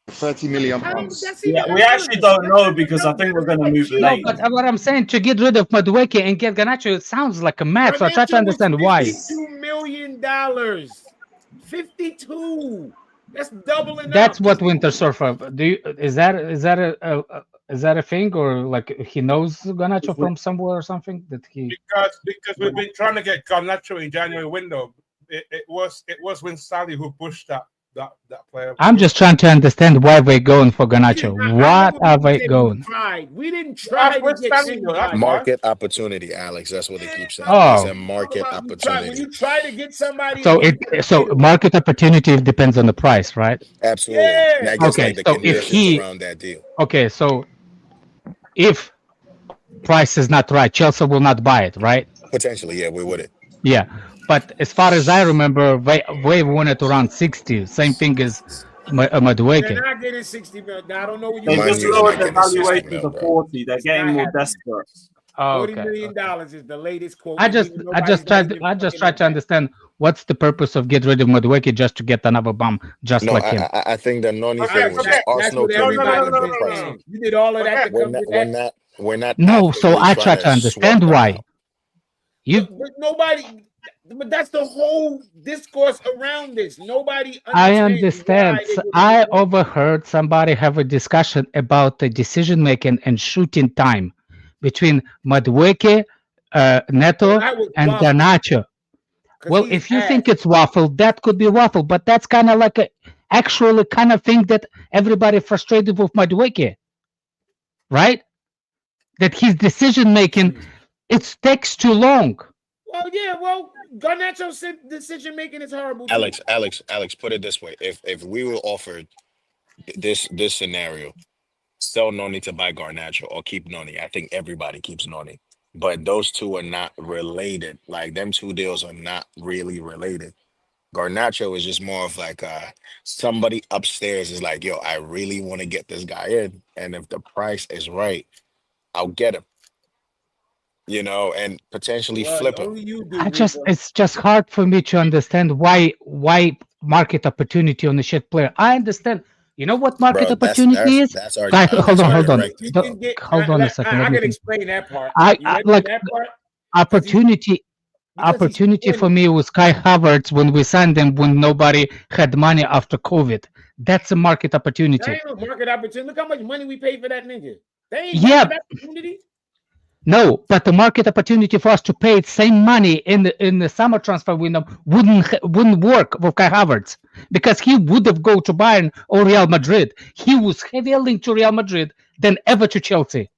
30 million pounds. Yeah, we actually don't know because I think we're going to move No, late. but what I'm saying, to get rid of Madueke and get Garnacho, it sounds like a math. So I try to understand why. $52 million. 52. That's doubling. That's up. what Winter Surfer. Is that a thing, or like he knows Garnacho from somewhere or something that he? Because we've been trying to get Garnacho in January window. It was when Sally who pushed that player. I'm just trying to understand why we're going for Garnacho. What are they going? We didn't try to get anybody. Market opportunity, Alex. That's what they keep saying. Oh. It's a market When opportunity. you try to get somebody, So market opportunity depends on the price, right? Absolutely. Yeah. That gets Okay, like the so if conditions he- around that deal. Okay, so if price is not right, Chelsea will not buy it, right? Potentially, yeah, we wouldn't. Yeah, but as far as I remember, they wanted around 60. Same thing as Madueke. They're not getting 60 million. I don't know what you They Man just U is lowered not their getting 60 valuation mil, to bro. 40. They're It's getting not more happening. desperate. Oh, $40 million is the latest quote. I just tried to understand what's the purpose of get rid of Madueke just to get another bum just No, like him. I think the Noni Okay, thing was okay. just Arsenal That's can what rebuild everybody's at a been good price. saying. You did all of that to We're come not, to we're that. not, we're not. No, so actively I trying try to understand swap them why. out. But nobody. But that's the whole discourse around this. Nobody I understands understand. why they would I do that. overheard somebody have a discussion about the decision making and shooting time between Madueke, Neto, That was and waffle, Garnacho. 'cause Well, he's if you ass. think it's waffle, that could be waffle, but that's kind of like a actually kind of thing that everybody frustrated with Madueke, right? That his decision making it takes too long. Well, yeah, well, Garnacho's decision making is horrible. Too. Alex, put it this way: if we were offered this scenario, sell Noni to buy Garnacho or keep Noni, I think everybody keeps Noni. But those two are not related. Like them two deals are not really related. Garnacho is just more of like somebody upstairs is like, yo, I really want to get this guy in, and if the price is right, I'll get him. You know, and potentially Well, flip him. only you do. It's just hard for me to understand why market opportunity on the shit player. I understand. You know what market Bro, opportunity is? that's our Guys, hold on. You can get, Hold on a second. I Let me can think. explain that part. I You ready like on that part? opportunity. because he's Opportunity 20. for me was Kai Havertz when we signed them when nobody had money after COVID. That's a market That opportunity. ain't no market opportunity. Look how much money we paid for that nigga. They ain't Yeah. market opportunity. No, but the market opportunity for us to pay the same money in the summer transfer window wouldn't work with Kai Havertz because he would have go to Bayern or Real Madrid. He was heavily linked to Real Madrid than ever to Chelsea.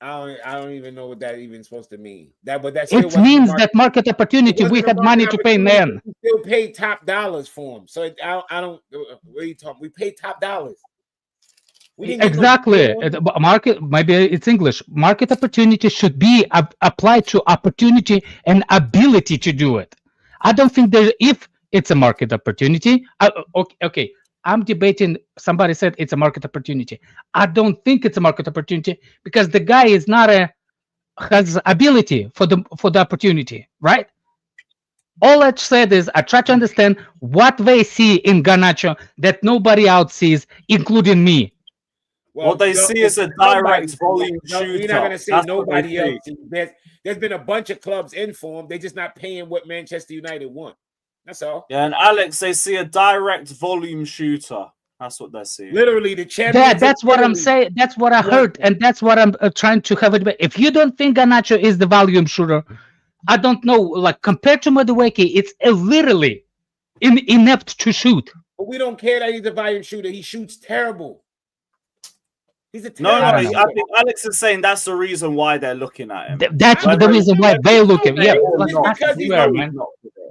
I don't even know what that even supposed to mean. But that it means that market opportunity. We had money to pay then. We still paid top dollars for him. So I don't. What are you talking? We paid top dollars. We didn't Exactly. Market, maybe it's English. Market opportunity should be applied to opportunity and ability to do it. I don't think if it's a market opportunity. Okay. I'm debating. Somebody said it's a market opportunity. I don't think it's a market opportunity because the guy is not has ability for the opportunity, right? All I said is I try to understand what they see in Garnacho that nobody else sees, including me. Well, what they see is a direct volume shooter. We're not going to say nobody else. There's been a bunch of clubs in for him. They're just not paying what Manchester United want. That's all. Yeah, and Alex, they see a direct volume shooter. That's what they're seeing. Literally, the champions. That's what I'm saying. That's what I heard, and that's what I'm trying to have it. If you don't think Garnacho is the volume shooter, I don't know. Like compared to Madueke, it's literally inept to shoot. But we don't care that he's a volume shooter. He shoots terrible. He's a no. I think Alex is saying that's the reason why they're looking at him. That's the reason why they look at him. Yeah,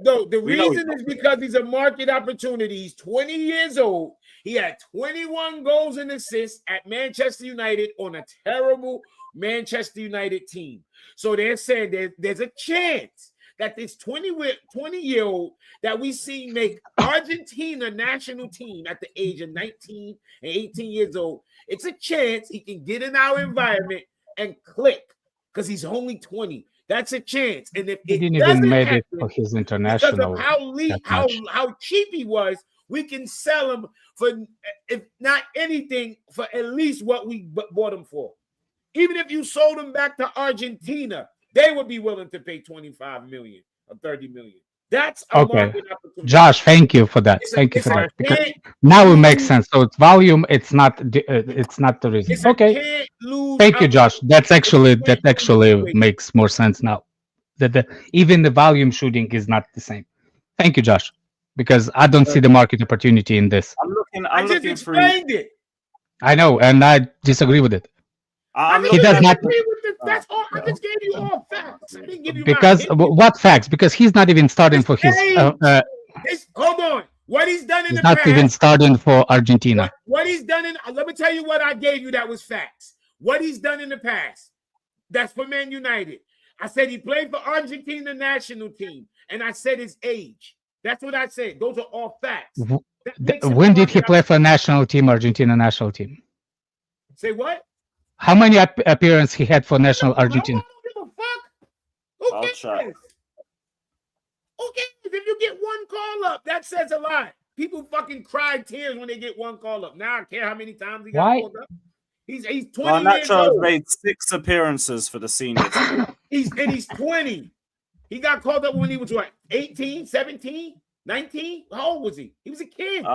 the reason is because he's a market opportunity. He's 20 years old. He had 21 goals and assists at Manchester United on a terrible Manchester United team. So they're saying there's a chance that this 20-year-old that we see make Argentina national team at the age of 19 and 18 years old, it's a chance he can get in our environment and click because he's only 20. That's a chance. And if he didn't even make it for his international, because of how cheap he was, we can sell him for, if not anything, for at least what we bought him for. Even if you sold him back to Argentina, they would be willing to pay 25 million or 30 million. That's a market opportunity. Josh, thank you for that. Thank you for that. Because now it makes sense. So it's volume. It's not the reason. Okay. Thank you, Josh. That actually makes more sense now. That even the volume shooting is not the same. Thank you, Josh. Because I don't see the market opportunity in this. I'm looking explained it. I know, and I disagree with it. He does not. That's all. I just gave you all facts. I didn't give you what facts? Because he's not even starting for his. Hold on. What he's done in the past. Not even starting for Argentina. What he's done in. Let me tell you what I gave you. That was facts. What he's done in the past. That's for Man United. I said he played for Argentina national team, and I said his age. That's what I said. Those are all facts. When did he play for national team, Argentina national team? Say what? How many appearances he had for national Argentina? I don't give a fuck. Who cares? Who cares? If you get one call up, that says a lot. People fucking cry tears when they get one call up. Now I care how many times he got called up. He's 20 years Garnacho old. made 6 appearances for the senior team. He's 20. He got called up when he was what? 18, 17, 19? How old was he? He was a kid.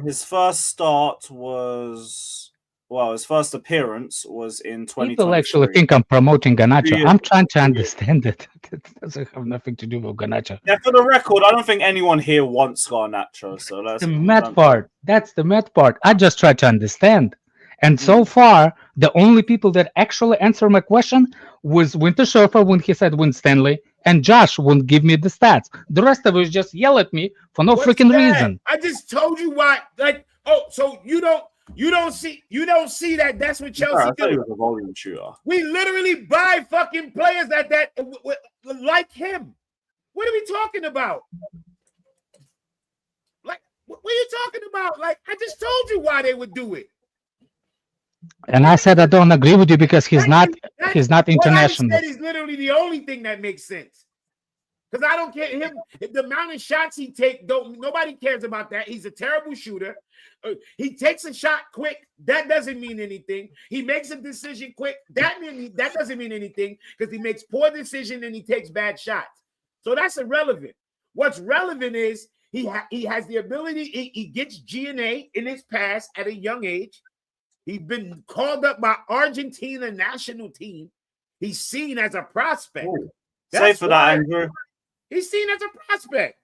His first start was his first appearance was in 2020. People actually think I'm promoting Garnacho. I'm trying to understand it. It doesn't have nothing to do with Garnacho. Yeah, for the record, I don't think anyone here wants Garnacho. So that's the math part. That's the math part. I just try to understand. And so far, the only people that actually answer my question was Winter Surfer when he said Win Stanley, and Josh wouldn't give me the stats. The rest of us just yell at me for no freaking reason. I just told you why. Like, oh, so you don't see that that's what Chelsea do. He was a volume shooter. We literally buy fucking players that like him. What are we talking about? Like, what are you talking about? Like, I just told you why they would do it. And I said I don't agree with you because he's not international. What I said is literally the only thing that makes sense. Because I don't care him. The amount of shots he takes, nobody cares about that. He's a terrible shooter. He takes a shot quick. That doesn't mean anything. He makes a decision quick. That doesn't mean anything because he makes poor decisions and he takes bad shots. So that's irrelevant. What's relevant is he has the ability. He gets G&A in his past at a young age. He's been called up by Argentina national team. He's seen as a prospect. Say for that, Andrew. He's seen as a prospect.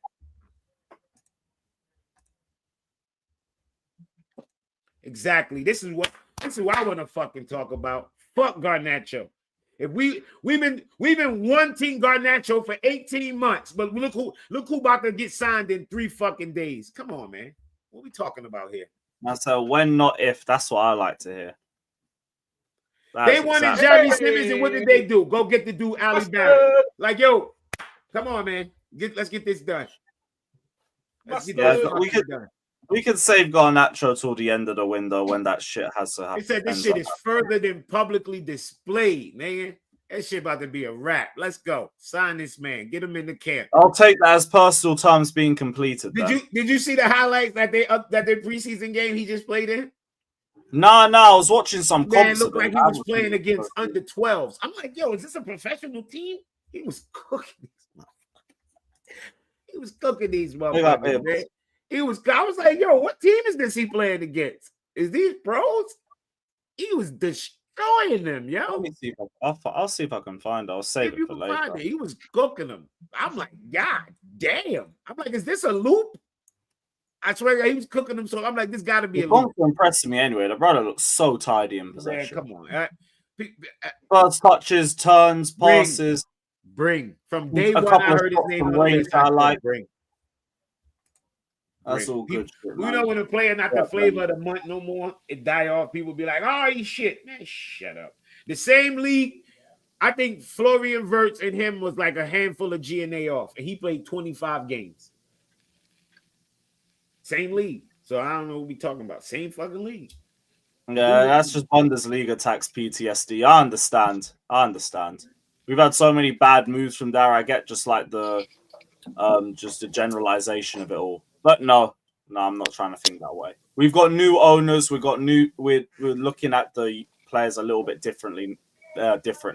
Exactly. This is what I want to fucking talk about. Fuck Garnacho. If we've been wanting Garnacho for 18 months, but look who about to get signed in 3 fucking days. Come on, man. What are we talking about here? So when, not if. That's what I like to hear. They wanted Xavi Simons, and what did they do? Go get the dude Ali Barrett. Like, yo, come on, man. Let's get this done. We can save Garnacho till the end of the window when that shit has to happen. They said this shit is further than publicly displayed, man. That shit about to be a wrap. Let's go. Sign this man. Get him in the camp. I'll take that as personal terms being completed. Did you see the highlights that their preseason game he just played in? No, I was watching some man. comps. Looked like he was playing against under 12s. I'm like, yo, is this a professional team? He was cooking these motherfuckers. He was cooking these motherfuckers, man. I was like, yo, what team is this he playing against? Is these pros? He was destroying them, yo. Let me see if I'll see if I can find it. I'll save it for later. He was cooking them. I'm like, God damn. I'm like, is this a loop? I swear he was cooking them. So I'm like, this got to be a loop. Impressing me anyway. The brother looks so tidy in possession. Man, come on. First touches, turns, passes. Bring. From day one, I heard his name. Bring. That's all good. Shit, we know when a player not the flavor of the month no more, it die off. People be like, oh, he's shit. Man, shut up. The same league, I think Florian Wirtz and him was like a handful of G&A off, and he played 25 games. Same league. So I don't know what we talking about. Same fucking league. Yeah, that's just Bundesliga tax PTSD. I understand. We've had so many bad moves from there. I get just like the generalization of it all. But no, I'm not trying to think that way. We've got new owners. We're looking at the players a little bit different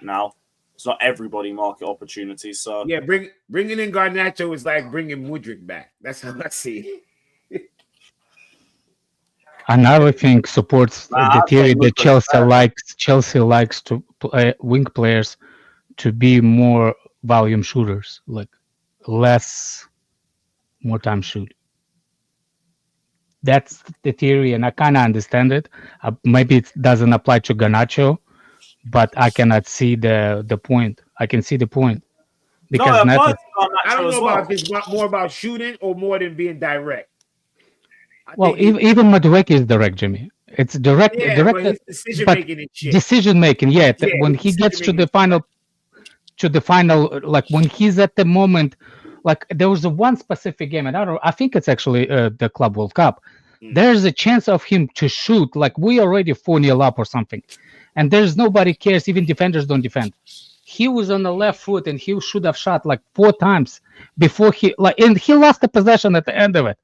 now. It's not everybody market opportunities. So yeah, bringing in Garnacho is like bringing Mudryk back. That's how I see it. Another thing supports the theory that Chelsea likes to play wing players to be more volume shooters, like more time shoot. That's the theory, and I kind of understand it. Maybe it doesn't apply to Garnacho, but I cannot see the point. I can see the point because I don't know about this. More about shooting or more than being direct. Even Madueke is direct, Jimmy. It's direct, decision making and shit. Decision making, when he gets to the final, like when he's at the moment. Like there was one specific game, and I think it's actually the Club World Cup. there's a chance of him to shoot. Like we already 4-0 up or something, and there's nobody cares. Even defenders don't defend. He was on the left foot, and he should have shot like 4 times before and he lost the possession at the end of it.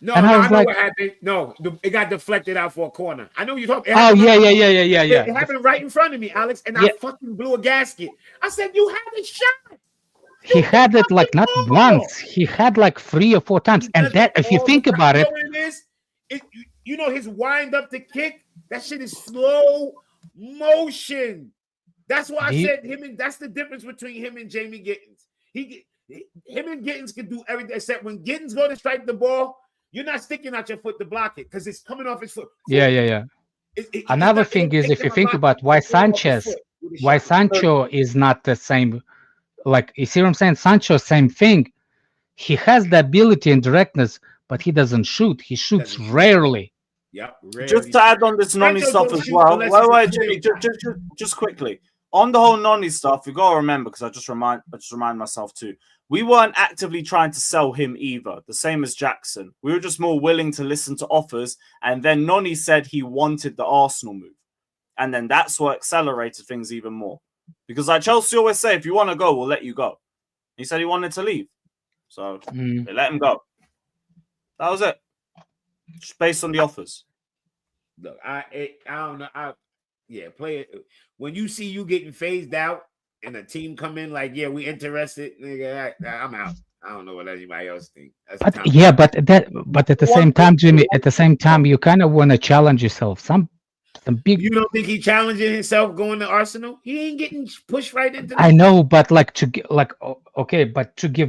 No, and no, I know what happened. No, it got deflected out for a corner. I know you're talking. Oh, yeah. It happened right in front of me, Alex, and I fucking blew a gasket. I said, you had a shot. He had it like not once. He had like 3 or 4 times. And that, if you think about it, you know his wind up to kick, that shit is slow motion. That's why I said that's the difference between him and Jamie Gittins. Him and Gittins can do everything except when Gittins go to strike the ball, you're not sticking out your foot to block it because it's coming off his foot. Yeah. Another thing is, if you think about why Sancho is not the same, like, you see what I'm saying? Sancho, same thing. He has the ability and directness, but he doesn't shoot. He shoots rarely. Yeah. Just to add on this Noni stuff as well. Wait, just quickly. On the whole Noni stuff, we gotta remember, because I just remind myself too. We weren't actively trying to sell him either. The same as Jackson. We were just more willing to listen to offers. And then Noni said he wanted the Arsenal move, and then that's what accelerated things even more. Because like Chelsea always say, if you want to go, we'll let you go. He said he wanted to leave, so they let him go. That was it. Just based on the offers. Look, I don't know. Play it. When you see you getting phased out and a team come in like, yeah, we interested, nigga, I'm out. I don't know what anybody else thinks. But at the same time, Jimmy, you kind of want to challenge yourself. Some big. You don't think he challenging himself going to Arsenal? He ain't getting pushed right into. I know, but to give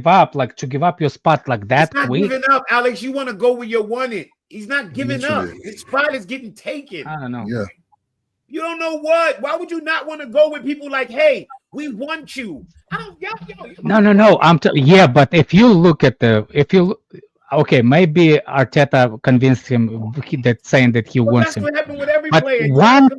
up your spot like that quick. quick. Giving up, Alex. You want to go where you want it. He's not giving up. His spot is getting taken. I don't know. Yeah. You don't know what? Why would you not want to go with people like, hey, we want you? No. But if you look at maybe Arteta convinced him that saying that he wants him. What happened with every but player. one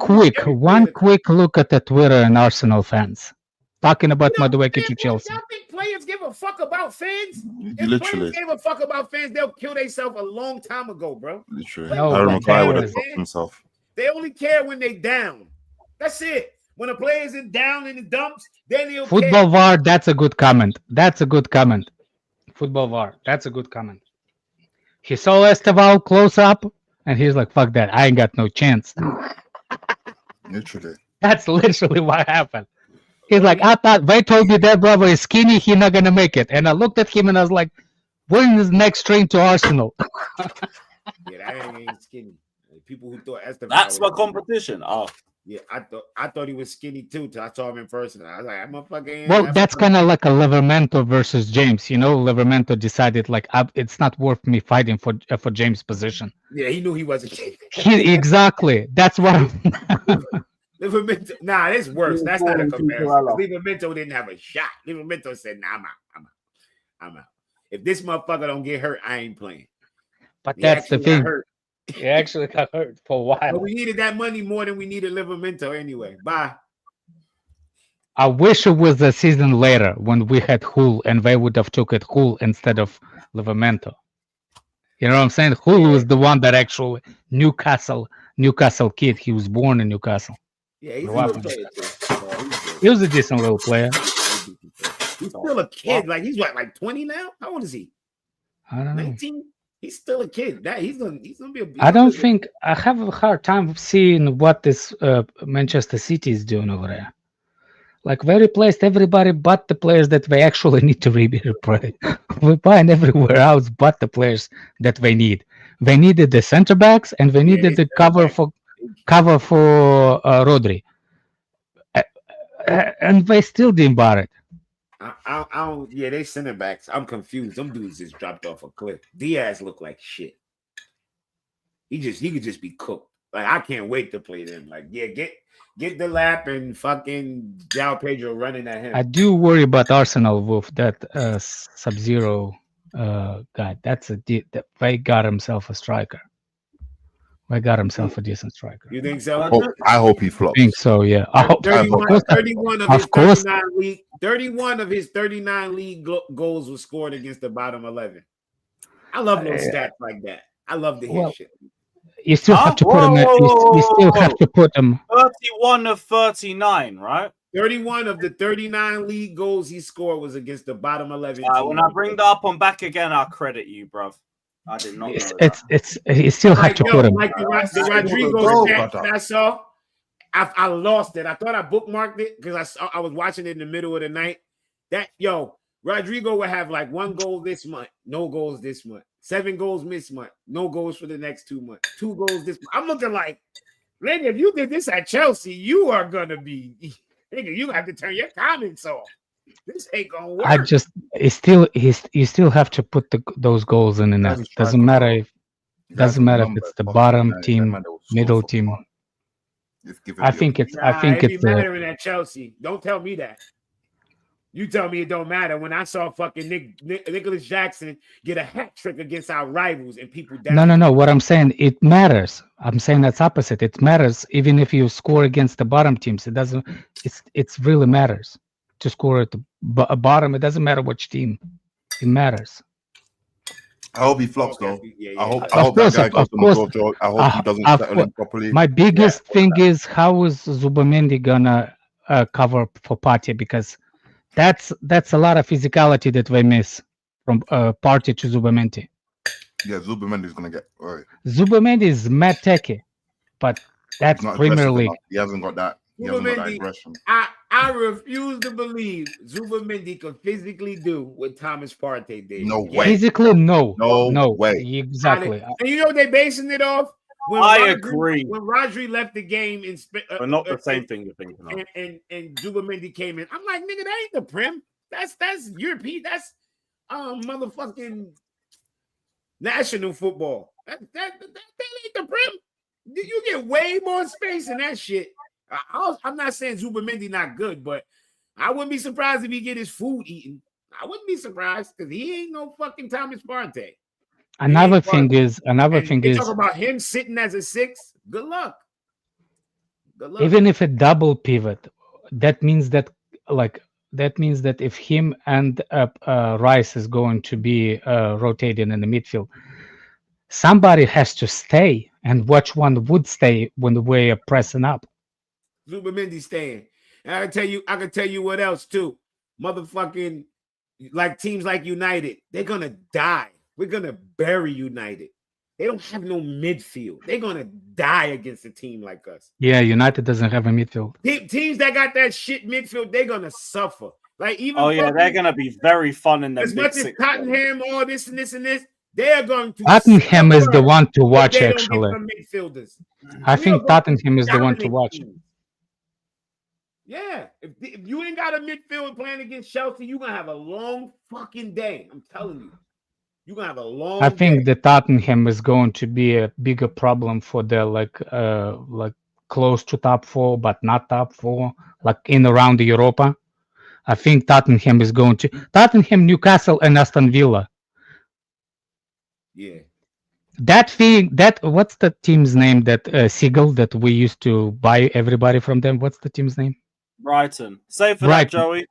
quick look at the Twitter and Arsenal fans talking about Madueke to Chelsea. Y'all think players give a fuck about fans? If Literally. players gave a fuck about fans, they'll kill themselves a long time ago, bro. Literally. No, Aaron McCoy would have fucked himself. They only care when they down. That's it. When a player is down in the dumps, then he'll Football VAR, that's a good comment. Football VAR, that's a good comment. He saw Esteval close up, and he's like, fuck that. I ain't got no chance. Literally. That's literally what happened. He's like, I thought they told me that brother is skinny, he's not going to make it. And I looked at him and I was like, when is next train to Arsenal? Yeah, that ain't skinny. People who thought Esteval that's my competition. Oh. Yeah, I thought he was skinny too till I saw him in person. I was like, I'm a fucking. Well, that's kind of like a Livermento versus James. You know, Livermento decided like it's not worth me fighting for James' position. Yeah, he knew he wasn't. Exactly. That's what. Livermento. Nah, it's worse. That's not a comparison. Livermento didn't have a shot. Livermento said, "Nah, I'm out. If this motherfucker don't get hurt, I ain't playing." But that's the thing. He actually got hurt for a while. But we needed that money more than we needed Livermento anyway. Bye. I wish it was a season later when we had Hull and they would have took it Hull instead of Livermento. You know what I'm saying? Hull was the one that actually Newcastle kid. He was born in Newcastle. Yeah, he's a little player. He was a decent little player. He's still a kid. Like he's what, like 20 now? How old is he? I don't know. 19? He's still a kid. He's gonna be a. I don't think I have a hard time seeing what this Manchester City is doing over there. Like they replaced everybody but the players that they actually need to replace. We're buying everywhere else but the players that they need. They needed the center backs and they needed the cover for Rodri, and they still didn't buy it. I don't. Yeah, they center backs. I'm confused. Them dudes just dropped off a cliff. Diaz look like shit. He could just be cooked. Like I can't wait to play them. Like get the lap and fucking Joao Pedro running at him. I do worry about Arsenal with that Sub-Zero guy. They got himself a striker. They got himself a decent striker. You think so? I hope he flops. I think so, yeah. 31 of his 39 league goals were scored against the bottom 11. I love those stats like that. I love to hear shit. You still have to put him. You still have to put him. 31 of 39, right? 31 of the 39 league goals he scored was against the bottom 11. When I bring that up on back again, I'll credit you, bruv. I did not know it's you still have to put him. Like the Rodrigo stat I saw, I lost it. I thought I bookmarked it because I was watching it in the middle of the night. Rodrigo would have like 1 goal this month, no goals this month. 7 goals this month, no goals for the next 2 months. 2 goals this month. I'm looking like, nigga, if you did this at Chelsea, you are gonna be, nigga, you have to turn your comments off. This ain't gonna work. You still have to put those goals in the net. Doesn't matter if it's the bottom team, middle team. I think it's mattering at Chelsea. Don't tell me that. You tell me it don't matter. When I saw fucking Nicholas Jackson get a hat trick against our rivals and people down. No. What I'm saying, it matters. I'm saying that's opposite. It matters even if you score against the bottom teams. It doesn't. It really matters to score at the bottom. It doesn't matter which team. It matters. I hope he flops though. Yeah. I hope that guy goes on the job. I hope he doesn't settle in properly. My biggest thing is how is Zubamendi gonna cover for Partey, because that's a lot of physicality that we miss from Partey to Zubamendi. Yeah, Zubamendi is gonna get right. Zubamendi is mad techy, but that's Premier League. He hasn't got that. He hasn't got that aggression. I refuse to believe Zubamendi could physically do what Thomas Partey did. No way. Physically, no way. Exactly. And you know what they're basing it off? I agree. When Rodri left the game in but not the same thing you're thinking of. And Zubamendi came in. I'm like, nigga, that ain't the Prem. That's European. That's motherfucking national football. That ain't the Prem. You get way more space in that shit. I'm not saying Zubamendi not good, but I wouldn't be surprised if he get his food eaten. I wouldn't be surprised because he ain't no fucking Thomas Partey. Another thing is talk about him sitting as a 6. Good luck. Even if a double pivot, that means that if him and Rice is going to be rotating in the midfield, somebody has to stay, and which one would stay when we are pressing up? Zubamendi staying. And I can tell you what else too. Motherfucking like teams like United, they're gonna die. We're gonna bury United. They don't have no midfield. They're gonna die against a team like us. Yeah, United doesn't have a midfield. Teams that got that shit midfield, they're gonna suffer. Like even they're gonna be very fun in the as much as Tottenham, all this and this and this. They are going to. Tottenham is the one to watch. Actually, midfielders. I think Tottenham is the one to watch. Yeah, if you ain't got a midfield playing against Chelsea, you're gonna have a long fucking day. I'm telling you, you're gonna have a long. I think the Tottenham is going to be a bigger problem for the like close to top 4, but not top 4, like in around Europa. I think Tottenham is going to Newcastle, and Aston Villa. Yeah. What's the team's name that Seagull that we used to buy everybody from them? What's the team's name? Brighton. Say for that, Joey.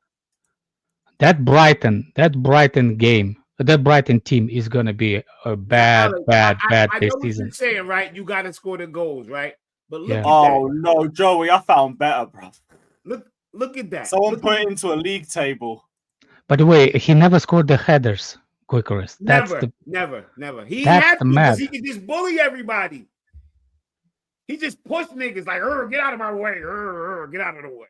That Brighton game, that Brighton team is gonna be a bad this season. You're saying, right? You gotta score the goals, right? But look at that. No, Joey, I found better, bro. Look at that. Someone put it into a league table. By the way, he never scored the headers. Quickest. Never. He has to because he can just bully everybody. He just pushed niggas like, get out of my way, get out of the way.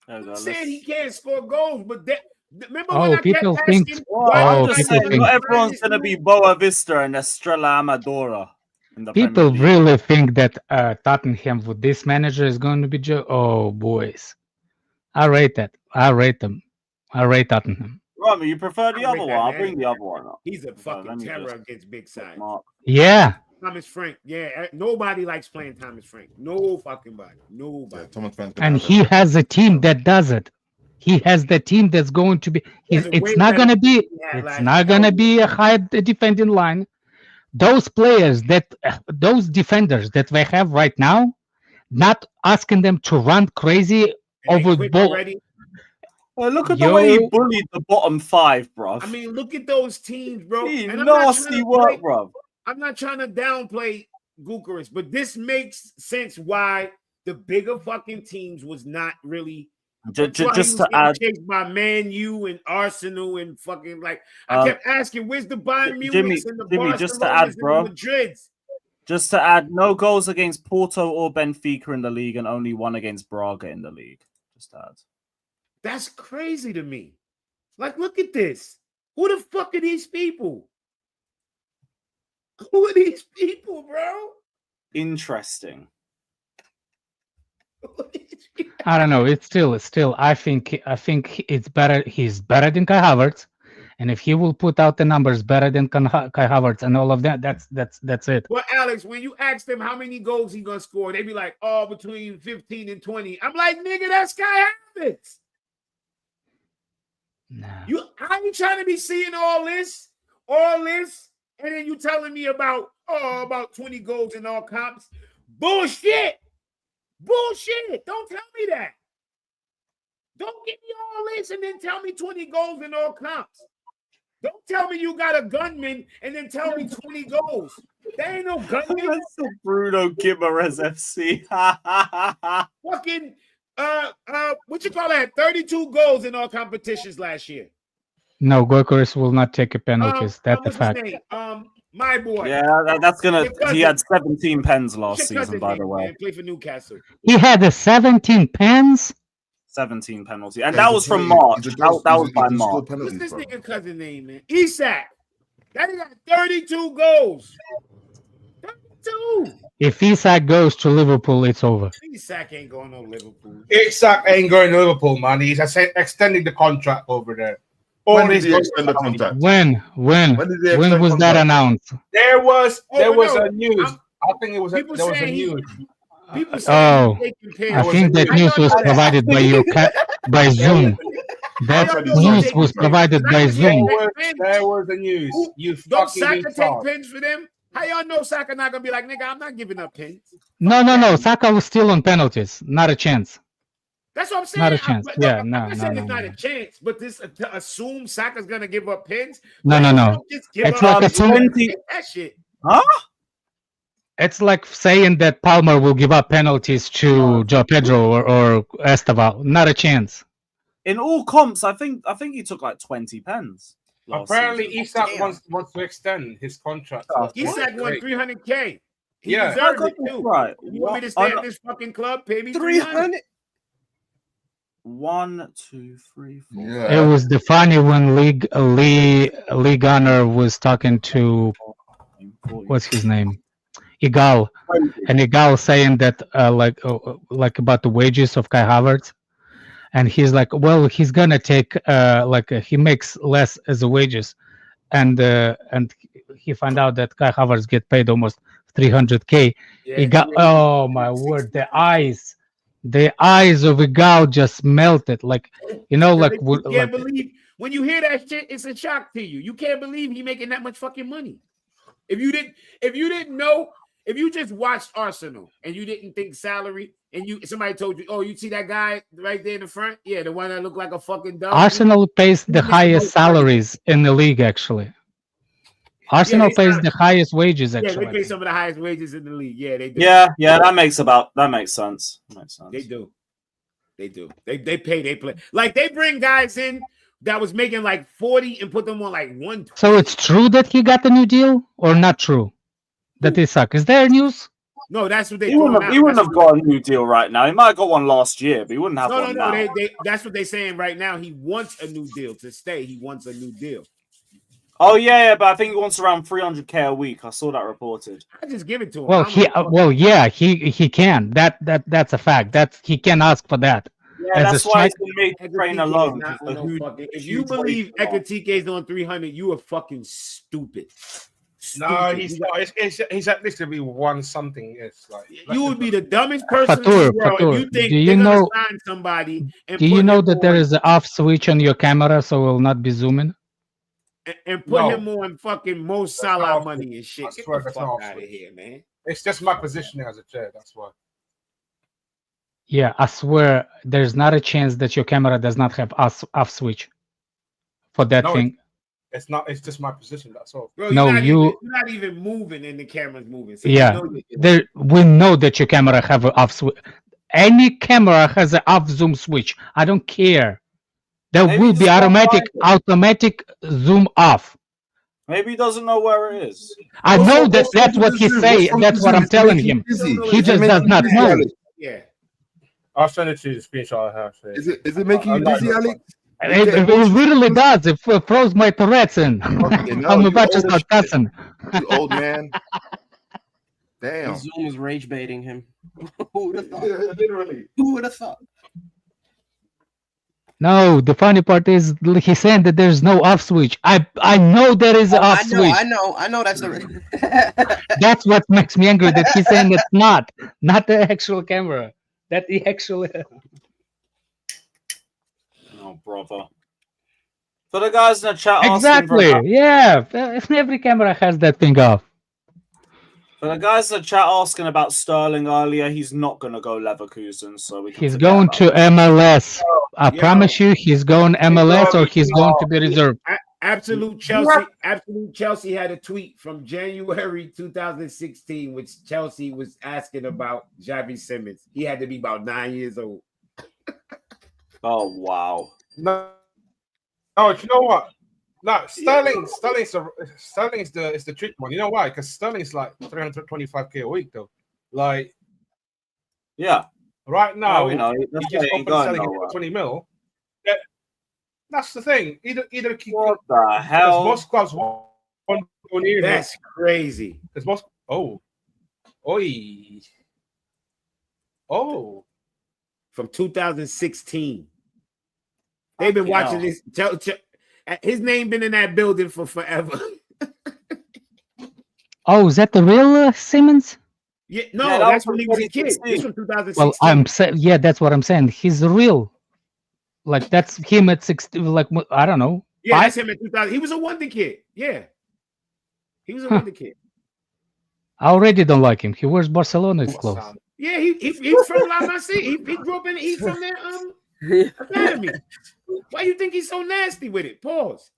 I'm saying he can't score goals, but remember when I people kept think, asking, not everyone's gonna be Boa Vista and Estrella Amadora. People really think that Tottenham with this manager is going to be boys. I rate that. I rate them. I rate Tottenham. Rami, you prefer the other one? I'll bring the other one up. He's a fucking terror against big side. Yeah. Thomas Frank. Yeah. Nobody likes playing Thomas Frank. No fucking body. Nobody. Yeah, and he has a team that does it. He has the team that's going to be. It's not going to be. It's not going to be a high defending line. Those players those defenders that we have right now, not asking them to run crazy over the ball. Look at the way he bullied the bottom 5, bro. I mean, look at those teams, bro. And nasty work, bro. I'm not trying to downplay Bucharest, but this makes sense why the bigger fucking teams was not really just to add chased by Man U and Arsenal and fucking like I kept asking, where's the Bayern Munich and the Barcelona just to add, bro, Madrids? Just to add, no goals against Porto or Benfica in the league, and only 1 against Braga in the league. Just to add. That's crazy to me. Like, look at this. Who the fuck are these people? Who are these people, bro? Interesting. I don't know. It's still. I think it's better. He's better than Kai Havertz, and if he will put out the numbers better than Kai Havertz and all of that, that's it. Well, Alex, when you ask them how many goals he gonna score, they be like, "Oh, between 15 and 20." I'm like, "Nigga, that's Kai Havertz." Nah. How you trying to be seeing all this, and then you telling me about 20 goals in all comps? Bullshit. Don't tell me that. Don't give me all this and then tell me 20 goals in all comps. Don't tell me you got a gunman and then tell me 20 goals. There ain't no gunman. That's the Bruno Guimaraes FC. Fucking what you call that? 32 goals in all competitions last year. No, Bucharest will not take a penalties. That's a fact. My boy. Yeah, that's gonna. He had 17 pens last season, by the way. Play for Newcastle. He had 17 pens. 17 penalties, and that was from March. That was by March. What's this nigga cousin name, man? Isak. That he got 32 goals. 32. If Isak goes to Liverpool, it's over. Isak ain't going to Liverpool. Isak ain't going to Liverpool, man. He's extending the contract over there. When did he extend the contract? When was that announced? There was a news. I think there was a news. I think that news was provided by Zoom. That news was provided by Zoom. There was a news. Don't Saka take pins for them? How y'all know Saka not gonna be like, nigga, I'm not giving up pins? No. Saka was still on penalties. Not a chance. That's what I'm saying. Not a chance. I'm not saying it's not a chance, but this to assume Saka's gonna give up pins. No. It's like assuming that shit. Huh? It's like saying that Palmer will give up penalties to Joao Pedro or Esteval. Not a chance. In all comps, I think he took like 20 pens. Apparently, Isak wants to extend his contract. Isak won 300K. He Yeah, deserved it too. Right. You want me to stay at this fucking club? Pay me 300. 1, 2, 3, 4. Yeah. It was the funny when Lee Gunner was talking to what's his name, Igal, and Igal saying that like about the wages of Kai Havertz, and he's like, well, he's gonna take he makes less as a wages, and he found out that Kai Havertz get paid almost 300K. Yeah, he got oh my word, the eyes of Igal just melted, like you can't believe when you hear that shit. It's a shock to you. You can't believe he making that much fucking money. If you didn't know, if you just watched Arsenal and you didn't think salary, and somebody told you, oh, you see that guy right there in the front? Yeah, the one that looked like a fucking dog. Arsenal pays the highest salaries in the league, actually. Arsenal pays the highest wages, actually. Yeah, they pay some of the highest wages in the league. Yeah, they do. Yeah, that makes sense. They do. They play. Like they bring guys in that was making like 40 and put them on like 120. So it's true that he got a new deal, or not true? That they suck. Is there news? No, that's what he wouldn't have got a new deal right now. He might have got one last year, but he wouldn't have one now. That's what they're saying right now. He wants a new deal to stay. He wants a new deal. Oh yeah, but I think he wants around 300K a week. I saw that reported. I just give it to him. Well, he can. That's a fact. He can ask for that. Yeah, that's why he's been made to train alone. If you believe Ekatike is on 300, you are fucking stupid. No, he's not. He's at least to be one something. It's like you would be the dumbest person in the world if you think they're gonna sign somebody. Do you know that there is an off switch on your camera, so it will not be zooming? And put him on fucking Mo Salah money and shit. Get the fuck out of here, man. It's just my positioning as a chair. That's why. Yeah, I swear there's not a chance that your camera does not have off switch for that No, thing. It's not. It's just my position. That's all. Bro, No, you're not even moving, and the camera's moving. So Yeah, we know that your camera have an off switch. Any camera has an off zoom switch. I don't care. There Maybe will he be doesn't know where automatic zoom off. Maybe he doesn't know where it is. I know that that's what he say. That's what I'm telling him. He just does not know. Yeah. I'll send it to you. The screenshot I have. Is it making you dizzy, Alex? It literally does. It froze my Tourette's in. I'm about to start cussing. You old man. Damn. Zoom is rage baiting him. Who would have thought? Literally. Who would have thought? No, the funny part is he's saying that there's no off switch. I know there is an off switch. I know. That's the. That's what makes me angry. That he's saying it's not the actual camera. That the actual. Oh, brother. For the guys in the chat, Exactly. Yeah, every camera has that thing off. For the guys in the chat asking about Sterling earlier, he's not going to go Leverkusen, so we can. He's going to MLS. I promise you, he's going MLS or he's going to be reserved. Absolute Chelsea had a tweet from January 2016, which Chelsea was asking about Xavi Simons. He had to be about 9 years old. Oh wow! No, you know what? No, Sterling's the trick one. You know why? Because Sterling's like 325k a week, though. Like, yeah. Right now, we know. he just opened selling it for 20 mil. Yeah, that's the thing. Either keep. What the hell? Most clubs want to go near. That's crazy. There's most. Oh, from 2016. They've been watching this. His name been in that building for forever. Oh, is that the real Simmons? Yeah, no, that's when he was a kid. This from 2016. Well, I'm saying, yeah, that's what I'm saying. He's real. Like that's him at 16. Like I don't know. Yeah, that's him at 2000. He was a wonder kid. Yeah, he was a wonder kid. I already don't like him. He wears Barcelona's clothes. Yeah, he's from La Masia. He grew up in. He's from their academy. Why you think he's so nasty with it? Pause.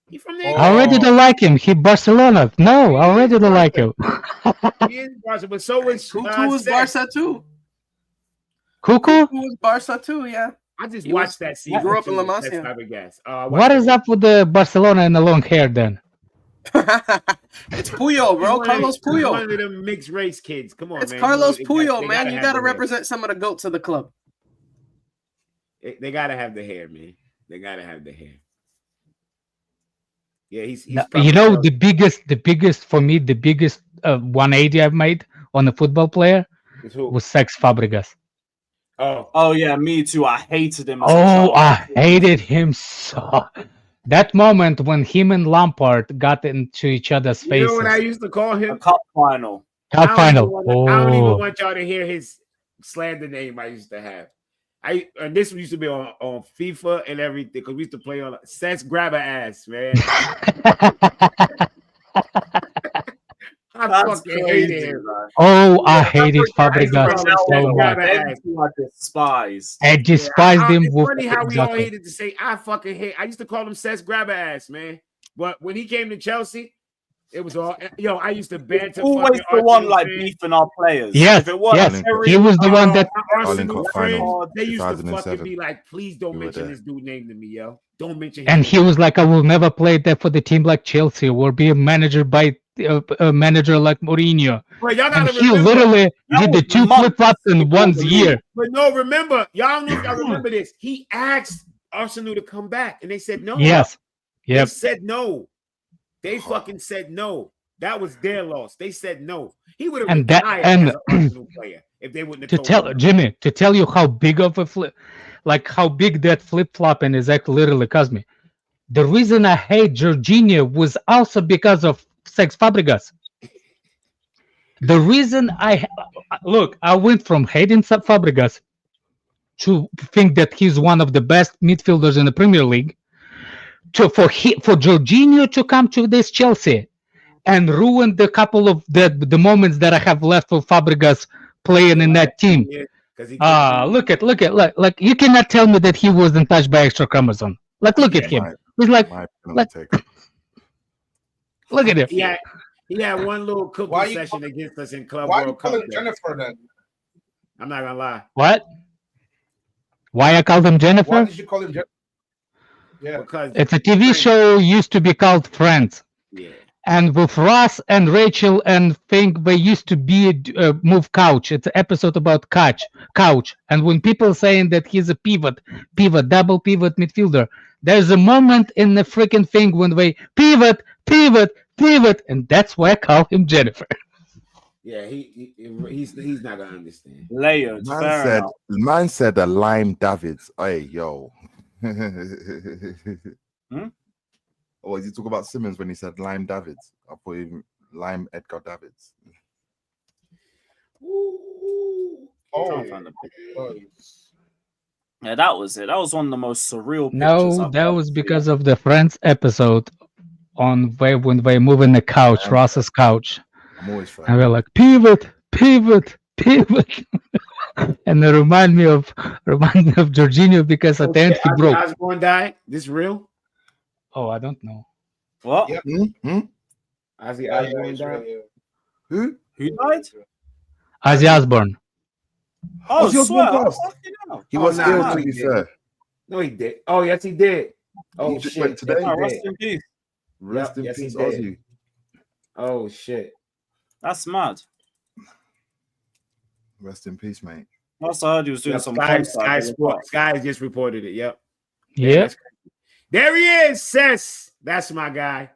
He from there. I already don't like him. He Barcelona. No, I already don't like him. He is Barca, but so is Cuckoo was Barca too. Cuckoo was Barca too. Yeah. I just watched that season. He grew up in La Masia. What is up with the Barcelona and the long hair then? It's Puyol, bro. Carlos Puyol. One of them mixed race kids. Come on, it's man. Carlos Puyol, man. You got to represent some of the goats of the club. They got to have the hair, man. They got to have the hair. Yeah, he's you know the biggest for me, the biggest 180 I've made on a football player was Cesc Fabregas. Oh yeah, me too. I hated him. I hated him so. That moment when him and Lampard got into each other's faces. You know what I used to call him? A cup final. Cup final. I don't even want y'all to hear his slander name I used to have. And this used to be on FIFA and everything because we used to play on Cesc Grabber Ass, man. I fucking hated him. Oh, I hated Fabregas so much. I despised him. It's funny how we all hated to say I fucking hate. I used to call him Cesc Grabber Ass, man. But when he came to Chelsea, it was all I used to banter. Always the one like beefing our players. Yes, he was the one that they used to fucking be like, please don't mention this dude name to me, yo. Don't mention him. And he was like, I will never play that for the team like Chelsea or be a manager by a manager like Mourinho. But y'all and he literally did the 2 flip-flops in 1 year. But no, remember, y'all know if y'all remember this. He asked Arsenal to come back, and they said no. Yes. They said no. They fucking said no. That was their loss. They said no. He would have retired as an Arsenal player if they wouldn't have told him. Jimmy, to tell you how big of a flip, like how big that flip-flopping is actually literally cost me. The reason I hate Jorginho was also because of Cesc Fabregas. The reason I went from hating Fabregas to think that he's one of the best midfielders in the Premier League for Jorginho to come to this Chelsea and ruin the couple of the moments that I have left for Fabregas playing in that team. because he. Look, you cannot tell me that he wasn't touched by extra chromosome. Like, look at him. He's like, look at him. He had one little cooking session against us in Club World Cup. Why you calling Jennifer then? I'm not gonna lie. What? Why I called him Jennifer? Why did you call him Jennifer? Yeah, because it's a TV show used to be called Friends. Yeah. And with Ross and Rachel and Fink, they used to be move couch. It's an episode about couch. And when people saying that he's a pivot, double pivot midfielder, there's a moment in the freaking thing when they pivot, and that's why I call him Jennifer. Yeah, he's not gonna understand. Layered. Man said a lime Davids. Hey, yo. Oh, is he talking about Simmons when he said lime Davids? I put him lime Edgar Davids. Yeah, that was it. That was one of the most surreal pictures. No, that was because of the Friends episode on when they move in the couch, Ross's couch. I'm always fine. And we're like, pivot. And they remind me of Jorginho because at the end he broke. Osborne died. This real? Oh, I don't know. What? Yep. Ozzy Osbourne died. Who died? Ozzy Osbourne. Oh, Ozzy swear. Osbourne He was ill, to be fair. No, he did. Oh, yes, he did. Oh, He shit. today. Rest in peace. Rest in yes, peace, he did. Ozzy. Oh, shit. That's mad. Rest in peace, mate. Last I heard he was doing some Sky just reported it. Yep. Yeah. There he is, Sess. That's my guy.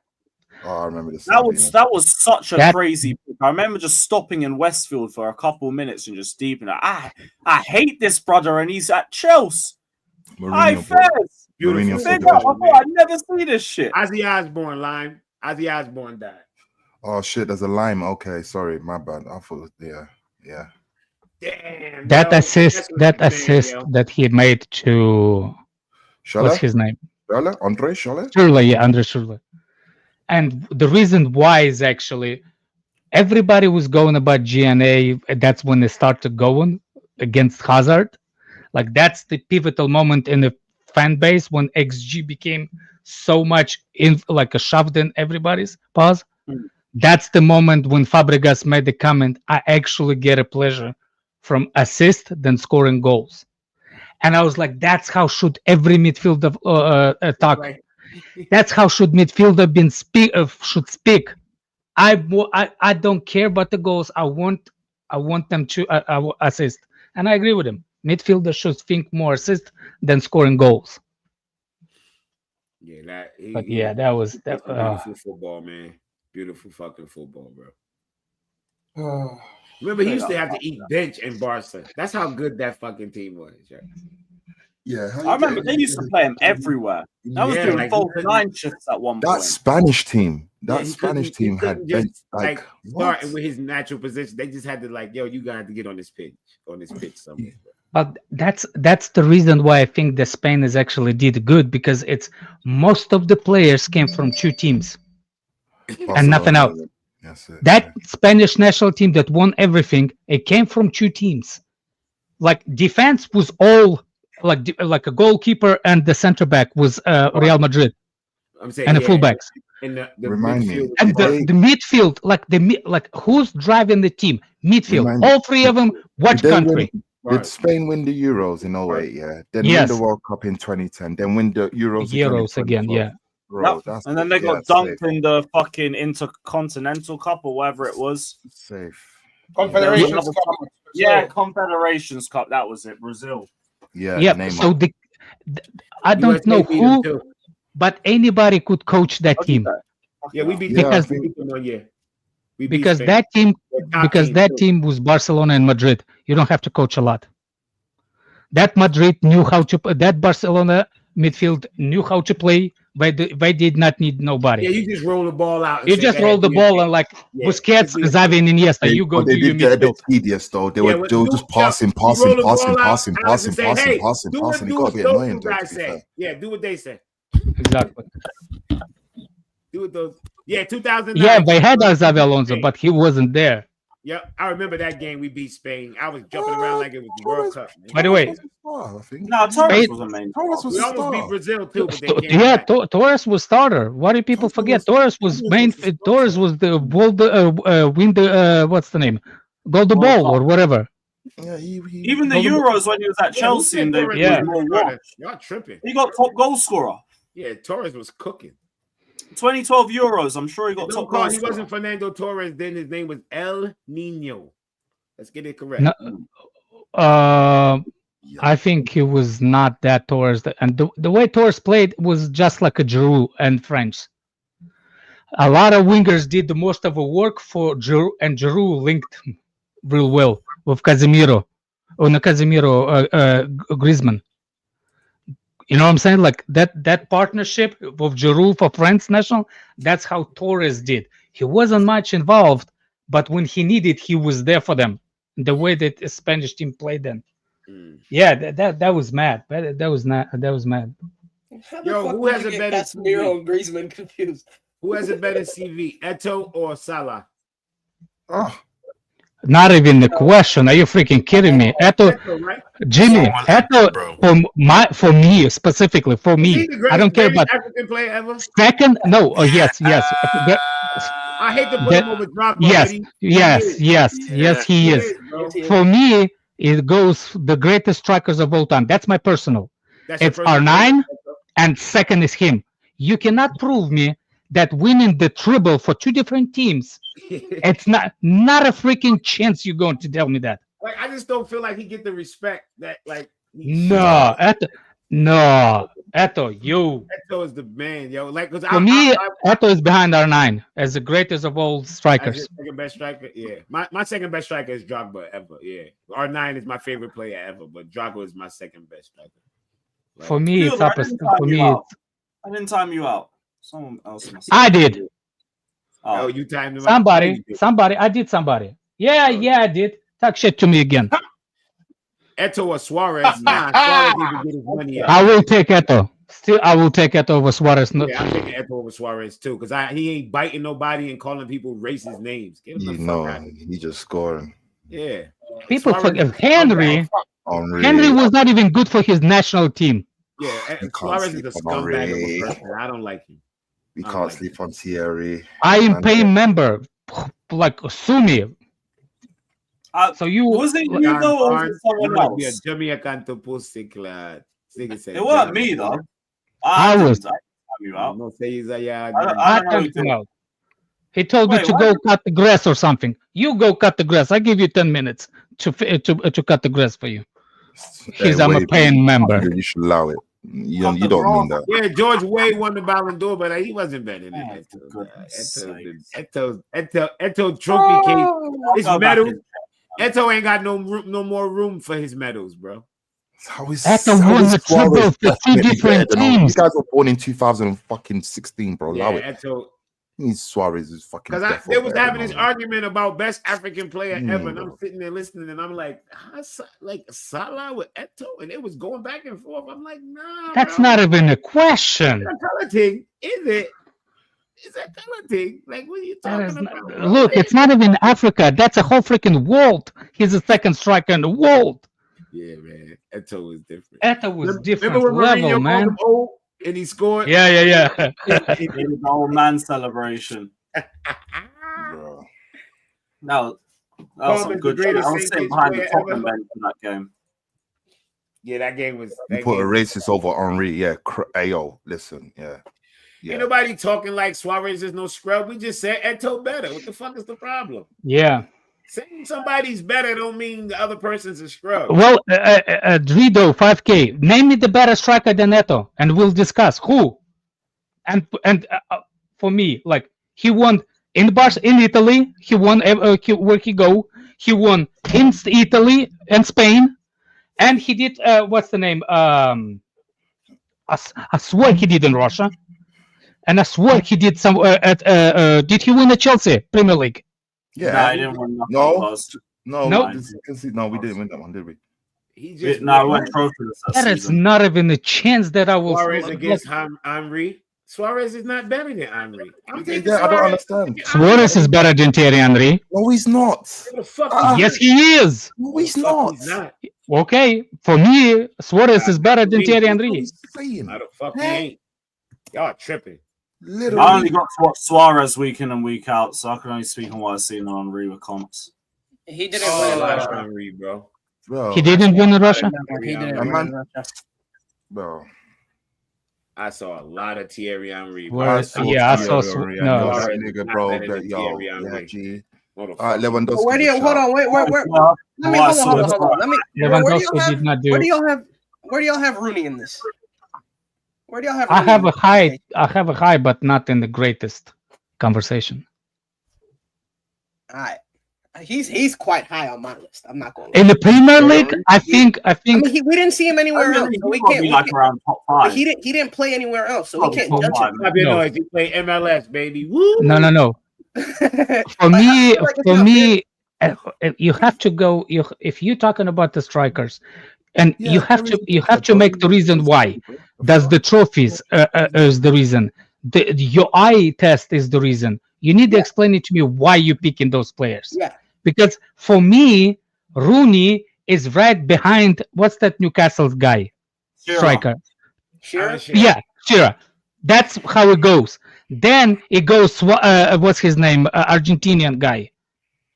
Oh, I remember this. That was such a crazy pick. I remember just stopping in Westfield for a couple minutes and just deep in it. I hate this brother, and he's at Chelsea. Hi, Fez. Beautiful. Big up. I thought I'd never see this shit. Ozzy Osbourne, Lime. Ozzy Osbourne died. Oh shit, there's a lime. Okay, sorry, my bad. I thought, yeah. Damn. That assist that he made to what's his name? Andre Scholler? Schürrle, yeah, Andre Schürrle. And the reason why is actually everybody was going about GNA. That's when they started going against Hazard. Like that's the pivotal moment in the fan base when XG became so much like a shoved in everybody's pause. That's the moment when Fabregas made the comment, I actually get a pleasure from assist than scoring goals. And I was like, that's how should every midfielder talk. Right. That's how should midfielder should speak. I don't care about the goals. I want them to assist. And I agree with him. Midfielder should think more assist than scoring goals. Yeah, that was beautiful football, man. Beautiful fucking football, bro. Remember, he used to have to eat bench in Barca. That's how good that fucking team was. Right? Yeah, I remember they used to play him everywhere. That was doing like 9 shifts at one point. That Spanish team had bench, like starting with his natural position. They just had to yo, you got to get on this pitch somewhere. But that's the reason why I think the Spain is actually did good, because it's most of the players came from 2 teams and nothing else. That Spanish national team that won everything, it came from 2 teams. Like defense was all like a goalkeeper and the center back was Real Madrid. I'm saying, and the fullbacks. And the midfield. And the midfield, like who's driving the team? Midfield. All 3 of them. What country? Did Spain win the Euros in 08? Yeah. Then win the World Cup in 2010. Then win the Euros again. Yeah. Bro, and then they got dunked in the fucking Intercontinental Cup or whatever it was. Safe. Confederations Cup. Yeah, Confederations Cup. That was it. Brazil. Yeah. So I don't know who, but anybody could coach that team. Yeah, we beat because that team was Barcelona and Madrid. You don't have to coach a lot. That Madrid knew how to. That Barcelona midfield knew how to play. They did not need nobody. Yeah, you just roll the ball out. You just roll the ball and Busquets, Xavi, and Iniesta. You go. They did get a bit tedious though. They were just passing. It got a bit annoying. Yeah, do what they say. Exactly. Do what those. Yeah, 2009. Yeah, they had Xavi Alonso, but he wasn't there. Yep, I remember that game we beat Spain. I was jumping around like it was the World Cup. Man. By the way, No, Torres was amazing. We almost beat Brazil too, but they came yeah, back. Torres was starter. Why do people forget? Torres was main. Torres was the win the what's the name? Gold the ball or whatever. Yeah, Even the Euros when he was at Chelsea and they Yeah. more watch. Y'all tripping. He got top goal scorer. Yeah, Torres was cooking. 2012 Euros. I'm sure he got top goal He scorer. wasn't Fernando Torres then. His name was El Nino. Let's get it correct. No, I think he was not that Torres. And the way Torres played was just like a Giroud and French. A lot of wingers did the most of the work for Giroud, and Giroud linked real well with Casemiro. Griezmann. You know what I'm saying? Like that partnership with Giroud for France national, that's how Torres did. He wasn't much involved, but when he needed, he was there for them. The way that the Spanish team played then. Yeah, that was mad. That was mad. Yo, who has a better Casemiro and Griezmann confused? Who has a better CV, Eto'o or Salah? Not even the question. Are you freaking kidding me? Eto'o, right? Jimmy, Eto'o, for me specifically, for me, I don't care about African player ever. Second. No, yes. I hate to put him over Drogba. Yes, he is. For me, it goes the greatest strikers of all time. That's my personal. It's R9, and second is him. You cannot prove me that winning the treble for two different teams, it's not a freaking chance you're going to tell me that. Like, I just don't feel like he get the respect that like. No, Eto'o, you. Eto'o is the man, yo. Like, cause for me, Eto'o is behind R9 as the greatest of all strikers. Second best striker, yeah. My second best striker is Drogba ever, yeah. R9 is my favorite player ever, but Drogba is my second best striker. Like, for me, it's up. For me, I didn't time you out. Someone else must. I did. Oh, you timed him out. Somebody. I did somebody. Yeah, I did. Talk shit to me again. Eto'o or Suarez? Nah, Suarez didn't get his money out. I will take Eto'o. Still, I will take Eto'o over Suarez. Yeah, I'm taking Eto'o over Suarez too, because he ain't biting nobody and calling people racist names. Get him the fuck out. He just scored. Yeah. People forget Henry. Henry was not even good for his national team. Yeah, Suarez is a scumbag of a person. I don't like him. We can't sleep on Thierry. I am paying member, like sue me. So you was it you though, or was it someone else? It wasn't me though. I was. He told me to go cut the grass or something. You go cut the grass. I give you 10 minutes to cut the grass for you. I'm a paying member. You should allow it. You don't mean that. Yeah, George Way won the Ballon d'Or, but he wasn't better than Eto'o trophy case. His medal. Eto'o ain't got no more room for his medals, bro. Eto'o won the treble for two different teams. These guys were born in 2016, bro. Allow it. Eto'o. Suarez is fucking. Because they was having this argument about best African player ever, and I'm sitting there listening, and I'm like Salah with Eto'o, and it was going back and forth. I'm like, nah. That's not even a question. It's a color thing, is it? It's a color thing. Like, what are you talking about? Look, it's not even Africa. That's a whole freaking world. He's the second striker in the world. Yeah, man. Eto'o was different. Eto'o was different level, man. And he scored. Yeah. It was the old man celebration. No, that was some good shit. I was sitting behind the Tottenham bench in that game. Yeah, that game was. You put a racist over Henry. Yeah, Ayo, listen, yeah. Ain't nobody talking like Suarez is no scrub. We just said Eto'o better. What the fuck is the problem? Yeah. Saying somebody's better don't mean the other person's a scrub. Well, Drido 5K. Name me the better striker than Eto'o, and we'll discuss who. And for me, like he won in Italy. He won where he go. He won in Italy and Spain, and he did what's the name? I swear he did in Russia, and I swear he did some. Did he win at Chelsea Premier League? Yeah, no, I didn't win nothing. No, we didn't win that one, did we? We went trophies. That is not even a chance that I will. Suarez against Henry. Suarez is not better than Henry. I'm taking Yeah, I don't understand. Suarez is better than Thierry Henry. No, he's not. Who the fuck Yes, he is. No, he's Fuck, not. he's not. Okay, for me, Suarez is better than Thierry What Henry. are you saying? How the fuck he ain't? Y'all tripping. Literally. I only got to watch Suarez week in and week out, so I can only speak on what I've seen on Henry with comps. He didn't win in Russia. Henry, bro. Bro, He didn't win in Russia. He didn't A win man- in Russia. bro. I saw a lot of Thierry Henry. Where- I saw yeah, I Thierry saw Henry, no. and Suarez that is nigga, not bro. better That than yo, Thierry yeah, Henry. G. What the All right, fuck? Lewandowski. Where do you hold on? Wait. Let me. Where do y'all have Rooney in this? Where do y'all have? I Rooney have in a this? high. I have a high, but not in the greatest conversation. All right. He's quite high on my list. I'm not going. In the Premier League, I think. I mean, we didn't see him anywhere else, so we can't. Like around top But 5. he didn't play anywhere else, so we can't Top judge five. him. Clap your No. noise. You play MLS, baby. Woo! No. For me, you have to go. If you're talking about the strikers, and Yeah, you have there to is- make the reason why. Does the trophies is the reason? Your eye test is the reason. You need to explain it to me why you're picking those players. Yeah. Because for me, Rooney is right behind what's that Newcastle guy? Striker. Sure. Yeah, sure. That's how it goes. Then it goes. What's his name? Argentinian guy.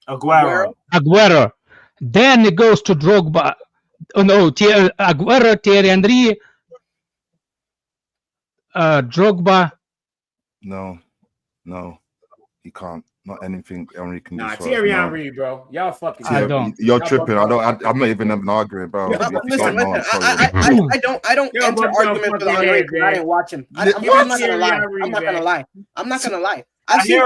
Aguero. Then it goes to Drogba. Oh no, Aguero, Thierry Henry, Drogba. No, he can't. Not anything Henry can do. Nah, for us, Thierry no. Henry, bro. Y'all fucking. I don't. You're tripping. I'm not even arguing, bro. Listen, If you don't know, I'm sorry. I don't Yeah, enter but arguments with fucking Henry head, because I man. didn't watch him. I'm What? not gonna lie. I'm not gonna lie. I'm not gonna lie. I've seen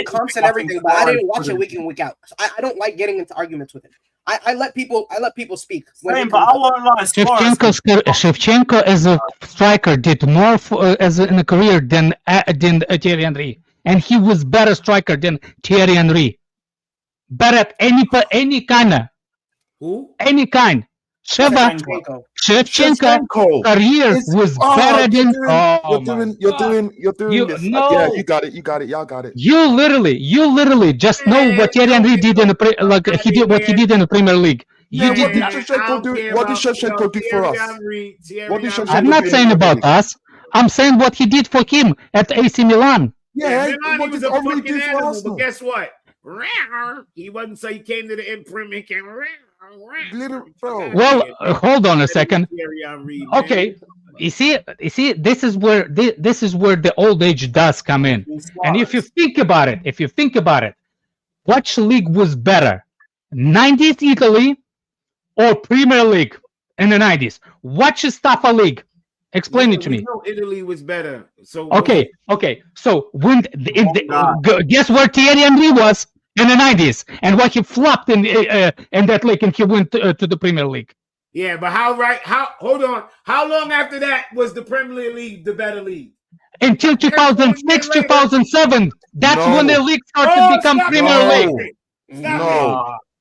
comps and everything, but I didn't watch it week in week out. So I don't like getting into arguments with him. I let people speak. Same, but I won't lie. Shevchenko as a striker did more in a career than Thierry Henry, and he was better striker than Thierry Henry. Better at any kind. Who? Any kind. Shevchenko career was better than. You're doing this. No. Yeah, you got it. Y'all got it. You literally just know what Thierry Henry did in the what he did in the Premier League. What did Shevchenko do? What did Shevchenko do for us? What did Shevchenko I'm not do saying for about us. I'm saying what he did for him at AC Milan. Yeah, Yeah, he what was did a Henry fucking do for animal, Arsenal? but guess what? He wasn't so he came to the imprint. He came Little bro. Well, hold on a second. Thierry Henry, man. Okay, you see, this is where the old age does come in. And if you think about it, which league was better, 90s Italy or Premier League in the 90s? Which is tougher league? Explain it to me. No, Italy was better. So Okay. So when guess where Thierry Henry was in the 90s, and why he flopped in that league, and he went to the Premier League. Yeah, but hold on. How long after that was the Premier League the better league? Until 2006, 2007. That's when the league started to become Premier League.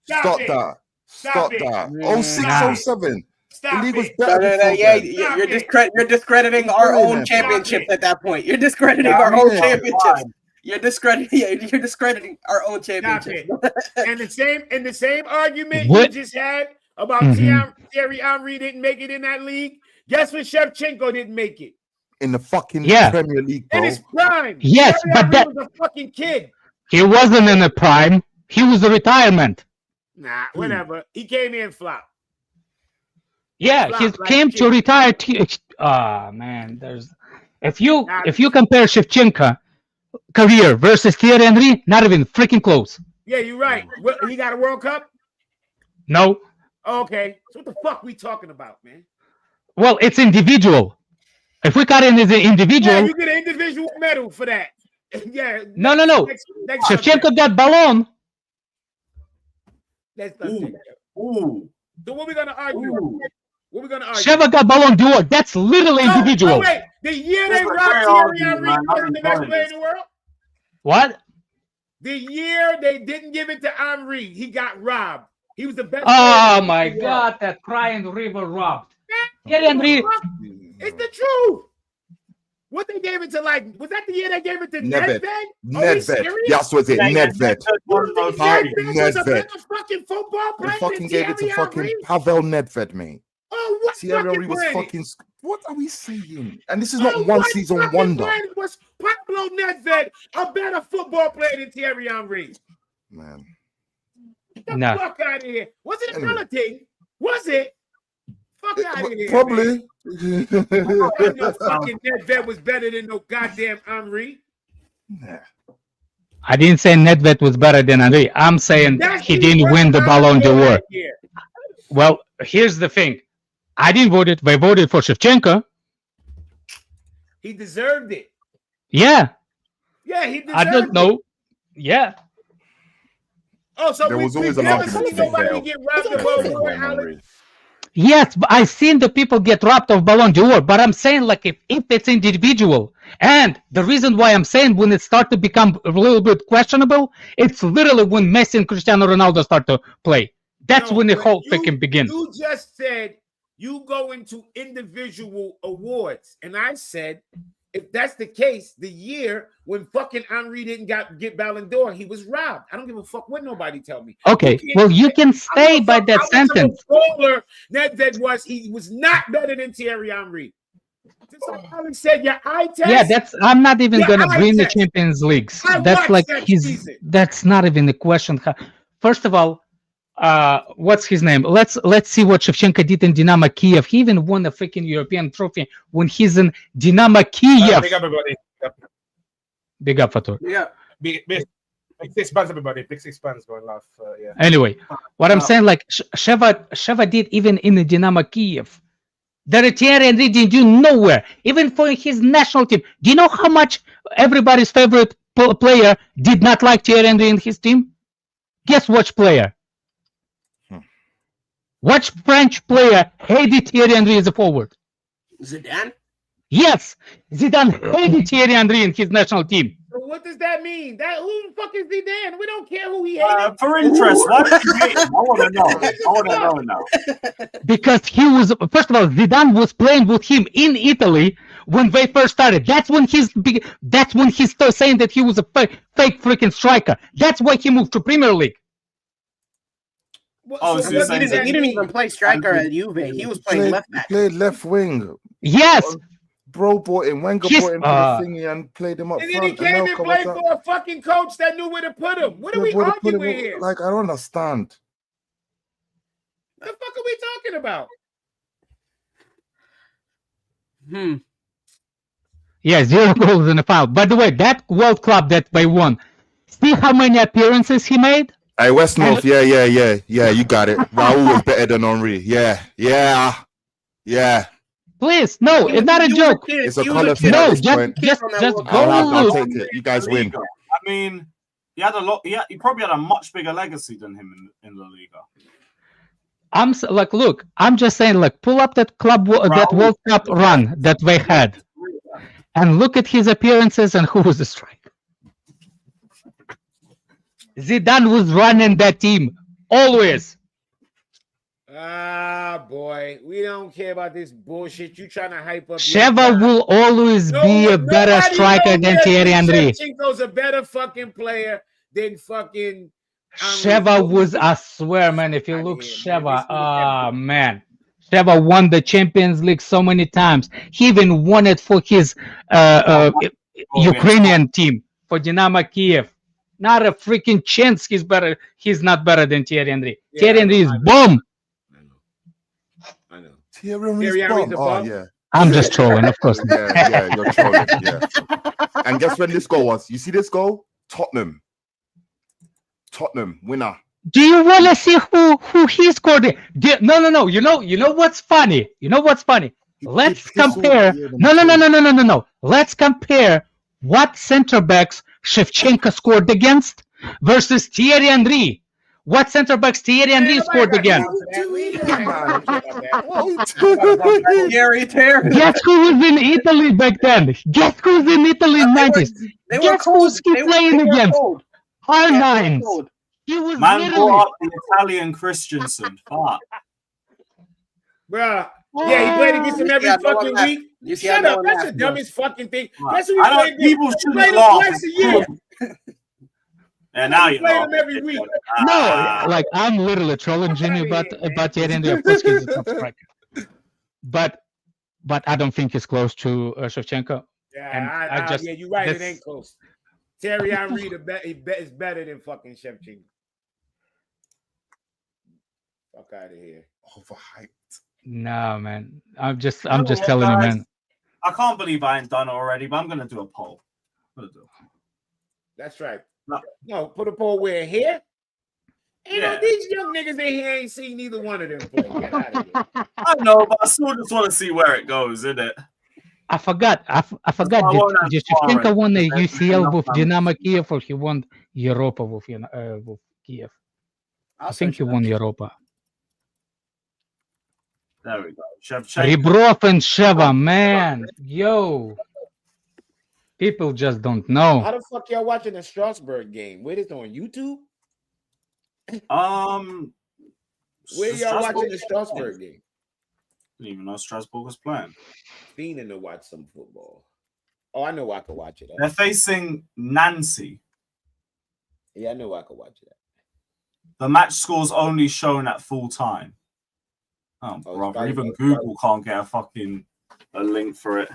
Stop that. Stop that. 06, 07. The league was better. You're discrediting our own championships at that point. You're discrediting our own championships. You're discrediting our own championship. And the same argument What? you just had about Thierry Henry didn't make it in that league. Guess what? Shevchenko didn't make it In the fucking Yeah. Premier League, bro. in his prime. Yes, Thierry but Henry that was a fucking kid. he wasn't in the prime. He was a retirement. Nah, whatever. He came in flop. Yeah, Flop he like came to shit. retire. Man, if you compare Shevchenko career versus Thierry Henry, not even freaking close. Yeah, you're right. He got a World Cup. No. Okay, so what the fuck we talking about, man? Well, it's individual. If we got it as an individual, Yeah, you get an individual medal for that. Yeah. no. Next Shevchenko got ballon. That's subject. So what we gonna argue? What we gonna argue? Sheva got ballon d'or. That's literally individual. No, wait. The year they robbed Thierry Henry, he was the best player in the world. What? The year they didn't give it to Henry, he got robbed. He was the best. Oh player my in the world. God, that crying river robbed. Thierry Henry. It's the truth. What they gave it to, like, was that the year they gave it to Nedved. Nedved? That's what it. Nedved. Was a better fucking football They player fucking than gave it to Thierry fucking Henry? Pavel Nedved, mate. Oh, what Thierry Henry fucking was planet? fucking. What are we saying? And this is not Oh, one what season fucking wonder, planet was Pablo Nedved a better football player than Thierry Henry? man. Get the fuck out of here. Was it a color thing? Was it? Fuck out of here. Probably. Man. No fucking Nedved was better than no goddamn Henry. I didn't say Nedved was better than Henry. I'm saying he didn't win the Ballon d'Or. Well, here's the thing. I didn't vote it. They voted for Shevchenko. He deserved it. Yeah. Yeah, he deserved I don't know. Yeah. Oh, so There was we always an never argument seen to nobody fail. get robbed of a award, Alex. Yes, but I've seen the people get robbed of Ballon d'Or, but I'm saying like if it's individual, and the reason why I'm saying when it starts to become a little bit questionable, it's literally when Messi and Cristiano Ronaldo start to play. That's when the whole thing can begin. You just said you go into individual awards, and I said if that's the case, the year when fucking Henry didn't get Ballon d'Or, he was robbed. I don't give a fuck what nobody tell me. Okay, well you can stay by that sentence. Nedved was he was not better than Thierry Henry. Alex said your eye test. Yeah, I'm not even gonna bring the test. Champions Leagues. I That's like watched that season. that's not even a question. First of all, what's his name? Let's see what Shevchenko did in Dynamo Kiev. He even won a freaking European trophy when he's in Dynamo Kiev. Big up, everybody. Big up, Fatur. Yeah. Big 6 bands, everybody. Big 6 bands going live. Yeah. Anyway, what I'm saying, like Sheva did even in the Dynamo Kiev. That Thierry Henry didn't do nowhere, even for his national team. Do you know how much everybody's favorite player did not like Thierry Henry in his team? Guess which player? Which French player hated Thierry Henry as a forward? Zidane? Yes, Zidane hated Thierry Henry in his national team. So what does that mean? Who the fuck is Zidane? We don't care who he hated. For interest, why did you hate him? I want to know. I want to know now. Because he was, first of all, Zidane was playing with him in Italy when they first started. That's when he's still saying that he was a fake freaking striker. That's why he moved to Premier League. So he didn't even play striker at Juve. He was playing left back. He played left wing. Yes. Bro brought him, Wenger brought him to the thingy and played him up and front. then he came and played for a fucking coach that knew where to put him. What are we arguing here? Like, I don't understand. The fuck are we talking about? Yeah, 0 goals in the final. By the way, that World Club that they won, see how many appearances he made? Hey, West North, yeah, you got it. Raul was better than Henry. Yeah. Please, no, it's not a joke. It's a color thing. No, just go. I'll take it. You guys win. I mean, he had a lot. He probably had a much bigger legacy than him in La Liga. I'm like, look, I'm just saying, like, pull up that that World Cup run that they had, and look at his appearances and who was the striker. Zidane was running that team always. Ah, boy, we don't care about this bullshit. You trying to hype up? Sheva will always be a better striker than Thierry Henry. Shevchenko's a better fucking player than fucking. Sheva was, I swear, man. If you look, Sheva, man, Sheva won the Champions League so many times. He even won it for his Ukrainian team, for Dynamo Kiev. Not a freaking chance. He's better. He's not better than Thierry Henry. Yeah, Thierry Henry is bomb. I know. Thierry Henry's bomb. Oh yeah. I'm just trolling, of course. Yeah, you're trolling. Yeah. And guess when this goal was? You see this goal? Tottenham winner. Do you want to see who he scored? No. You know what's funny? Let's compare. No. Let's compare what center backs Shevchenko scored against versus Thierry Henry. What center backs Thierry Henry scored against? Guess who was in Italy back then? Guess who's in Italy in the 90s? Guess who's he playing against? R9s. He was Man brought up the Italian Christensen. Fuck. Bruh. Yeah, he played against him every fucking week. You see, Shut up. That's the dumbest fucking thing. That's what we I play. don't. People We shouldn't play them laugh. twice a year. And now We you play know. them every week. No, like I'm literally trolling Jimmy about Yerendo. Of course, he's a top striker. But I don't think he's close to Shevchenko. Yeah, yeah, you're right. It ain't close. Terry Henry is better than fucking Shevchenko. Fuck out of here. Overhyped. No, man. I'm just telling you, man. I can't believe I ain't done it already, but I'm gonna do a poll. That's right. No, put a poll where here. These young niggas in here ain't seen neither one of them play. Get out of here. I know, but I still just want to see where it goes, innit? I forgot. Did Shevchenko won the UCL with Dynamo Kiev, or he won Europa with Kiev? I think he won Europa. There we go. Shevchenko. Rebrov and Sheva, man. Yo. People just don't know. How the fuck y'all watching the Strasbourg game? Where is it on YouTube? Where y'all watching the Strasbourg game? Didn't even know Strasbourg was playing. Fiending to watch some football. Oh, I know I could watch it. They're facing Nancy. Yeah, I know I could watch it. The match score's only shown at full time. Oh, brother, even Google can't get a link for it.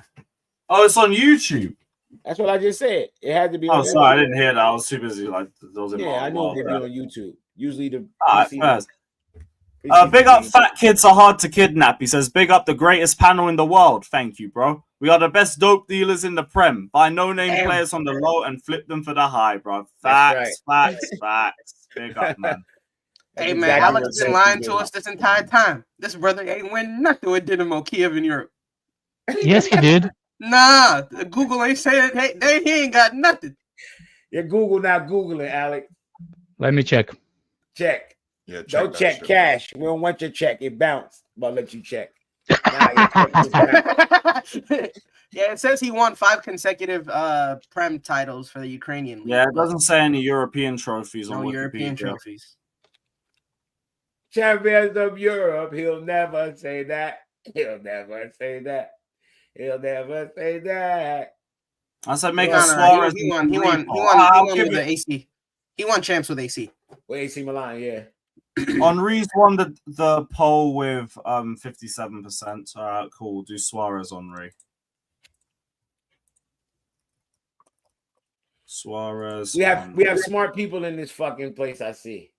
Oh, it's on YouTube. That's what I just said. It had to be. Oh, sorry, I didn't hear that. I was too busy. I know it'd be on YouTube. Usually the. Big up fat kids are hard to kidnap. He says, big up the greatest panel in the world. Thank you, bro. We are the best dope dealers in the Prem. Buy no-name players on the low and flip them for the high, bro. Facts. Big up, man. Hey, man, Alex has been lying to us this entire time. This brother ain't win nothing with Dynamo Kiev in Europe. Yes, he did. Nah, Google ain't saying he ain't got nothing. Your Google not Googling, Alex. Let me check. Check. Yeah, don't check cash. We don't want your check. It bounced. But I'll let you check. Yeah, it says he won 5 consecutive Prem titles for the Ukrainian league. Yeah, it doesn't say any European trophies on Wikipedia. European trophies. Champions of Europe. He'll never say that. He'll never say that. He'll never say that. I said make a Suarez. He won with the AC. He won champs with AC. With AC Milan, yeah. Henry's won the poll with 57%. All right, cool. Do Suarez Henry. Suarez. We have smart people in this fucking place. I see.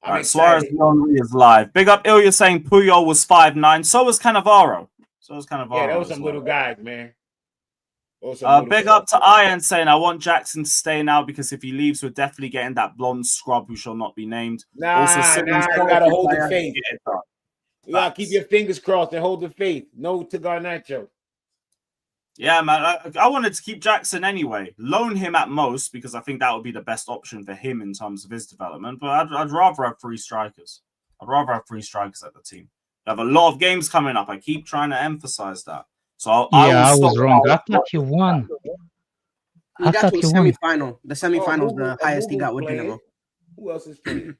All right, Suarez Henry is live. Big up Ilya saying Puyol was 5'9". So was Cannavaro. Yeah, those some little guys, man. Big up to Iron saying I want Jackson to stay now because if he leaves, we're definitely getting that blonde scrub who shall not be named. You gotta hold the faith. You gotta keep your fingers crossed and hold the faith. No to Garnacho. Yeah, man. I wanted to keep Jackson anyway. Loan him at most because I think that would be the best option for him in terms of his development. But I'd rather have 3 strikers. I'd rather have 3 strikers at the team. We have a lot of games coming up. I keep trying to emphasize that. So I was wrong. I thought you won. He got to a semifinal. The semifinal is the highest he got with Dynamo. Who else is playing?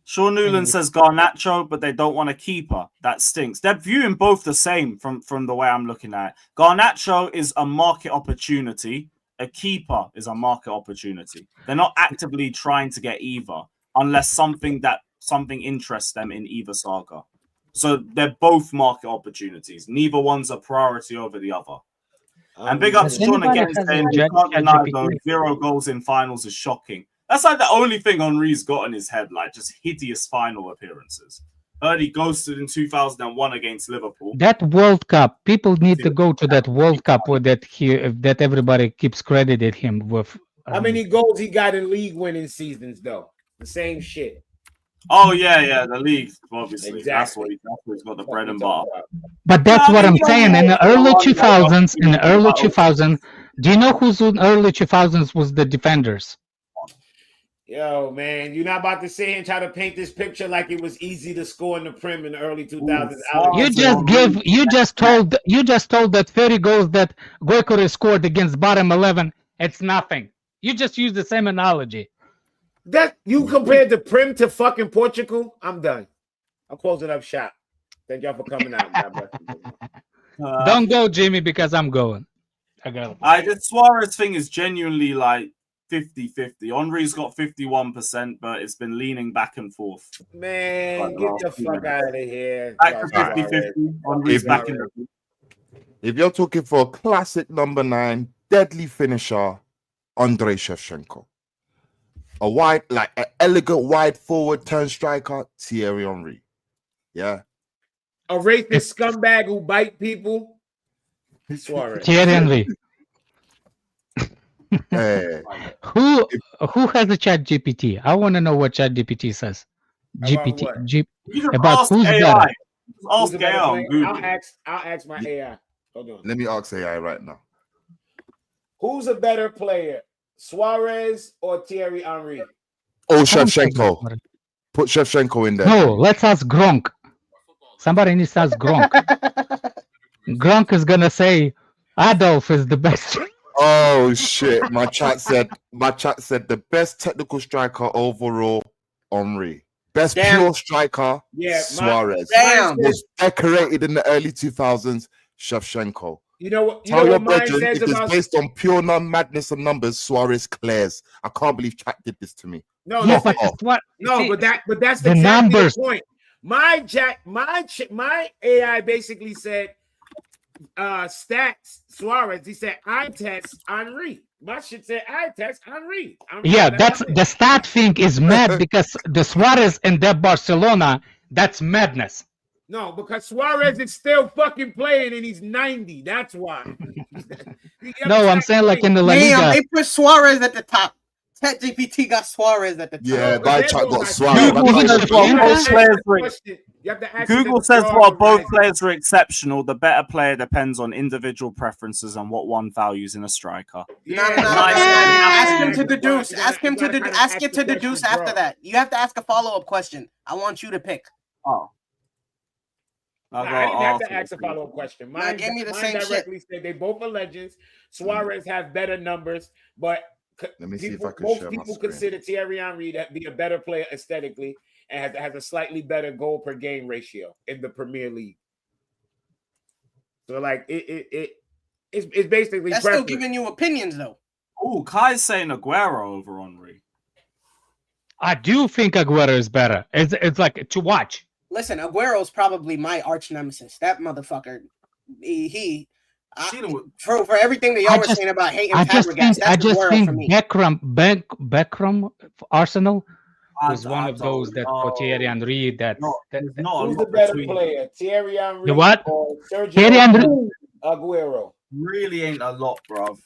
Sean Newland says Garnacho, but they don't want a keeper. That stinks. They're viewing both the same from the way I'm looking at it. Garnacho is a market opportunity. A keeper is a market opportunity. They're not actively trying to get either, unless something interests them in either saga. So they're both market opportunities. Neither one's a priority over the other. And big up to Sean again saying you can't deny though 0 goals in finals is shocking. That's like the only thing Henry's got in his head, like just hideous final appearances. Heard he ghosted in 2001 against Liverpool. That World Cup, people need to go to that World Cup where that everybody keeps credited him with. How many goals he got in league winning seasons though? The same shit. Oh yeah, the league obviously. Exactly. That's what he's got the bread and butter. But that's what I'm saying. In the early 2000s, do you know who's in early 2000s was the defenders? Yo, man, you're not about to sit here and try to paint this picture like it was easy to score in the Prem in the early 2000s. You just told that 30 goals that Goikore scored against bottom 11, it's nothing. You just used the same analogy. That you compared the Prem to fucking Portugal? I'm done. I'm closing up shop. Thank y'all for coming out. God bless you. Don't go, Jimmy, because I'm going. I got it. The Suarez thing is genuinely like 50-50. Henry's got 51%, but it's been leaning back and forth. Man, get the fuck out of here. Back to 50-50. Henry's back in the... If you're talking for a classic number 9, deadly finisher, Andrei Shevchenko. A wide, like an elegant wide forward turn striker, Thierry Henry. Yeah. A racist scumbag who bite people, Suarez. Thierry Henry. Hey. Who has the chat GPT? I want to know what chat GPT says. GPT. About who's better. Ask AI. I'll ask my AI. Hold on. Let me ask AI right now. Who's a better player, Suarez or Thierry Henry? Oh, Shevchenko. Put Shevchenko in there. No, let's ask Gronk. Somebody needs to ask Gronk. Gronk is gonna say Adolf is the best. Oh shit! My chat said the best technical striker overall, Henry. Best pure striker, Suarez. Was decorated in the early 2000s, Shevchenko. You know what? Tell your brethren, if it's based on pure madness and numbers, Suarez clears. I can't believe chat did this to me. No, yeah, but that's the numbers. The point. My AI basically said stats Suarez. He said I test Henry. My shit said I test Henry. Yeah, that's the stat thing is mad because the Suarez and that Barcelona, that's madness. No, because Suarez is still fucking playing and he's 90. That's why. No, I'm saying like in the La Liga. Damn, they put Suarez at the top. ChatGPT got Suarez at the top. Yeah, my chat got Suarez. Google says while both players are exceptional, the better player depends on individual preferences and what one values in a striker. No. Ask him to deduce. Ask it to deduce after that. You have to ask a follow-up question. I want you to pick. Oh. I didn't have to ask a follow-up question. Mine gave me the same directly shit. said they both are legends. Suarez has better numbers, but let me see if I can most share my people screen. consider Thierry Henry to be a better player aesthetically and has a slightly better goal per game ratio in the Premier League. So like it's basically that's still giving you opinions though. Oh, Kai's saying Aguero over Henry. I do think Aguero is better. It's like to watch. Listen, Aguero's probably my arch nemesis. That motherfucker, for everything that y'all were saying about hating Fabregas, I just think Beckham Arsenal was one of those that for Thierry Henry who's the better player, Thierry Henry what? or Sergio Thierry Henry Aguero? Really ain't a lot, bro.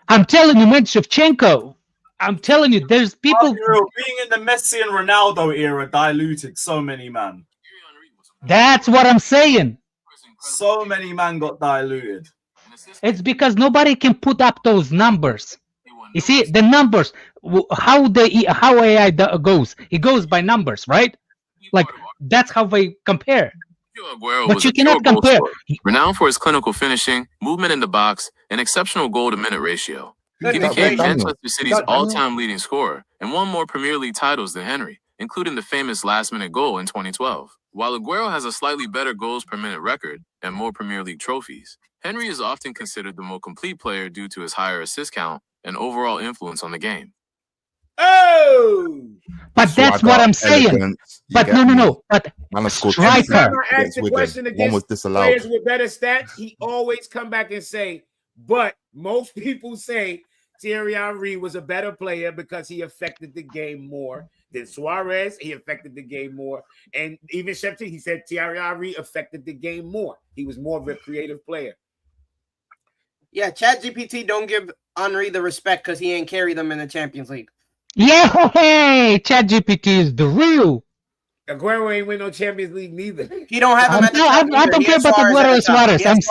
I'm telling you, man, Shevchenko. I'm telling you, there's people being in the Messi and Ronaldo era diluted so many man. That's what I'm saying. So many man got diluted. It's because nobody can put up those numbers. You see the numbers, how AI goes. It goes by numbers, right? Like that's how they compare. But you cannot compare. Renowned for his clinical finishing, movement in the box, and exceptional goal-to-minute ratio. He became Manchester City's all-time leading scorer and won more Premier League titles than Henry, including the famous last-minute goal in 2012. While Aguero has a slightly better goals per minute record and more Premier League trophies, Henry is often considered the more complete player due to his higher assist count and overall influence on the game. Oh! But that's what I'm saying. But no. But striker. Ask the question against players with better stats. He always come back and say, but most people say Thierry Henry was a better player because he affected the game more than Suarez. He affected the game more. And even Shevchenko, he said Thierry Henry affected the game more. He was more of a creative player. Yeah, ChatGPT don't give Henry the respect because he ain't carry them in the Champions League. Yeah, hey, ChatGPT is the real. Aguero ain't win no Champions League neither. He don't have him at the top. I don't care about Aguero and Suarez. I'm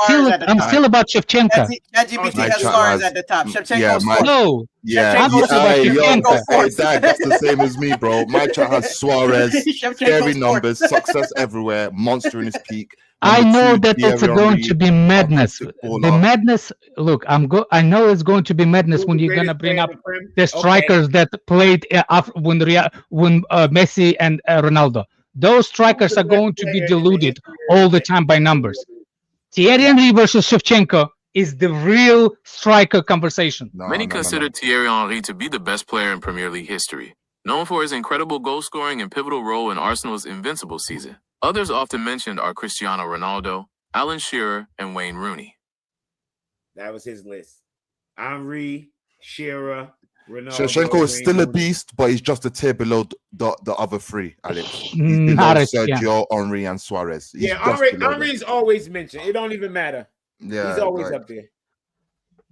still about Shevchenko. ChatGPT has Suarez at the top. Shevchenko no. Yeah, that's the same as me, bro. My chat has Suarez, scary numbers, success everywhere, monster in his peak. I know that it's going to be madness. The madness. Look, I know it's going to be madness when you're gonna bring up the strikers that played when Messi and Ronaldo. those strikers are going to be deluded all the time by numbers. Thierry Henry versus Shevchenko is the real striker conversation. Many consider Thierry Henry to be the best player in Premier League history, known for his incredible goal scoring and pivotal role in Arsenal's invincible season. Others often mentioned are Cristiano Ronaldo, Alan Shearer, and Wayne Rooney. That was his list. Henry, Shearer, Ronaldo. Shevchenko is still a beast, but he's just a tier below the other three, Alex. He's below Sergio, Henry, and Suarez. Henry's always mentioned. It don't even matter. Yeah, he's always up there.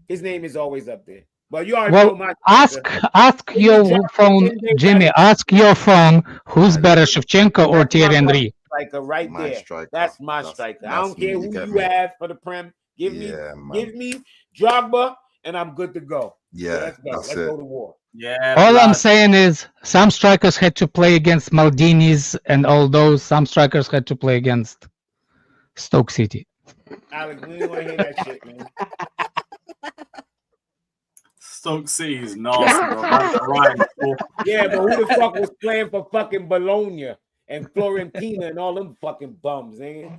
His name is always up there. But you already know my ask your phone, Jimmy. Ask your phone. Who's better, Shevchenko or Thierry Henry? Striker right there. That's my striker. I don't care who you have for the Prem. Give me Drogba, and I'm good to go. Yeah, let's go to war. Yeah. All I'm saying is some strikers had to play against Maldini's and all those. Some strikers had to play against Stoke City. Alex, we don't want to hear that shit, man. Stoke City is nasty, bro. Yeah, but who the fuck was playing for fucking Bologna and Fiorentina and all them fucking bums, man?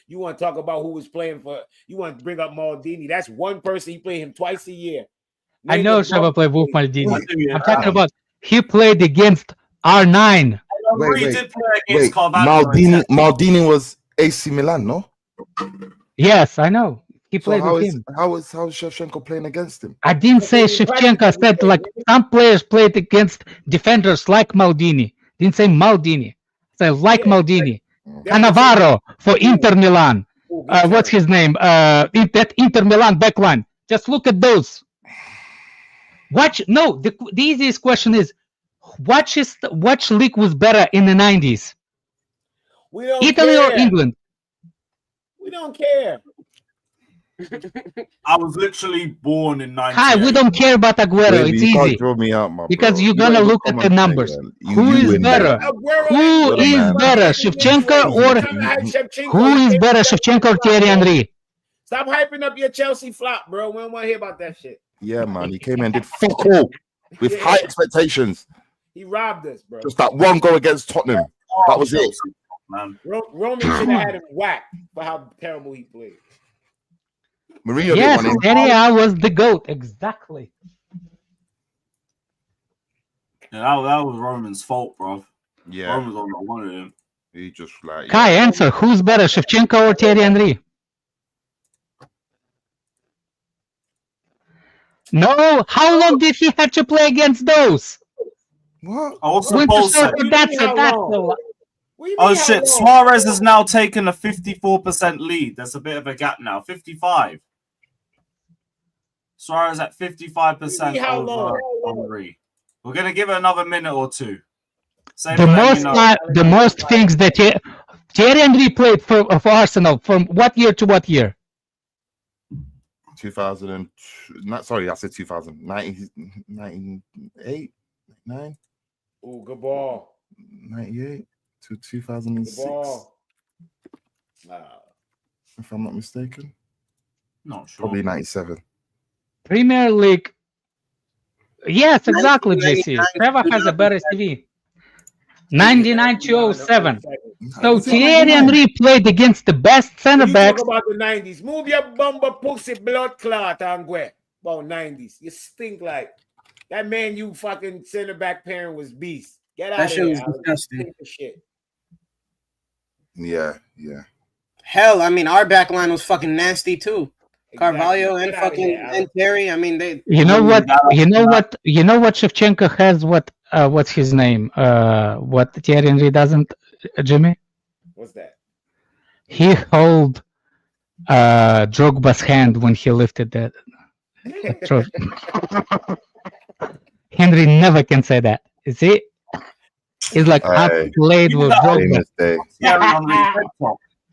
You want to talk about who was playing for? You want to bring up Maldini? That's one person. He played him twice a year. I know Sheva played with Maldini. I'm talking about he played against R9. Wait. Maldini was AC Milan, no? Yes, I know. He played with him. How is Shevchenko playing against him? I didn't say Shevchenko. I said like some players played against defenders like Maldini. Didn't say Maldini. I said like Maldini. Cannavaro for Inter Milan. What's his name? That Inter Milan backline. Just look at those. The easiest question is, which league was better in the 90s? Italy or England? We don't care. I was literally born in 1998. Hi, we don't care about Aguero. It's easy. Throw me out, my because you're gonna look at the numbers. Who is better? Who is better, Shevchenko or who is better, Shevchenko or Thierry Henry? Stop hyping up your Chelsea flop, bro. We don't want to hear about that shit. Yeah, man. He came in and did fuck all with high expectations. He robbed us, bro. Just that one goal against Tottenham. That was it. Man. Roman should have had him whacked for how terrible he played. Mourinho yes, Serie A was the GOAT. Exactly. Yeah, that was Roman's fault, bro. Yeah. Roman's on the one of him. He just like... Kai, answer. Who's better, Shevchenko or Thierry Henry? No. How long did he have to play against those? What? I was supposed to. That's a Oh shit, Suarez has now taken a 54% lead. There's a bit of a gap now. 55. Suarez at 55% over Henry. We're gonna give it another minute or two. The most things that Thierry Henry played for Arsenal from what year to what year? 2000 sorry, I said 2000. 98, 9. Oh, good ball. 98 to 2006. Good ball. If I'm not mistaken. Not sure. Probably 97. Premier League. Yes, exactly, JC. Trevor has a better CV. 99 to 07. So Thierry Henry played against the best center backs. Talk about the 90s. Move your bumper pussy blood clot, Angwe. About 90s. You stink like that man. You fucking center back pairing was beast. Get out of here. That shit was disgusting. Shit. Yeah. Hell, I mean, our back line was fucking nasty too. Exactly. Carvalho and fucking and Terry. I mean, they. You know what Shevchenko has. What's his name? What Thierry Henry doesn't. Jimmy. What's that? He held Drogba's hand when he lifted that trophy. Henry never can say that. You see? He's like, I played with Drogba.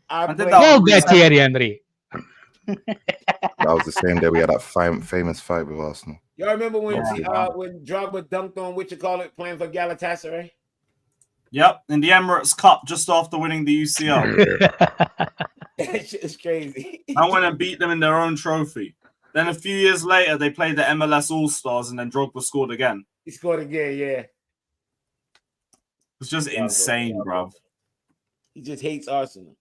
Hold that, Thierry Henry. That was the same day we had that famous fight with Arsenal. Y'all remember when Drogba dunked on playing for Galatasaray? Yep, in the Emirates Cup just after winning the UCL. That shit is crazy. I went and beat them in their own trophy. Then a few years later, they played the MLS All-Stars and then Drogba scored again. He scored again, yeah. It's just insane, bro. He just hates Arsenal.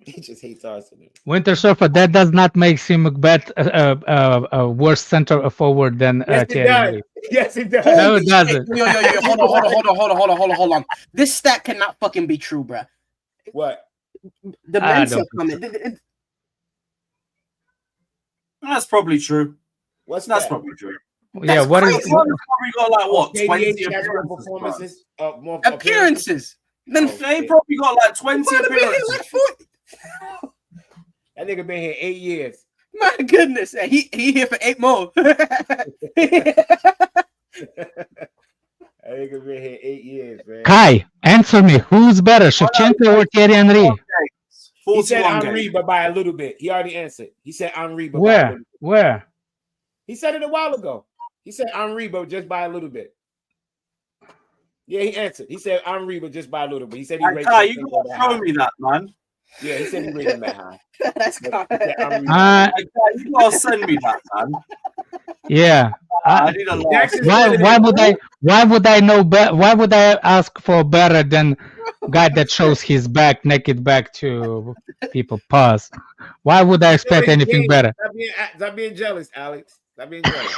He just hates Arsenal. Winter Surfer, that does not make him a worse center forward than yes, Thierry Henry. Yes, it does. No, it doesn't. Yo, hold on. This stat cannot fucking be true, bruh. What? The men stuff coming. That's probably true. What's That's that? probably true. Yeah, what is He's probably got like what 20 appearances? Appearances. Then they probably got like 20 appearances. That nigga been here 8 years. My goodness, he here for 8 more. That nigga been here 8 years, man. Kai, answer me. Who's better, Shevchenko or Thierry Henry? He said Henry, but by a little bit. He already answered. He said Henry, but Where? by a little bit. Where? He said it a while ago. He said Henry, but just by a little bit. Yeah, he answered. He said Henry, but just by a little bit. He said he rated. Kai, you gotta show me that, man. Yeah, he said he rated him that high. That's God. You gotta send me that, man. Yeah. I need a lot. Why would I know better? Why would I ask for better than guy that shows his back, naked back to people? Pause. Why would I expect anything better? Stop being jealous, Alex. Stop being jealous.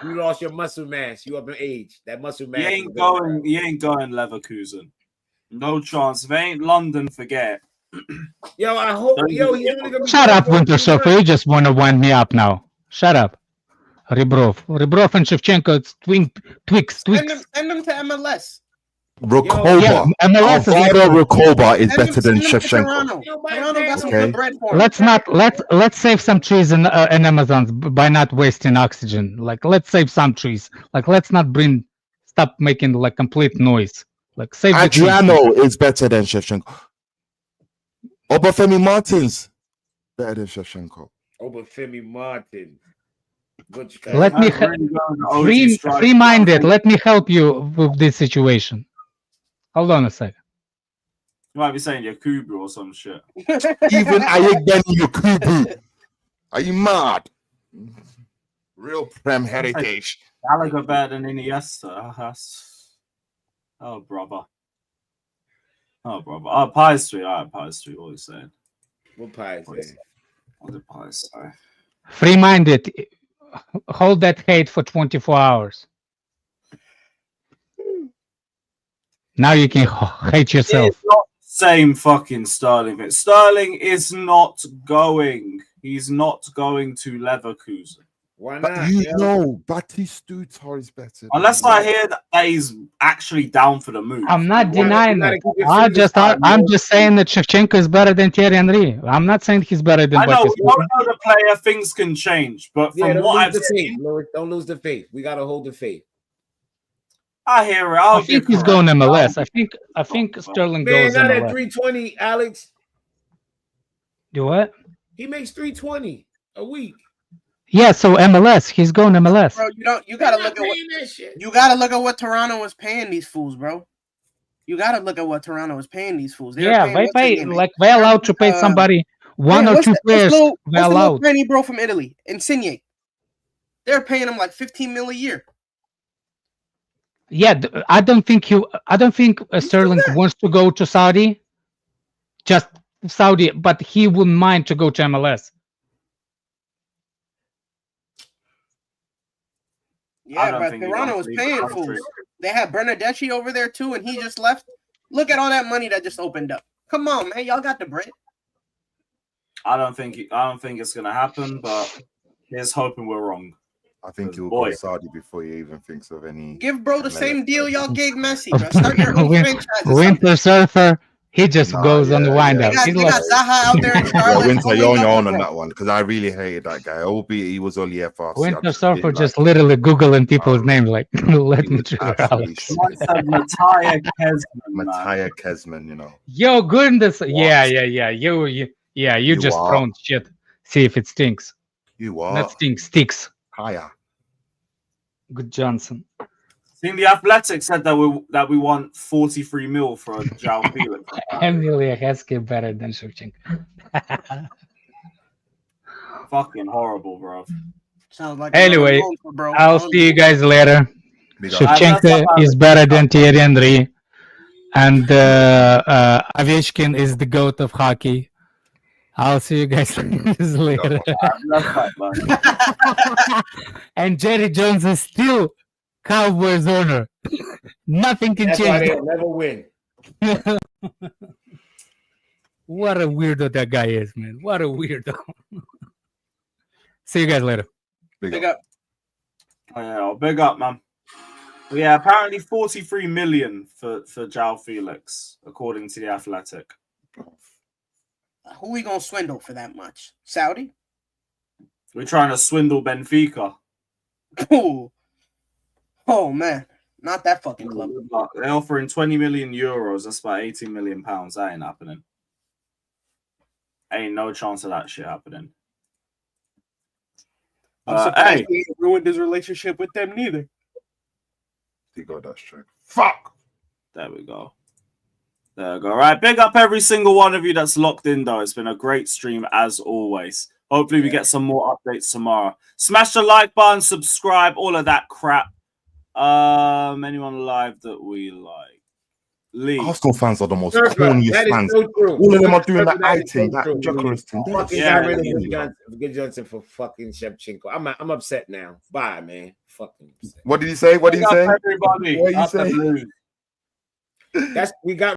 You lost your muscle mass. You up in age. That muscle mass. You ain't going Leverkusen. No chance. If it ain't London, forget. Yo, I hope. Shut up, Winter Surfer. You just want to wind me up now. Shut up. Rebrov and Shevchenko, it's tweaks. Send them to MLS. Recoba. MLS Recoba is better than Shevchenko. Let's save some trees in Amazon by not wasting oxygen. Like, let's save some trees. Like, let's not stop making like complete noise. Like, save Adriano is better than Shevchenko. Obafemi Martins better than Shevchenko. Obafemi Martins. Let me free-minded. Let me help you with this situation. Hold on a second. You might be saying Yakubu or some shit. Even Ayegben Yakubu. Are you mad? Real Prem heritage. Gallagher better than Iniesta. Oh, brother. Oh, Pies 3. All right, Pies 3. What are you saying? What Pies? What did Pies say? Free-minded. Hold that hate for 24 hours. Now you can hate yourself. It's not the same fucking Sterling thing. Sterling is not going. He's not going to Leverkusen. Why not? But you know, Batistuta is better. Unless I hear that he's actually down for the move. I'm not denying that. I'm just saying that Shevchenko is better than Thierry Henry. I'm not saying he's better than. I know we don't know the player. Things can change, but from what I've seen, don't lose the faith. We gotta hold the faith. I hear it. I think he's going MLS. I think Sterling goes not MLS. at 320, Alex. Do what? He makes 320 a week. Yeah, so MLS. He's going MLS. Bro, you gotta look at what Toronto was paying these fools, bro. You gotta look at what Toronto was paying these fools. They're allowed to pay somebody one or two players. They're allowed. Penny bro from Italy, Insigne. They're paying him like 15 mil a year. Yeah, I don't think Sterling wants to go to Saudi. Just Saudi, but he wouldn't mind to go to MLS. Yeah, but Toronto was paying fools. They had Bernardeschi over there too, and he just left. Look at all that money that just opened up. Come on, man, y'all got the bread. I don't think it's gonna happen, but here's hoping we're wrong. I think he'll go Saudi before he even thinks of any. Give bro the same deal y'all gave Messi. Bro. Start your own franchise. Winter Surfer, he just goes on the wind up. You got Zaha out there in Charlotte. Winter, you're on your own on that one because I really hated that guy. Albeit he was only FRC. Winter Surfer just literally googling people's names like, let me try out. Mattia Kesman, you know. Yo, goodness. Yeah. You just thrown shit. See if it stinks. You are. That sticks. Higher. Good Johnson. I think the Athletic said that we want 43 mil for Joao Felix. Emilia Heskey better than Shevchenko. Fucking horrible, bro. Sounds like anyway, I'll see you guys later. Shevchenko is better than Thierry Henry. And Ovechkin is the GOAT of hockey. I'll see you guys later. And Jerry Jones is still Cowboys owner. Nothing can That's change. why they'll never win. What a weirdo that guy is, man. What a weirdo. See you guys later. Big up. Oh, yeah, big up, man. Yeah, apparently 43 million for Joao Felix, according to the Athletic. Who we gonna swindle for that much? Saudi? We're trying to swindle Benfica. Ooh. Oh man, not that fucking club. They're offering 20 million euros. That's about 18 million pounds. That ain't happening. Ain't no chance of that shit happening. I'm surprised he ruined his relationship with them neither. He got that straight. Fuck. There we go. There we go. All right, big up every single one of you that's locked in, though. It's been a great stream as always. Hopefully, we get some more updates tomorrow. Smash the like button, subscribe, all of that crap. Anyone live that we like? Lee. Arsenal fans are the most corniest fans. So all of them are doing that eye thing, that Jokerist thing. Good Johnson for fucking Shevchenko. I'm upset now. Bye, man. Fucking upset. What did he say? What did he say? Everybody. What did he say? That's we got.